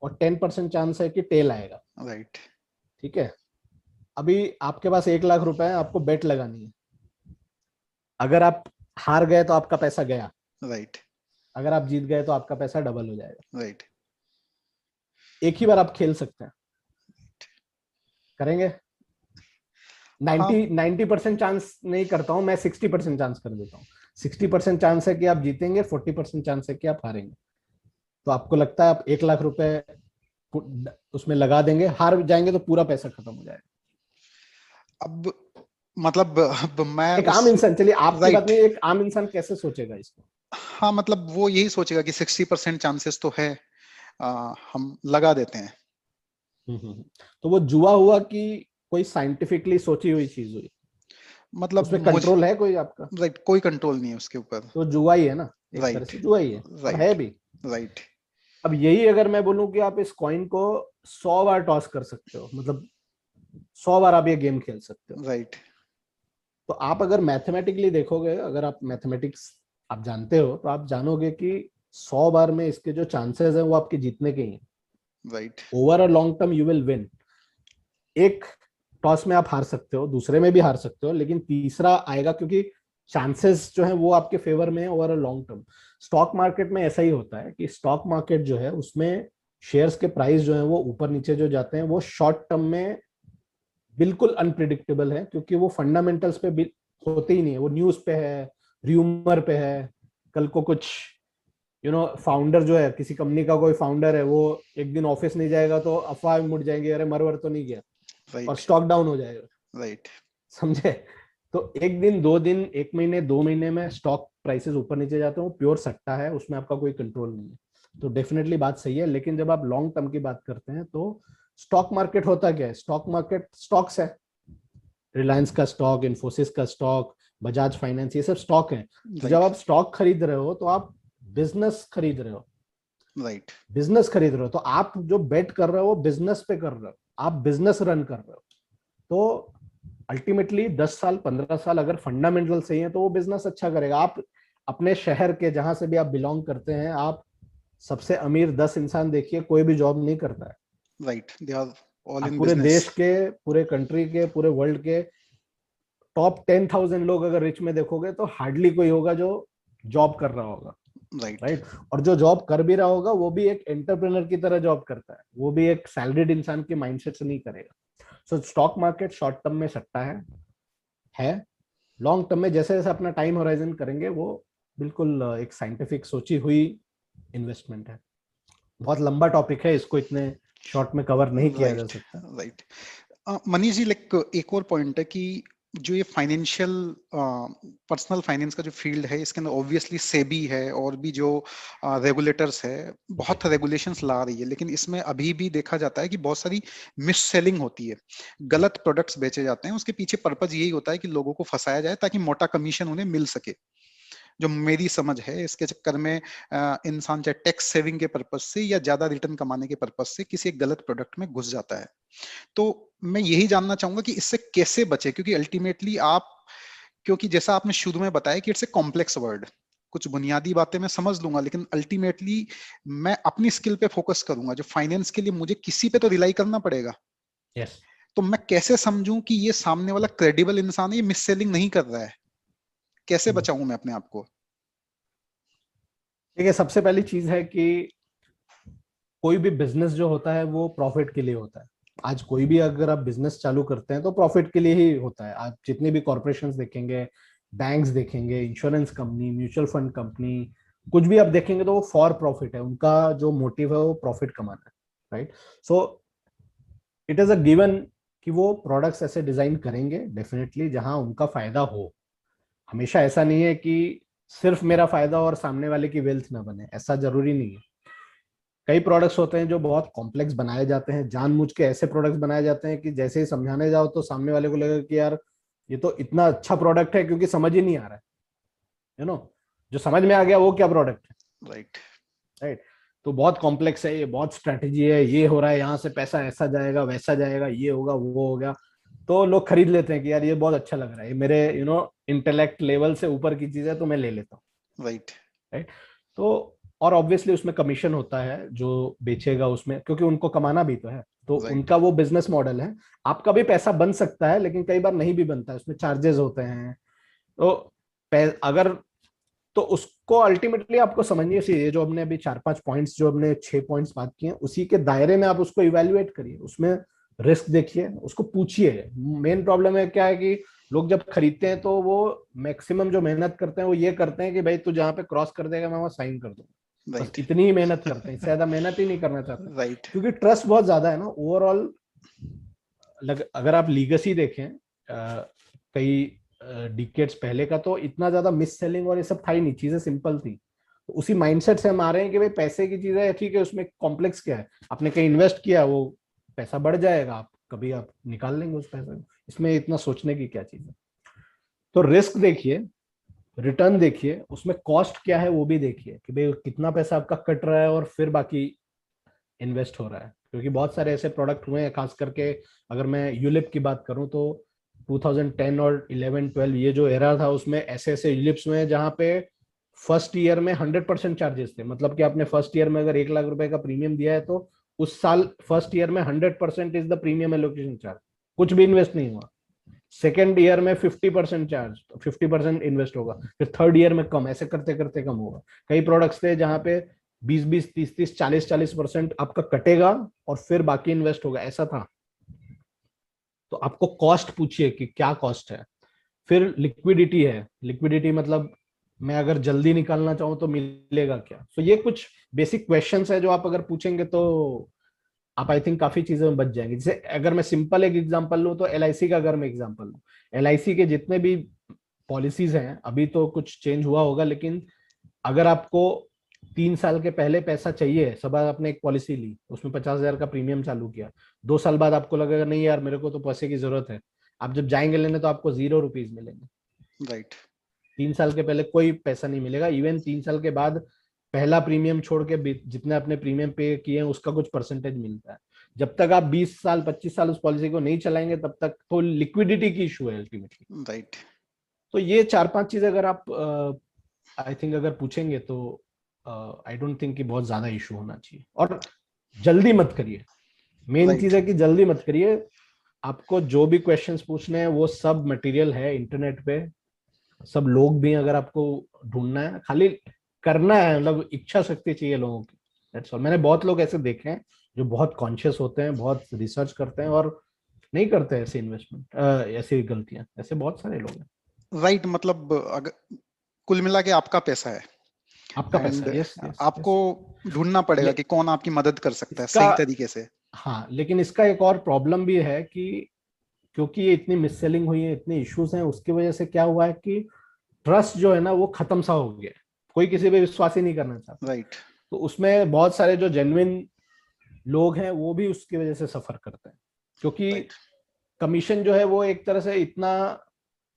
[SPEAKER 2] और 10% चांस है कि टेल आएगा,
[SPEAKER 1] राइट।
[SPEAKER 2] ठीक है। अभी आपके पास 1 लाख रुपए है, आपको बेट लगानी है। अगर आप हार गए तो आपका पैसा गया,
[SPEAKER 1] राइट।
[SPEAKER 2] अगर आप जीत गए तो आपका पैसा डबल हो जाएगा।
[SPEAKER 1] राइट।
[SPEAKER 2] एक ही बार आप खेल सकते हैं, करेंगे?
[SPEAKER 1] हाँ।
[SPEAKER 2] 90% चांस नहीं करता हूं मैं, 60% चांस कर देता हूँ। 60% चांस है कि आप जीतेंगे, 40% चांस है कि आप हारेंगे। तो आपको लगता है आप 1 लाख रुपए उसमें लगा देंगे, हार जाएंगे तो पूरा पैसा खत्म हो जाएगा?
[SPEAKER 1] अब मतलब अब मैं
[SPEAKER 2] एक
[SPEAKER 1] उस।
[SPEAKER 2] आम इंसान, चलिए आपकी बात
[SPEAKER 1] राइट।
[SPEAKER 2] नहीं, एक आम इंसान कैसे सोचेगा इसको?
[SPEAKER 1] हाँ, मतलब वो यही सोचेगा कि 60% चांसेस तो है, हम लगा देते हैं।
[SPEAKER 2] तो वो जुआ हुआ कि कोई साइंटिफिकली सोची हुई चीज हुई?
[SPEAKER 1] मतलब
[SPEAKER 2] उसमें
[SPEAKER 1] मुझ।
[SPEAKER 2] कंट्रोल है कोई आपका?
[SPEAKER 1] राइट, कोई कंट्रोल नहीं है उसके ऊपर।
[SPEAKER 2] तो जुआ ही है ना, एक तरह
[SPEAKER 1] राइट।
[SPEAKER 2] से जुआ ही है, और है
[SPEAKER 1] राइट।
[SPEAKER 2] भी।
[SPEAKER 1] राइट।
[SPEAKER 2] अब यही अगर मैं बोलूं कि आप इस कॉइन को 100 बार टॉस कर सकते हो, मतलब 100 बार आप ये गेम खेल सकते हो,
[SPEAKER 1] राइट।
[SPEAKER 2] तो आप अगर मैथमेटिकली देखोगे, अगर आप मैथमेटिक्स आप जानते हो, तो आप जानोगे कि 100 बार में इसके जो चांसेस हैं वो आपके जीतने के ही हैं।
[SPEAKER 1] Right.
[SPEAKER 2] Over a long term you will win. एक टॉस में आप हार सकते हो, दूसरे में भी हार सकते हो, लेकिन तीसरा आएगा, क्योंकि चांसेस जो है वो आपके फेवर में है over a long term. Stock market में ऐसा ही होता है कि स्टॉक मार्केट जो है उसमें शेयर्स के प्राइस जो है वो ऊपर नीचे जो जाते हैं, वो शॉर्ट टर्म में बिल्कुल अनप्रिडिक्टेबल है, क्योंकि वो फंडामेंटल्स पे होते ही नहीं है, वो न्यूज पे है, र्यूमर पे है। कल को कुछ फाउंडर जो है, किसी कंपनी का कोई फाउंडर है, वो एक दिन ऑफिस नहीं जाएगा तो अफवाह में मुड़ जाएंगे, अरे मरवर तो नहीं गया, और
[SPEAKER 1] राइट।
[SPEAKER 2] स्टॉक डाउन हो जाएगा।
[SPEAKER 1] राइट।
[SPEAKER 2] समझे? तो एक दिन, 2 दिन, 1 महीने, 2 महीने में स्टॉक प्राइसेस ऊपर नीचे जाते हैं, वो प्योर सट्टा है, उसमें आपका कोई कंट्रोल नहीं है। तो डेफिनेटली बात सही है, लेकिन जब आप लॉन्ग टर्म की बात करते हैं तो स्टॉक मार्केट होता क्या है? स्टॉक मार्केट स्टॉक्स है, रिलायंस का स्टॉक, इन्फोसिस का स्टॉक, बजाज फाइनेंस, ये सब स्टॉक है। तो जब
[SPEAKER 1] राइट।
[SPEAKER 2] आप स्टॉक खरीद रहे हो तो आप बिजनेस खरीद रहे हो,
[SPEAKER 1] राइट।
[SPEAKER 2] बिजनेस खरीद रहे हो, तो आप जो बेट कर रहे हो वो बिजनेस पे कर रहे हो, आप बिजनेस रन कर रहे हो। तो अल्टीमेटली 10 साल, 15 साल अगर फंडामेंटल सही है तो वो बिजनेस अच्छा करेगा। आप अपने शहर के, जहां से भी आप बिलोंग करते हैं, आप सबसे अमीर 10 इंसान देखिए, कोई भी जॉब नहीं करता है।
[SPEAKER 1] राइट। दे आर ऑल
[SPEAKER 2] आप
[SPEAKER 1] इन
[SPEAKER 2] पूरे
[SPEAKER 1] बिजनेस।
[SPEAKER 2] देश के, पूरे कंट्री के, पूरे वर्ल्ड के टॉप 10,000 लोग अगर रिच में देखोगे तो हार्डली कोई होगा जो जॉब कर रहा होगा,
[SPEAKER 1] राइट।
[SPEAKER 2] राइट। और जो जॉब कर भी रहा होगा वो भी एक एंटरप्रेनर की तरह जॉब करता है, वो भी एक सैलरीड इंसान के माइंडसेट से नहीं करेगा। सो स्टॉक मार्केट शॉर्ट टर्म में सट्टा है। लॉन्ग टर्म में जैसे जैसे अपना टाइम होराइजन करेंगे, वो बिल्कुल एक साइंटिफिक सोची हुई इन्वेस्टमेंट है। बहुत लंबा टॉपिक है, इसको इतने शॉर्ट में कवर नहीं किया जा
[SPEAKER 1] राइट।
[SPEAKER 2] सकता।
[SPEAKER 1] राइट। मनीष जी, लाइक एक और पॉइंट है कि जो ये फाइनेंशियल पर्सनल फाइनेंस का जो फील्ड है, इसके अंदर ऑब्वियसली सेबी है और भी जो रेगुलेटर्स है,
[SPEAKER 2] जी।
[SPEAKER 1] बहुत रेगुलेशंस ला रही है, लेकिन इसमें अभी भी देखा जाता है कि बहुत सारी मिस सेलिंग होती है,
[SPEAKER 2] जी।
[SPEAKER 1] गलत प्रोडक्ट्स बेचे जाते हैं। उसके पीछे पर्पज यही होता है कि लोगों को फंसाया जाए ताकि मोटा कमीशन उन्हें मिल सके। जो मेरी समझ है, इसके चक्कर में इंसान चाहे टैक्स सेविंग के पर्पज से या ज्यादा रिटर्न कमाने के पर्पज से किसी एक गलत प्रोडक्ट में घुस जाता है। तो मैं यही जानना चाहूंगा कि इससे कैसे बचे, क्योंकि अल्टीमेटली आप, क्योंकि जैसा आपने शुरू में बताया कि इट्स ए कॉम्प्लेक्स वर्ड, कुछ बुनियादी बातें मैं समझ लूंगा, लेकिन अल्टीमेटली मैं अपनी स्किल पे फोकस करूंगा। जो फाइनेंस के लिए मुझे किसी पे तो रिलाई करना पड़ेगा।
[SPEAKER 2] यस।
[SPEAKER 1] तो मैं कैसे समझूं कि ये सामने वाला क्रेडिबल इंसान है, ये मिस सेलिंग नहीं कर रहा है? कैसे बचाऊं मैं अपने आप को?
[SPEAKER 2] देखिए, सबसे पहली चीज है कि कोई भी बिजनेस जो होता है वो प्रॉफिट के लिए होता है। आज कोई भी अगर आप बिजनेस चालू करते हैं तो प्रॉफिट के लिए ही होता है। आप जितने भी कॉर्पोरेशंस देखेंगे, बैंक्स देखेंगे, insurance company, mutual fund company, कुछ भी आप देखेंगे तो वो फॉर प्रॉफिट है। उनका जो मोटिव है वो प्रॉफिट कमाना है, right? So it is a given कि वो प्रोडक्ट्स ऐसे डिजाइन करेंगे डेफिनेटली जहां उनका फायदा हो। हमेशा ऐसा नहीं है कि सिर्फ मेरा फायदा और सामने वाले की वेल्थ ना बने, ऐसा जरूरी नहीं है। कई प्रोडक्ट्स होते हैं जो बहुत कॉम्प्लेक्स बनाए जाते हैं, जानबूझ के ऐसे प्रोडक्ट्स बनाए जाते हैं कि जैसे ही समझाने जाओ तो सामने वाले को लगेगा कि यार ये तो इतना अच्छा प्रोडक्ट है, क्योंकि समझ ही नहीं आ रहा है, यू नो। जो समझ में आ गया वो क्या प्रोडक्ट है,
[SPEAKER 1] राइट।
[SPEAKER 2] राइट? तो बहुत कॉम्प्लेक्स है, ये बहुत स्ट्रेटेजी है, ये हो रहा है, यहाँ से पैसा ऐसा जाएगा, वैसा जाएगा, ये होगा, वो होगा। तो लोग खरीद लेते हैं कि यार ये बहुत अच्छा लग रहा है, ये मेरे इंटेलेक्ट लेवल से ऊपर की चीज है, तो मैं ले लेता हूँ,
[SPEAKER 1] राइट।
[SPEAKER 2] राइट? तो और ऑब्वियसली उसमें कमीशन होता है जो बेचेगा उसमें, क्योंकि उनको कमाना भी तो है। तो
[SPEAKER 1] राइट।
[SPEAKER 2] उनका वो बिजनेस मॉडल है। आपका भी पैसा बन सकता है, लेकिन कई बार नहीं भी बनता है, उसमें चार्जेस होते हैं। तो अगर तो उसको अल्टीमेटली आपको समझनी चाहिए। ये जो हमने अभी 4-5 पॉइंट्स, जो हमने 6 पॉइंट्स बात किए हैं, उसी के दायरे में आप उसको इवेल्युएट करिए, उसमें रिस्क देखिए, उसको पूछिए। मेन प्रॉब्लम है क्या है कि लोग जब खरीदते हैं तो वो मैक्सिमम जो मेहनत करते हैं वो ये करते हैं कि भाई तू जहाँ पे क्रॉस कर देगा मैं वहां साइन कर दूंगा। बस
[SPEAKER 1] राइट।
[SPEAKER 2] इतनी ही मेहनत करते हैं, इससे ज्यादा मेहनत ही नहीं करना चाहते,
[SPEAKER 1] राइट।
[SPEAKER 2] क्योंकि ट्रस्ट बहुत ज्यादा है ना ओवरऑल। अगर आप लीगेसी देखें कई डिकेड्स पहले का, तो इतना ज्यादा मिस सेलिंग और ये सब था ही नहीं, चीजें सिंपल थी। तो उसी माइंडसेट से हम आ रहे हैं कि भाई पैसे की चीज है, ठीक है, उसमें कॉम्प्लेक्स क्या है? आपने कहीं इन्वेस्ट किया, वो पैसा बढ़ जाएगा, आप कभी आप निकाल लेंगे उस पैसे को, इसमें इतना सोचने की क्या चीज है? तो रिस्क देखिए, रिटर्न देखिए, उसमें कॉस्ट क्या है वो भी देखिए कि भाई कितना पैसा आपका कट रहा है और फिर बाकी इन्वेस्ट हो रहा है। क्योंकि बहुत सारे ऐसे प्रोडक्ट हुए हैं, खास करके अगर मैं यूलिप की बात करूं तो 2010 और 11-12 ये जो एरा था, उसमें ऐसे ऐसे यूलिप्स हुए हैं जहां पे फर्स्ट ईयर में 100% चार्जेस थे। मतलब कि आपने फर्स्ट ईयर में अगर 1 लाख रुपए का प्रीमियम दिया है तो उस साल फर्स्ट ईयर में 100% is the premium allocation charge, कुछ भी इन्वेस्ट नहीं हुआ। सेकेंड ईयर में 50% चार्ज, 50% इन्वेस्ट होगा, फिर थर्ड ईयर में कम, ऐसे करते करते कम होगा। कई प्रोडक्ट्स थे जहां पे 20-20, 30-30, 40-40% आपका कटेगा और फिर बाकी इन्वेस्ट होगा, ऐसा था। तो आपको कॉस्ट पूछिए कि क्या कॉस्ट है। फिर लिक्विडिटी है, लिक्विडिटी मतलब मैं अगर जल्दी निकालना चाहूँ तो मिलेगा क्या? तो ये कुछ बेसिक क्वेश्चंस है जो आप अगर पूछेंगे तो आप आई थिंक काफी चीजों में बच जाएंगे। जैसे अगर मैं सिंपल एक एग्जांपल लूँ तो एलआईसी का अगर मैं एग्जांपल लूँ, एलआईसी के जितने भी पॉलिसीज हैं, अभी तो कुछ चेंज हुआ होगा, लेकिन अगर आपको 3 साल के पहले पैसा चाहिए, सब आपने एक पॉलिसी ली, उसमें 50,000 का प्रीमियम चालू किया, 2 साल बाद आपको लगेगा नहीं यार मेरे को तो पैसे की जरूरत है, आप जब जाएंगे लेने तो आपको 0 रुपीज मिलेंगे।
[SPEAKER 1] राइट।
[SPEAKER 2] 3 साल के पहले कोई पैसा नहीं मिलेगा। इवन 3 साल के बाद पहला प्रीमियम छोड़ के जितने अपने प्रीमियम पे किए हैं उसका कुछ परसेंटेज मिलता है। जब तक आप 20 साल 25 साल उस पॉलिसी को नहीं चलाएंगे तब तक तो लिक्विडिटी की इशू है अल्टीमेटली।
[SPEAKER 1] राइट।
[SPEAKER 2] तो ये 4-5 चीज अगर आप आई थिंक अगर पूछेंगे तो आई डोंट थिंक कि बहुत ज्यादा इशू होना चाहिए। और जल्दी मत करिए, मेन चीज
[SPEAKER 1] राइट।
[SPEAKER 2] है कि जल्दी मत करिए। आपको जो भी क्वेश्चंस पूछने हैं वो सब मटेरियल है इंटरनेट पे, सब लोग भी अगर आपको ढूंढना है, खाली करना है, मतलब इच्छा शक्ति चाहिए लोगों की, दैट्स ऑल। मैंने बहुत लोग ऐसे देखे हैं जो बहुत कॉन्शियस होते हैं, बहुत रिसर्च करते हैं और नहीं करते ऐसे इन्वेस्टमेंट, ऐसी गलतियां, ऐसे बहुत सारे लोग हैं।
[SPEAKER 1] राइट। मतलब अगर कुल मिला के आपका पैसा है
[SPEAKER 2] आपका पैसा,
[SPEAKER 1] एंड
[SPEAKER 2] यस यस
[SPEAKER 1] आपको
[SPEAKER 2] यस।
[SPEAKER 1] ढूंढना पड़ेगा कि कौन आपकी मदद कर सकता है
[SPEAKER 2] इसका,
[SPEAKER 1] सही तरीके से।
[SPEAKER 2] हाँ, लेकिन इसका एक और प्रॉब्लम भी है कि क्योंकि ये इतनी मिससेलिंग हुई है, इतने इश्यूज हैं, उसकी वजह से क्या हुआ है कि ट्रस्ट जो है ना वो खत्म सा हो गया है। कोई किसी पे विश्वास ही नहीं करना चाहता।
[SPEAKER 1] राइट।
[SPEAKER 2] तो उसमें बहुत सारे जो जेन्युइन लोग हैं वो भी उसकी वजह से सफर करते हैं, क्योंकि
[SPEAKER 1] राइट।
[SPEAKER 2] कमीशन जो है वो एक तरह से इतना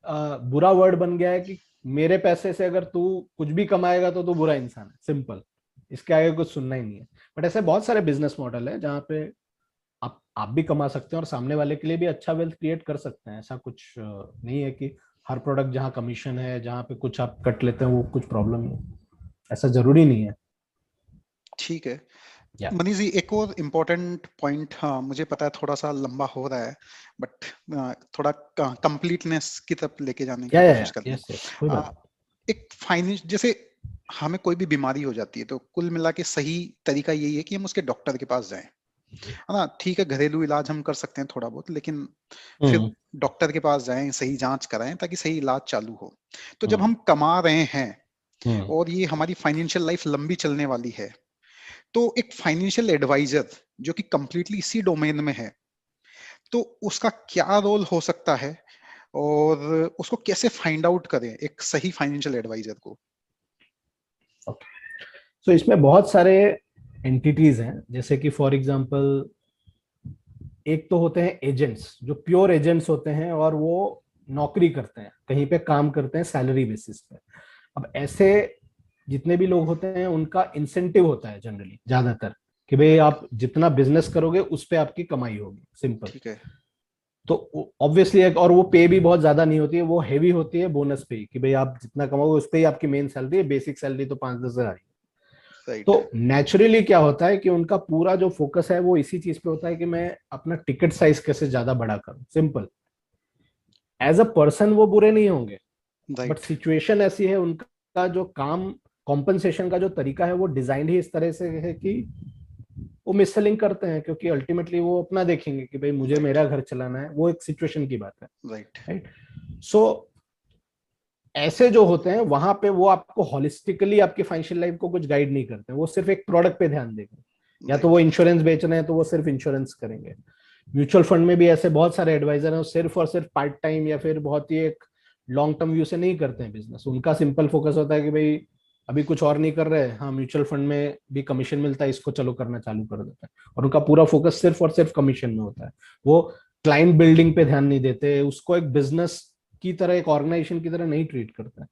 [SPEAKER 2] बुरा वर्ड बन गया है कि मेरे पैसे से अगर तू कुछ भी कमाएगा तो तू बुरा इंसान है, सिंपल। इसके आगे कुछ सुनना ही नहीं है। बट ऐसे बहुत सारे बिजनेस मॉडल है जहाँ पे आप भी कमा सकते हैं और सामने वाले के लिए भी अच्छा वेल्थ क्रिएट कर सकते हैं। ऐसा कुछ नहीं है कि हर प्रोडक्ट जहाँ कमीशन है, जहाँ पे कुछ आप कट लेते हैं वो कुछ प्रॉब्लम है, ऐसा जरूरी नहीं है।
[SPEAKER 1] ठीक है।
[SPEAKER 2] या
[SPEAKER 1] मनीष जी, एक और इम्पोर्टेंट पॉइंट, हाँ मुझे पता है थोड़ा सा लंबा हो रहा है, बट थोड़ा कंप्लीटनेस की तरफ लेके जाने की कोशिश
[SPEAKER 2] या
[SPEAKER 1] कर लें।
[SPEAKER 2] यस यस, कोई बात
[SPEAKER 1] अ, एक फाइनेंस, जैसे हमें कोई भी बीमारी हो जाती है तो कुल मिला के सही तरीका यही है कि हम उसके डॉक्टर के पास जाएं, है ना। ठीक है, घरेलू इलाज हम कर सकते हैं थोड़ा बहुत, लेकिन
[SPEAKER 2] नहीं।
[SPEAKER 1] फिर डॉक्टर के पास जाएं, सही जांच कराएं ताकि सही इलाज चालू हो। तो जब
[SPEAKER 2] हम्म
[SPEAKER 1] हम कमा रहे हैं
[SPEAKER 2] हम्म
[SPEAKER 1] और ये हमारी फाइनेंशियल लाइफ लंबी चलने वाली है, तो एक फाइनेंशियल एडवाइजर जो कि कंप्लीटली इसी डोमेन में है, तो उसका क्या रोल हो सकता है और उसको कैसे फाइंड आउट करें एक सही फाइनेंशियल एडवाइजर को?
[SPEAKER 2] ओके, सो इसमें बहुत सारे एंटिटीज हैं, जैसे कि फॉर एग्जांपल एक तो होते हैं एजेंट्स, जो प्योर एजेंट्स होते हैं और वो नौकरी करते हैं, कहीं पे काम करते हैं सैलरी बेसिस पे। अब ऐसे जितने भी लोग होते हैं उनका इंसेंटिव होता है जनरली ज्यादातर कि भाई
[SPEAKER 1] राइट।
[SPEAKER 2] आप जितना बिजनेस करोगे उस पे आपकी कमाई होगी, सिंपल।
[SPEAKER 1] ठीक है।
[SPEAKER 2] तो ऑब्वियसली एक, और वो पे भी बहुत ज्यादा नहीं होती है, वो हैवी होती है बोनस पे कि भाई आप जितना कमाओगे उस पे ही आपकी मेन सैलरी है, बेसिक सैलरी तो 5-10 हजार ही। तो
[SPEAKER 1] राइट।
[SPEAKER 2] नेचुरली क्या होता है कि उनका पूरा जो फोकस है वो इसी चीज पे होता है कि मैं अपना टिकट साइज कैसे ज्यादा बड़ा करूं, सिंपल। एज अ पर्सन वो बुरे नहीं होंगे, बट
[SPEAKER 1] राइट।
[SPEAKER 2] सिचुएशन ऐसी है, उनका जो काम कॉम्पनसेशन का जो तरीका है वो डिजाइन ही इस तरह से है कि वो मिस सेलिंग करते हैं, क्योंकि अल्टीमेटली वो अपना देखेंगे कि भाई मुझे
[SPEAKER 1] राइट।
[SPEAKER 2] मेरा घर चलाना है, वो एक सिचुएशन की बात है।
[SPEAKER 1] राइट।
[SPEAKER 2] राइट। सो ऐसे जो होते हैं वहां पे वो आपको हॉलिस्टिकली आपकी फाइनेंशियल लाइफ को कुछ गाइड नहीं करते, वो सिर्फ एक प्रोडक्ट पे ध्यान देंगे। या तो वो
[SPEAKER 1] राइट।
[SPEAKER 2] इंश्योरेंस बेच रहे हैं तो वो सिर्फ इंश्योरेंस करेंगे। म्यूचुअल फंड में भी ऐसे बहुत सारे एडवाइजर हैं, वो सिर्फ और सिर्फ पार्ट टाइम या फिर बहुत ही एक लॉन्ग टर्म व्यू से नहीं करते हैं बिजनेस। उनका सिंपल फोकस होता है कि भाई अभी कुछ और नहीं कर रहे हैं, हाँ म्यूचुअल फंड में भी कमीशन मिलता है, इसको चलो करना चालू कर देते हैं, और उनका पूरा फोकस सिर्फ और सिर्फ कमीशन में होता है। वो क्लाइंट बिल्डिंग पे ध्यान नहीं देते, उसको एक बिजनेस की तरह, एक ऑर्गेनाइजेशन की तरह नहीं ट्रीट करते।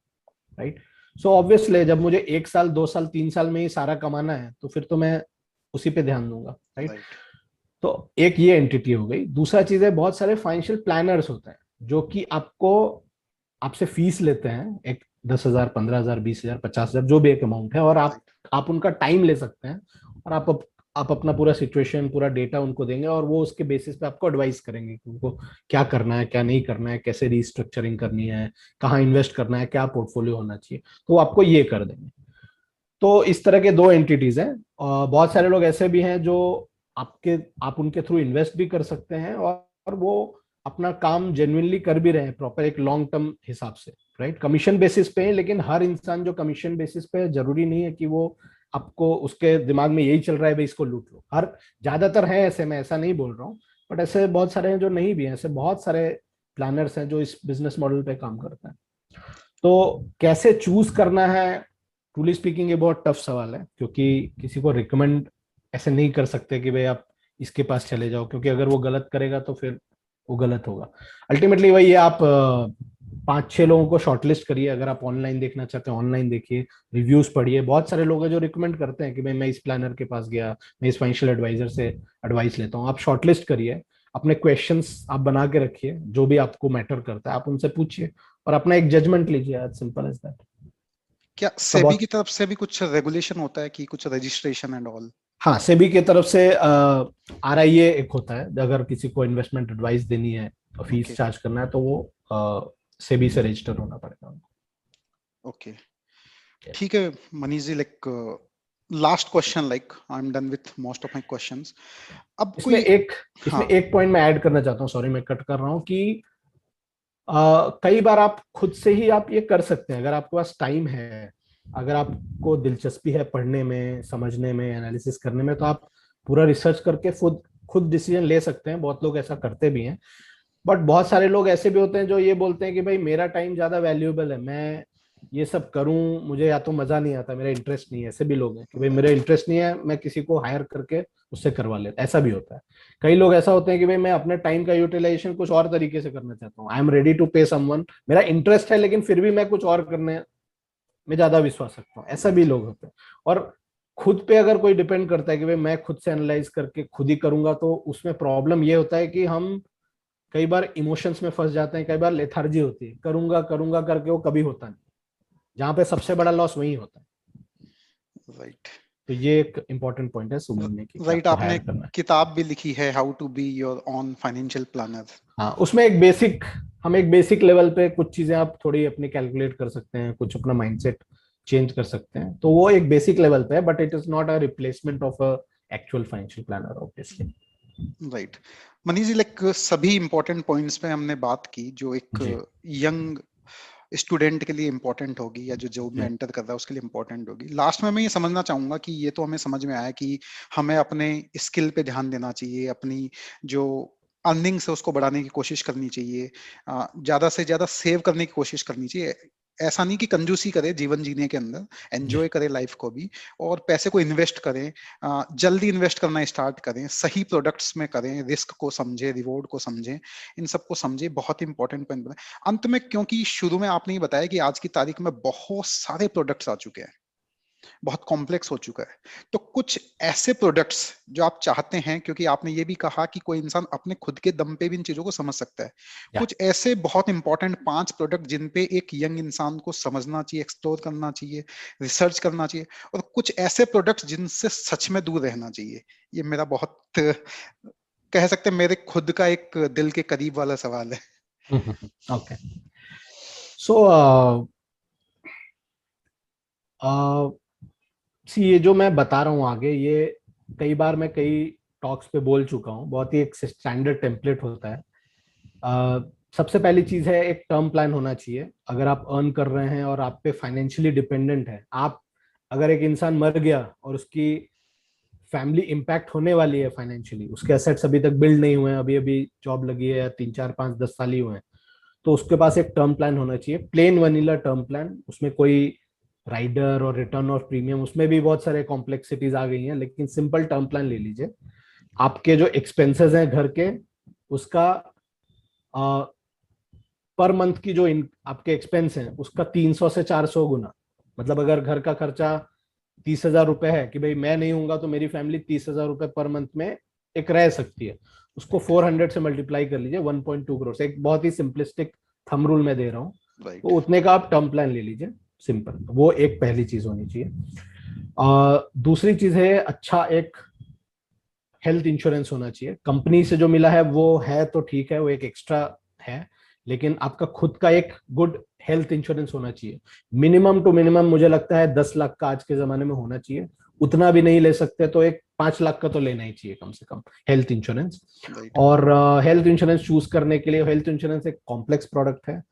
[SPEAKER 2] राइट। सो ऑब्वियसली जब मुझे 1 साल 2 साल 3 साल में ही सारा कमाना है तो फिर तो मैं उसी पे ध्यान दूंगा। राइट।
[SPEAKER 1] राइट।
[SPEAKER 2] तो एक ये एंटिटी हो गई। दूसरा चीज है, बहुत सारे फाइनेंशियल प्लानर्स होते हैं जो कि आपको, आपसे फीस लेते हैं, एक 10 हजार 15 हजार 20 हजार 50 हजार जो भी एक अमाउंट है, और
[SPEAKER 1] राइट।
[SPEAKER 2] आप उनका टाइम ले सकते हैं, और आप अपना पूरा सिचुएशन पूरा डेटा उनको देंगे, और वो उसके बेसिस पे आपको एडवाइस करेंगे कि उनको क्या करना है क्या नहीं करना है, कैसे रिस्ट्रक्चरिंग करनी है, कहाँ इन्वेस्ट करना है, क्या पोर्टफोलियो होना चाहिए, तो वो आपको ये कर देंगे। तो इस तरह के दो एंटिटीज हैं। और बहुत सारे लोग ऐसे भी हैं जो आप उनके थ्रू इन्वेस्ट भी कर सकते हैं, और वो अपना काम जेन्युइनली कर भी रहे हैं प्रॉपर एक लॉन्ग टर्म हिसाब से। राइट। कमीशन बेसिस पे है, लेकिन हर इंसान जो कमीशन बेसिस पे है जरूरी नहीं है कि वो आपको उसके दिमाग में यही चल रहा है भाई इसको लूट लो। हर ज्यादातर है ऐसे, मैं ऐसा नहीं बोल रहा हूँ, बट ऐसे बहुत सारे हैं जो नहीं भी हैं, ऐसे बहुत सारे प्लानर्स हैं जो इस बिजनेस मॉडल पे काम करते हैं। तो कैसे चूज करना है, ट्रूली स्पीकिंग ये बहुत टफ सवाल है, क्योंकि किसी को रिकमेंड ऐसे नहीं कर सकते कि भाई आप इसके पास चले जाओ, क्योंकि अगर वो गलत करेगा तो फिर वो गलत होगा। अल्टीमेटली वही है, आप 5-6 लोगों को शॉर्टलिस्ट करिए, अगर आप ऑनलाइन देखना चाहते हैं ऑनलाइन देखिए, रिव्यूज पढ़िए। बहुत सारे लोग हैं जो रिकमेंड करते हैं कि भाई मैं इस प्लानर के पास गया, मैं इस फाइनेंशियल एडवाइजर से एडवाइस लेता हूँ। आप शॉर्टलिस्ट करिए, अपने क्वेश्चंस आप बना के रखिए, जो भी आपको मैटर करता है आप उनसे पूछिए, और अपना एक जजमेंट लीजिए, एज सिंपल एज दैट।
[SPEAKER 1] क्या
[SPEAKER 2] तो
[SPEAKER 1] सेबी
[SPEAKER 2] बहुत,
[SPEAKER 1] की तरफ से भी कुछ रेगुलेशन होता है कि कुछ रजिस्ट्रेशन एंड ऑल?
[SPEAKER 2] हाँ सेबी की तरफ से RIA एक होता है, अगर किसी को इन्वेस्टमेंट एडवाइस देनी है तो फीस
[SPEAKER 1] ओके।
[SPEAKER 2] चार्ज करना है तो वो सेबी से रजिस्टर होना पड़ेगा उनको।
[SPEAKER 1] ओके।
[SPEAKER 2] Yes.
[SPEAKER 1] ठीक है Manish ji, like last question, like I am done with most of my questions. अब
[SPEAKER 2] इसमें
[SPEAKER 1] कोई,
[SPEAKER 2] एक
[SPEAKER 1] हाँ।
[SPEAKER 2] इसमें एक पॉइंट मैं ऐड करना चाहता हूँ, सॉरी मैं कट कर रहा हूँ, कि कई बार आप खुद से ही आप ये कर सकते हैं, अगर आपके पास टाइम है, अगर आपको दिलचस्पी है पढ़ने में, समझने में, एनालिसिस करने में, तो आप पूरा रिसर्च करके खुद खुद डिसीजन ले सकते हैं। बहुत लोग ऐसा करते भी हैं। बट बहुत सारे लोग ऐसे भी होते हैं जो ये बोलते हैं कि भाई मेरा टाइम ज्यादा वैल्यूएबल है, मैं ये सब करूं, मुझे या तो मजा नहीं आता, मेरा इंटरेस्ट नहीं है। ऐसे भी लोग हैं कि भाई मेरा
[SPEAKER 1] राइट।
[SPEAKER 2] इंटरेस्ट नहीं है, मैं किसी को हायर करके उससे करवा लेता, ऐसा भी होता है। कई लोग ऐसा होते हैं कि भाई मैं अपने टाइम का यूटिलाइजेशन कुछ और तरीके से करना चाहता हूँ, आई एम रेडी टू पे समवन, मेरा इंटरेस्ट है लेकिन फिर भी मैं कुछ और करने में ज्यादा विश्वास रखता हूँ, ऐसा भी लोग होते हैं। और खुद पे अगर कोई डिपेंड करता है कि भाई मैं खुद से एनालाइज करके खुद ही करूंगा, तो उसमें प्रॉब्लम ये होता है कि हम कई बार इमोशंस में फंस जाते हैं, कई बार लेथार्जी होती है, करूंगा करूंगा करके वो कभी होता नहीं, जहां पे सबसे बड़ा लॉस वही होता है।
[SPEAKER 1] राइट।
[SPEAKER 2] तो ये एक इम्पोर्टेंट पॉइंट है सुमन में कि
[SPEAKER 1] राइट,
[SPEAKER 2] आपको
[SPEAKER 1] आपने
[SPEAKER 2] हायर करना है।
[SPEAKER 1] किताब भी लिखी है, how to be your own financial planner.
[SPEAKER 2] हाँ, उसमें हम एक बेसिक लेवल पे कुछ चीजें आप थोड़ी अपनी कैलकुलेट कर सकते हैं, कुछ अपना माइंडसेट चेंज कर सकते हैं, तो वो एक बेसिक लेवल पे है, but it is not a replacement of a actual financial planner obviously.
[SPEAKER 1] Right Manish ji, like सभी इंपॉर्टेंट पॉइंट्स पे हमने बात की जो एक
[SPEAKER 2] जी
[SPEAKER 1] यंग स्टूडेंट के लिए इंपॉर्टेंट होगी, या जो जॉब में
[SPEAKER 2] जी
[SPEAKER 1] एंटर कर रहा है उसके लिए इंपॉर्टेंट होगी। लास्ट में मैं ये समझना चाहूंगा कि ये तो हमें समझ में आया कि हमें अपने स्किल पे ध्यान देना चाहिए, अपनी जो अर्निंग्स है उसको बढ़ाने की कोशिश करनी चाहिए, ज्यादा से ज्यादा सेव करने की कोशिश करनी चाहिए। ऐसा नहीं कि कंजूसी करे जीवन जीने के अंदर,
[SPEAKER 2] जी।
[SPEAKER 1] एंजॉय करे लाइफ को भी, और पैसे को इन्वेस्ट करें, जल्दी इन्वेस्ट करना स्टार्ट करें, सही प्रोडक्ट्स में करें, रिस्क को समझे, रिवॉर्ड को समझें, इन सबको समझे। बहुत इंपॉर्टेंट पॉइंट। अंत में, क्योंकि शुरू में आपने ये बताया कि आज की तारीख में बहुत सारे प्रोडक्ट्स आ चुके हैं, बहुत कॉम्प्लेक्स हो चुका है, तो कुछ ऐसे प्रोडक्ट्स जो आप चाहते हैं, क्योंकि आपने ये भी कहा कि कोई इंसान अपने खुद के दम पे भी इन चीजों को समझ सकता है,
[SPEAKER 2] या
[SPEAKER 1] कुछ ऐसे बहुत इंपॉर्टेंट 5 प्रोडक्ट जिन पे एक यंग इंसान को समझना चाहिए, एक्सप्लोर करना चाहिए, रिसर्च करना चाहिए, और कुछ ऐसे प्रोडक्ट्स जिनसे सच में दूर रहना चाहिए। ये मेरा बहुत, कह सकते हैं, मेरे खुद का एक दिल के करीब वाला सवाल है।
[SPEAKER 2] ओके। सो सी, ये जो मैं बता रहा हूँ आगे, ये कई बार मैं कई टॉक्स पे बोल चुका हूँ, बहुत ही एक स्टैंडर्ड टेम्पलेट होता है। सबसे पहली चीज है, एक टर्म प्लान होना चाहिए। अगर आप अर्न कर रहे हैं और आप पे फाइनेंशियली डिपेंडेंट है, आप, अगर एक इंसान मर गया और उसकी फैमिली इम्पैक्ट होने वाली है फाइनेंशियली, उसके एसेट्स अभी तक बिल्ड नहीं हुए हैं, अभी अभी जॉब लगी है या 3 4 5 10 साल ही हुए हैं, तो उसके पास एक टर्म प्लान होना चाहिए, प्लेन वनीला टर्म प्लान। उसमें कोई राइडर और रिटर्न ऑफ प्रीमियम, उसमें भी बहुत सारे कॉम्प्लेक्सिटीज आ गई हैं, लेकिन सिंपल टर्म प्लान ले लीजिए। आपके जो एक्सपेंसेस हैं घर के, उसका पर मंथ की जो आपके एक्सपेंस हैं उसका 300 से 400 गुना। मतलब अगर घर का खर्चा 30,000 रुपए है, कि भाई मैं नहीं हूंगा तो मेरी फैमिली 30,000 रुपए पर मंथ में एक रह सकती है, उसको 400 से मल्टीप्लाई कर लीजिए, 1.2 करोड़ से। एक बहुत ही सिंपलिस्टिक थंब रूल में दे रहा हूँ, तो
[SPEAKER 1] राइट।
[SPEAKER 2] उतने का आप टर्म प्लान ले लीजिए, सिंपल। वो एक पहली चीज होनी चाहिए। दूसरी चीज है, अच्छा एक हेल्थ इंश्योरेंस होना चाहिए। कंपनी से जो मिला है वो है तो ठीक है, वो एक एक्स्ट्रा है, लेकिन आपका खुद का एक गुड हेल्थ इंश्योरेंस होना चाहिए। मिनिमम टू मिनिमम मुझे लगता है 10 लाख का आज के जमाने में होना चाहिए। उतना भी नहीं ले सकते तो एक 5 लाख का तो लेना ही चाहिए कम से कम, हेल्थ इंश्योरेंस।
[SPEAKER 1] राइट।
[SPEAKER 2] और हेल्थ इंश्योरेंस चूज करने के लिए, हेल्थ इंश्योरेंस एक कॉम्प्लेक्स प्रोडक्ट है।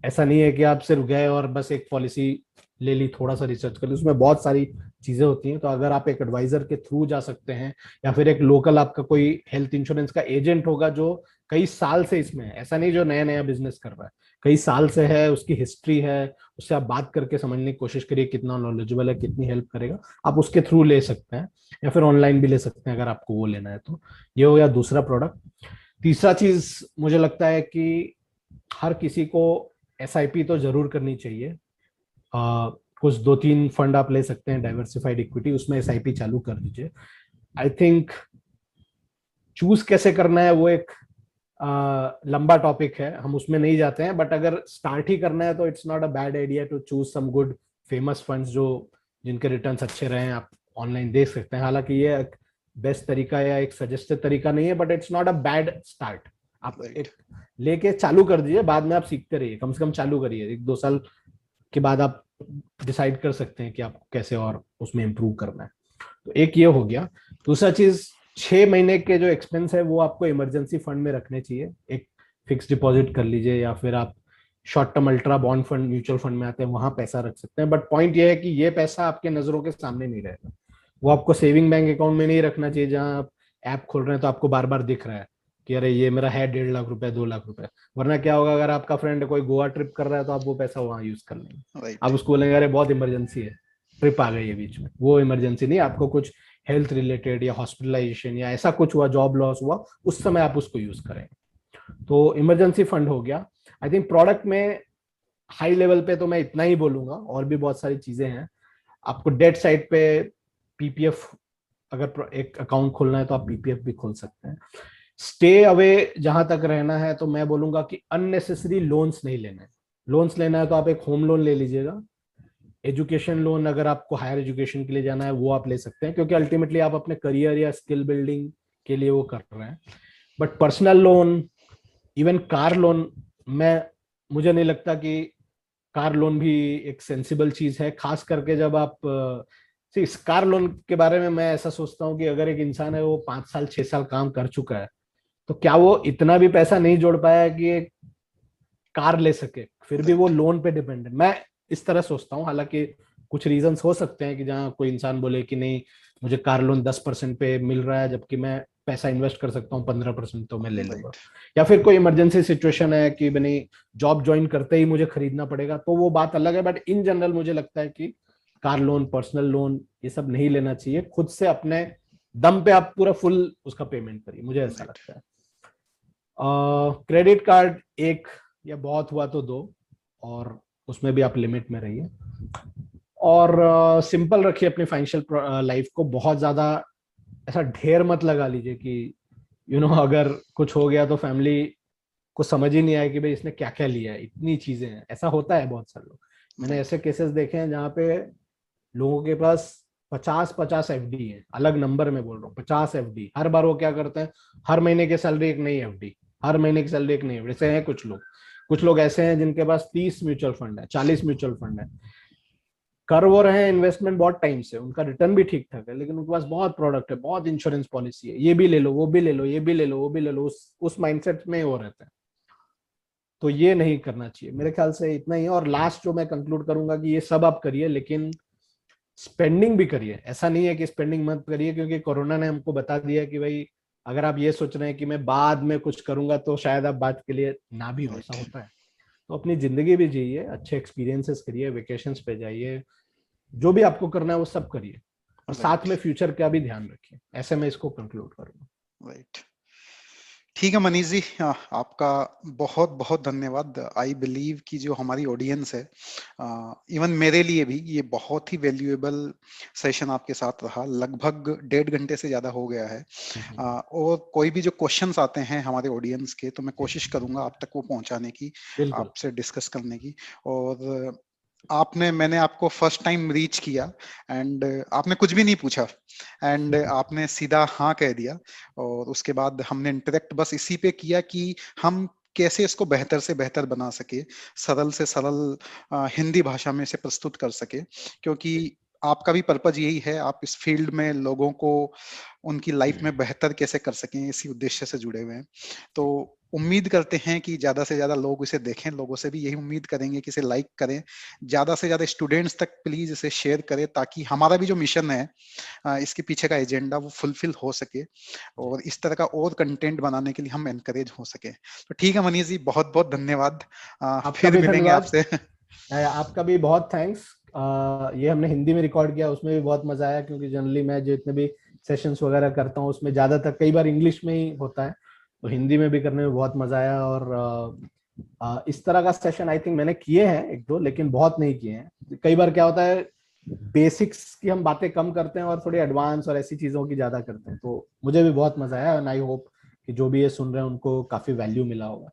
[SPEAKER 2] ऐसा नहीं है कि आप सिर्फ गए और बस एक पॉलिसी ले ली, थोड़ा सा रिसर्च कर ली, उसमें बहुत सारी चीजें होती हैं। तो अगर आप एक एडवाइजर के थ्रू जा सकते हैं, या फिर एक लोकल आपका कोई हेल्थ इंश्योरेंस का एजेंट होगा जो कई साल से इसमें है, ऐसा नहीं जो नया नया बिजनेस कर रहा है, कई साल से है, उसकी हिस्ट्री है, उससे आप बात करके समझने की कोशिश करिए कितना नॉलेजेबल है, कितनी हेल्प करेगा, आप उसके थ्रू ले सकते हैं, या फिर ऑनलाइन भी ले सकते हैं अगर आपको वो लेना है तो। ये हो गया दूसरा प्रोडक्ट। तीसरा चीज मुझे लगता है कि हर किसी को एसआईपी तो जरूर करनी चाहिए। कुछ 2 3 फंड आप ले सकते हैं, डाइवर्सिफाइड इक्विटी, उसमें एसआईपी चालू कर दीजिए। आई थिंक चूज कैसे करना है वो एक लंबा टॉपिक है, हम उसमें नहीं जाते हैं, बट अगर स्टार्ट ही करना है तो it's not a bad idea to choose some good famous funds जो जिनके रिटर्न्स अच्छे रहे हैं, आप ऑनलाइन देख सकते हैं। हालांकि ये एक बेस्ट तरीका या एक सजेस्टेड तरीका नहीं है, but it's not a bad start. आप
[SPEAKER 1] राइट।
[SPEAKER 2] एक लेके चालू कर दीजिए, बाद में आप सीखते रहिए, कम से कम चालू करिए, 1 2 साल के बाद आप डिसाइड कर सकते हैं कि आपको कैसे और उसमें इंप्रूव करना है। तो एक ये हो गया। दूसरा चीज, 6 महीने के जो एक्सपेंस है वो आपको इमरजेंसी फंड में रखने चाहिए। एक फिक्स डिपॉजिट कर लीजिए, या फिर आप short term ultra bond fund, mutual fund में आते हैं, वहां पैसा रख सकते हैं। बट पॉइंट ये है कि ये पैसा आपके नजरों के सामने नहीं रहेगा। वो आपको सेविंग बैंक अकाउंट में नहीं रखना चाहिए, जहां आप ऐप खोल रहे हैं तो आपको बार बार दिख रहा है कि अरे ये मेरा है 1.5 लाख रुपए, 2 लाख रुपए। वरना क्या होगा, अगर आपका फ्रेंड कोई गोवा ट्रिप कर रहा है तो आप वो पैसा वहां यूज कर लेंगे।
[SPEAKER 1] राइट।
[SPEAKER 2] आप उसको बोलेंगे अरे बहुत इमरजेंसी है, ट्रिप आ गई है बीच में, वो इमरजेंसी नहीं, आपको कुछ हेल्थ रिलेटेड या हॉस्पिटलाइजेशन या ऐसा कुछ हुआ, जॉब लॉस हुआ, उस समय आप उसको यूज करें। तो इमरजेंसी फंड हो गया। आई थिंक प्रोडक्ट में हाई लेवल पे तो मैं इतना ही बोलूंगा, और भी बहुत सारी चीजें हैं। आपको डेट साइड पे पीपीएफ, अगर एक अकाउंट खोलना है तो आप पीपीएफ भी खोल सकते हैं। स्टे अवे जहां तक रहना है तो मैं बोलूंगा कि अननेसेसरी लोन्स नहीं लेना है। लोन्स लेना है तो आप एक होम लोन ले लीजिएगा, एजुकेशन लोन अगर आपको हायर एजुकेशन के लिए जाना है वो आप ले सकते हैं, क्योंकि अल्टीमेटली आप अपने करियर या स्किल बिल्डिंग के लिए वो कर रहे हैं। But personal loan, even car loan, मैं मुझे नहीं लगता कि कार लोन भी एक सेंसिबल चीज है, खास करके जब आप इस कार लोन के बारे में मैं ऐसा सोचता हूँ कि अगर एक इंसान है वो 5 साल 6 साल काम कर चुका है, तो क्या वो इतना भी पैसा नहीं जोड़ पाया कि एक कार ले सके, फिर भी वो
[SPEAKER 1] राइट।
[SPEAKER 2] लोन पे डिपेंडेंट, मैं इस तरह सोचता हूँ। हालांकि कुछ रीजंस हो सकते हैं कि जहाँ कोई इंसान बोले कि नहीं, मुझे कार लोन 10% पे मिल रहा है जबकि मैं पैसा इन्वेस्ट कर सकता हूँ 15%, तो मैं ले लूंगा।
[SPEAKER 1] राइट।
[SPEAKER 2] या फिर कोई इमरजेंसी सिचुएशन है कि बनी जॉब ज्वाइन करते ही मुझे खरीदना पड़ेगा, तो वो बात अलग है। बट इन जनरल मुझे लगता है कि कार लोन, पर्सनल लोन, ये सब नहीं लेना चाहिए। खुद से अपने दम पे आप पूरा फुल उसका पेमेंट करिए, मुझे ऐसा
[SPEAKER 1] राइट।
[SPEAKER 2] लगता है। क्रेडिट कार्ड एक, या बहुत हुआ तो दो, और उसमें भी आप लिमिट में रहिए। और सिंपल रखिए अपनी फाइनेंशियल लाइफ को, बहुत ज्यादा ऐसा ढेर मत लगा लीजिए कि अगर कुछ हो गया तो फैमिली को समझ ही नहीं आए कि भाई इसने क्या क्या लिया है, इतनी चीजें हैं। ऐसा होता है बहुत सारे लोग, मैंने
[SPEAKER 1] राइट।
[SPEAKER 2] ऐसे केसेस देखे हैं जहाँ पे लोगों के पास 50-50 एफडी है, अलग नंबर में बोल रहा हूँ, 50 एफडी। हर बार वो क्या करते हैं, हर महीने की सैलरी एक नई एफडी, हर महीने की सैलरी एक नई एफडी। ऐसे हैं कुछ लोग, कुछ लोग ऐसे हैं जिनके पास 30 म्यूचुअल फंड है, 40 म्यूचुअल फंड है, कर वो रहे हैं इन्वेस्टमेंट बहुत टाइम से, उनका रिटर्न भी ठीक ठाक है, लेकिन उनके पास बहुत प्रोडक्ट है, बहुत इंश्योरेंस पॉलिसी है, ये भी ले लो, वो भी ले लो, ये भी ले लो, वो भी ले लो, उस माइंडसेट में वो रहते हैं। तो ये नहीं करना चाहिए मेरे ख्याल से, इतना ही है। और लास्ट जो मैं कंक्लूड करूंगा कि ये सब आप करिए, लेकिन स्पेंडिंग भी करिए। ऐसा नहीं है कि स्पेंडिंग मत करिए, क्योंकि कोरोना ने हमको बता दिया कि भाई अगर आप ये सोच रहे हैं कि मैं बाद में कुछ करूंगा, तो शायद आप बात के लिए ना भी हो, ऐसा
[SPEAKER 1] राइट।
[SPEAKER 2] होता है। तो अपनी जिंदगी भी जिए, अच्छे एक्सपीरियंसेस करिए, वेकेशंस पे जाइए, जो भी आपको करना है वो सब करिए, और साथ
[SPEAKER 1] राइट।
[SPEAKER 2] में फ्यूचर का भी ध्यान रखिए। ऐसे मैं इसको कंक्लूड करूंगा।
[SPEAKER 1] राइट। ठीक है मनीष जी, आपका बहुत बहुत धन्यवाद। आई बिलीव कि जो हमारी ऑडियंस है, इवन मेरे लिए भी ये बहुत ही वैल्यूएबल सेशन आपके साथ रहा। लगभग 1.5 घंटे से ज्यादा हो गया है। और कोई भी जो क्वेश्चंस आते हैं हमारे ऑडियंस के, तो मैं कोशिश करूंगा आप तक वो पहुंचाने की,
[SPEAKER 2] बिल्कुल।
[SPEAKER 1] आपसे डिस्कस करने की। और मैंने आपको फर्स्ट टाइम रीच किया, एंड आपने कुछ भी नहीं पूछा, एंड आपने सीधा हाँ कह दिया। और उसके बाद हमने इंटरेक्ट बस इसी पे किया कि हम कैसे इसको बेहतर से बेहतर बना सके, सरल से सरल हिंदी भाषा में इसे प्रस्तुत कर सके। क्योंकि आपका भी पर्पज यही है, आप इस फील्ड में लोगों को उनकी लाइफ में बेहतर कैसे कर सकें, इसी उद्देश्य से जुड़े हुए हैं। तो उम्मीद करते हैं कि ज्यादा से ज्यादा लोग इसे देखें, लोगों से भी यही उम्मीद करेंगे कि इसे लाइक करें, ज्यादा से ज्यादा स्टूडेंट्स तक प्लीज इसे शेयर करें, ताकि हमारा भी जो मिशन है, इसके पीछे का एजेंडा, वो फुलफिल हो सके,
[SPEAKER 2] जी।
[SPEAKER 1] और इस तरह का और कंटेंट बनाने के लिए हम एनकरेज हो सके। तो ठीक है मनीष जी, बहुत बहुत धन्यवाद।
[SPEAKER 2] आपका
[SPEAKER 1] फिर
[SPEAKER 2] भी
[SPEAKER 1] मिलेंगे
[SPEAKER 2] धन्यवाद।
[SPEAKER 1] आपसे।
[SPEAKER 2] आपका भी बहुत थैंक्स। ये हमने हिंदी में रिकॉर्ड किया, उसमें भी बहुत मजा आया, क्योंकि जनरली मैं जितने भी सेशंस वगैरह करता हूँ उसमें ज्यादातर कई बार इंग्लिश में ही होता है, तो हिंदी में भी करने में बहुत मजा आया। और इस तरह का सेशन आई थिंक मैंने किए हैं एक दो, लेकिन बहुत नहीं किए हैं। कई बार क्या होता है, बेसिक्स की हम बातें कम करते हैं और थोड़ी एडवांस और ऐसी चीजों की ज्यादा करते हैं। तो मुझे भी बहुत मजा आया, एंड आई होप कि जो भी ये सुन रहे हैं उनको काफी वैल्यू मिला होगा।